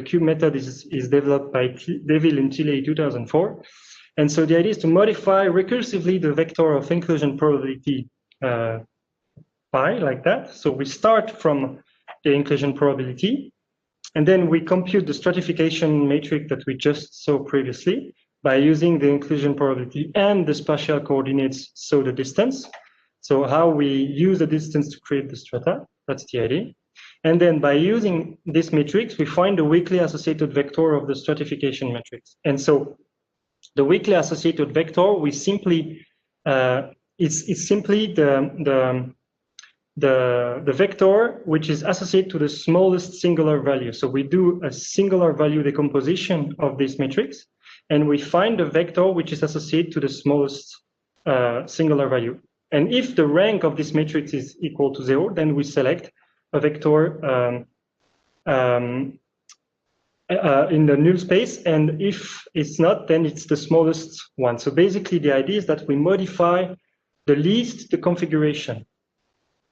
cube method is developed by Devil in Chile 2004. And so the idea is to modify recursively the vector of inclusion probability pi, like that. So we start from the inclusion probability, and then we compute the stratification matrix that we just saw previously by using the inclusion probability and the spatial coordinates, so the distance. So how we use the distance to create the strata, that's the idea. And then by using this matrix, we find the weakly associated vector of the stratification matrix. And so the weakly associated vector, we simply, it's simply the vector which is associated to the smallest singular value. So we do a singular value decomposition of this matrix, and we find the vector which is associated to the smallest singular value. And if the rank of this matrix is equal to 0, then we select a vector in the null space, and if it's not, then it's the smallest one. So basically the idea is that we modify the least the configuration,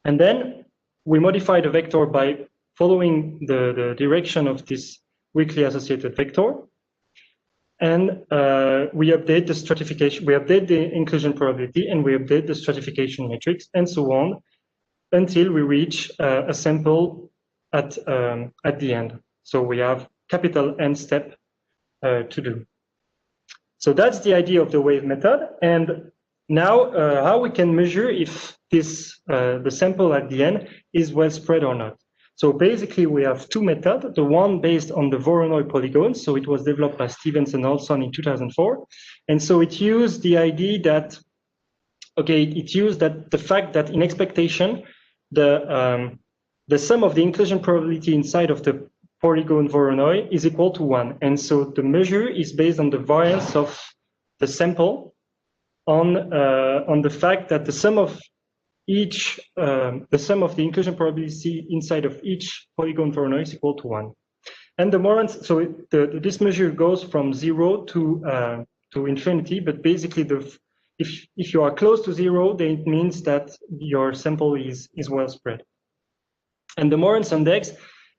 and then we modify the vector by following the direction of this weakly associated vector, and we update the stratification, we update the inclusion probability, and we update the stratification matrix, and so on until we reach a sample at the end. So we have capital N step to do. So that's the idea of the wave method. And now how we can measure if this the sample at the end is well spread or not. So basically we have two methods, the one based on the Voronoi polygon. So it was developed by Stevens and Olson in 2004. And so it used the idea that, okay, it used that the fact that in expectation, the sum of the inclusion probability inside of the polygon Voronoi is equal to 1. And so the measure is based on the variance of the sample on the fact that the sum of each, the sum of the inclusion probability inside of each polygon Voronoi is equal to 1. And the more, so this measure goes from 0 to infinity, but basically if you are close to 0, then it means that your sample is well spread. And the Morans index,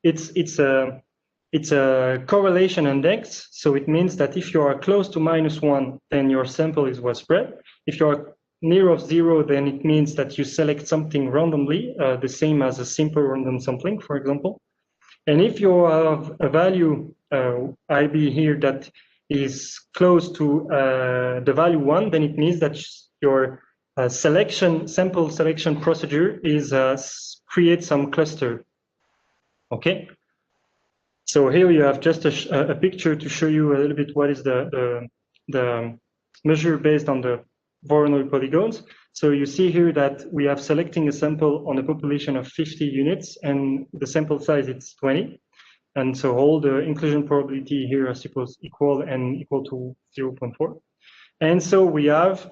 it's a correlation index, so it means that if you are close to -1, then your sample is well spread. If you are near of 0, then it means that you select something randomly, the same as a simple random sampling, for example. And if you have a value IB here that is close to the value 1, then it means that your sample selection procedure is create some cluster. Okay. So here you have just a picture to show you a little bit what is the measure based on the Voronoi polygons. So you see here that we have selecting a sample on a population of 50 units, and the sample size is 20. And so all the inclusion probability here are supposed equal to 0.4. And so we have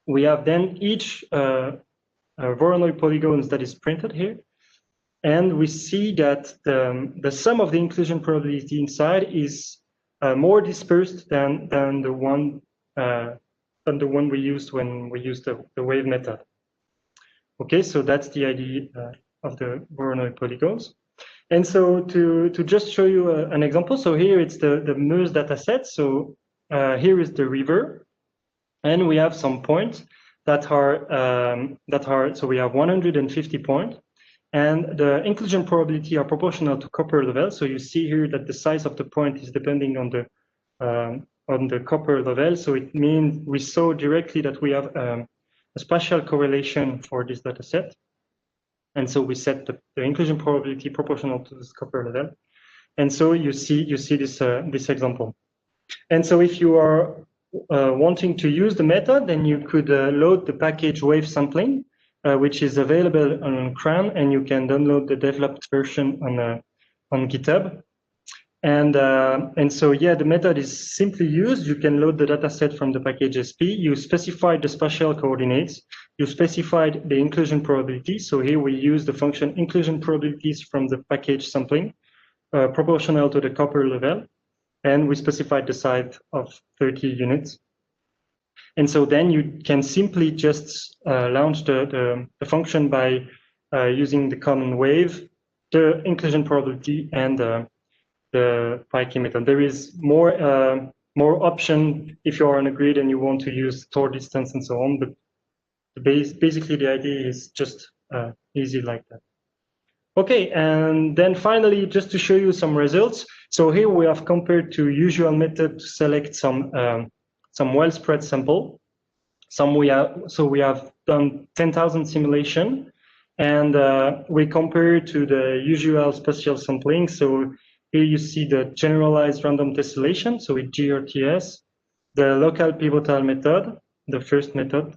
then each Voronoi polygons that is printed here. And we see that the sum of the inclusion probability inside is more dispersed than the one we used when we used the wave method. Okay, so that's the idea of the Voronoi polygons. And so to just show you an example, so here it's the Meuse data set. So here is the river, and we have some points that are so we have 150 points. And the inclusion probability are proportional to copper level. So you see here that the size of the point is depending on the copper level. So it means we saw directly that we have a spatial correlation for this data set. And so we set the inclusion probability proportional to this copper level. And so you see this example. And so if you are wanting to use the method, then you could load the package wave sampling, which is available on CRAN, and you can download the developed version on GitHub. And so yeah, the method is simply used. You can load the dataset from the package SP. You specify the spatial coordinates. You specified the inclusion probability. So here we use the function inclusion probabilities from the package sampling, proportional to the copper level, and we specified the size of 30 units. And so then you can simply just launch the function by using the common wave, the inclusion probability, and the Pi method. There is more option if you are on a grid and you want to use Tor distance and so on, but basically the idea is just easy like that. Okay, and then finally, just to show you some results. So here we have compared to usual method to select some well-spread sample. We have done 10,000 simulation, and we compare to the usual spatial sampling. So here you see the generalized random tessellation, so with GRTS, the local pivotal method, the first method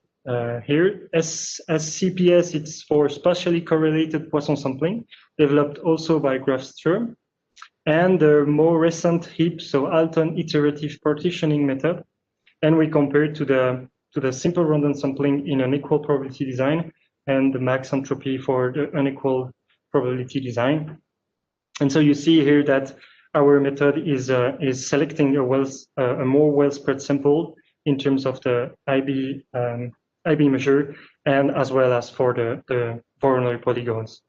here. SCPS, it's for spatially correlated Poisson sampling, developed also by Grafström, and the more recent HIP, so Alton iterative partitioning method. And we compare to the simple random sampling in an equal probability design and the max entropy for the unequal probability design. And so you see here that our method is selecting a more well-spread sample in terms of the IB measure, and as well as for the Voronoi polygons.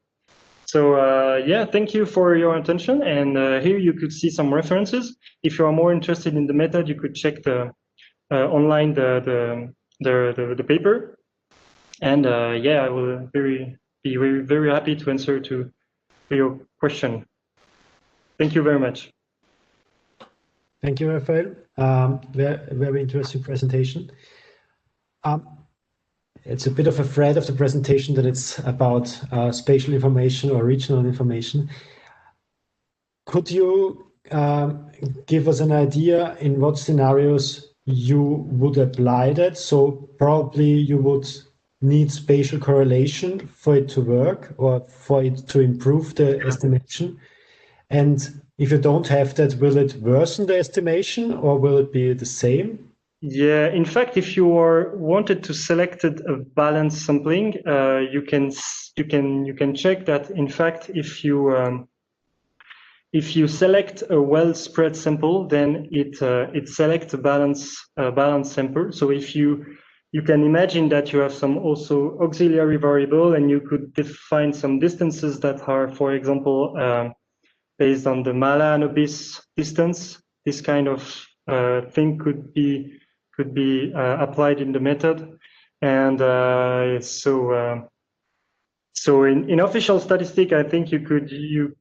So yeah, thank you for your attention. And here you could see some references. If you are more interested in the method, you could check the online the paper. And yeah, I will be very happy to answer to your question. Thank you very much. Thank you, Raphael. Very interesting presentation. It's a bit of a thread of the presentation that it's about spatial information or regional information. Could you give us an idea in what scenarios you would apply that? So probably you would need spatial correlation for it to work or for it to improve the estimation. And if you don't have that, will it worsen the estimation or will it be the same? Yeah, in fact, if you wanted to select a balanced sampling, you can check that. In fact, if you select a well spread sample, then it selects a balanced sample. So if you can imagine that you have some also auxiliary variable, and you could define some distances that are, for example, based on the Mala and Abyss distance. This kind of thing could be applied in the method, and so in official statistic, I think you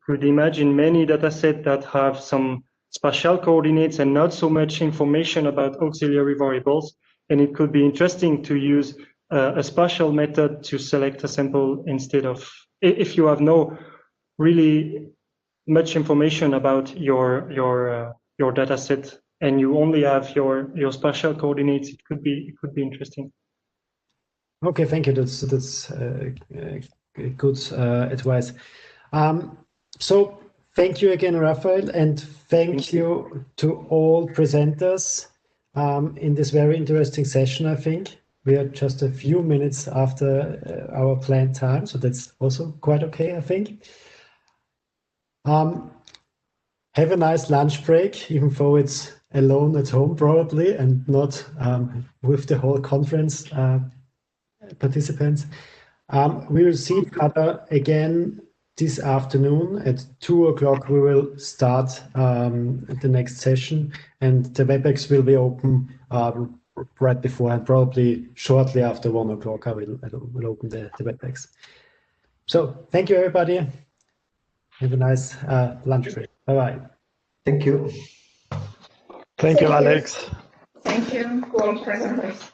could imagine many datasets that have some spatial coordinates and not so much information about auxiliary variables, and it could be interesting to use a spatial method to select a sample instead of, if you have no really much information about your dataset and you only have your spatial coordinates. It could be interesting. Okay, thank you. That's good advice. So thank you again, Raphael, and thank you to all presenters in this very interesting session. I think we are just a few minutes after our planned time, so that's also quite okay, I think. Have a nice lunch break, even though it's alone at home probably and not with the whole conference participants. We will see each other again this afternoon at 2 o'clock. We will start the next session, and the WebEx will be open right before, and probably shortly after 1 o'clock I will open the WebEx. So thank you, everybody. Have a nice lunch break. Bye-bye. Thank you. Thank you, Alex. Thank you, all presenters.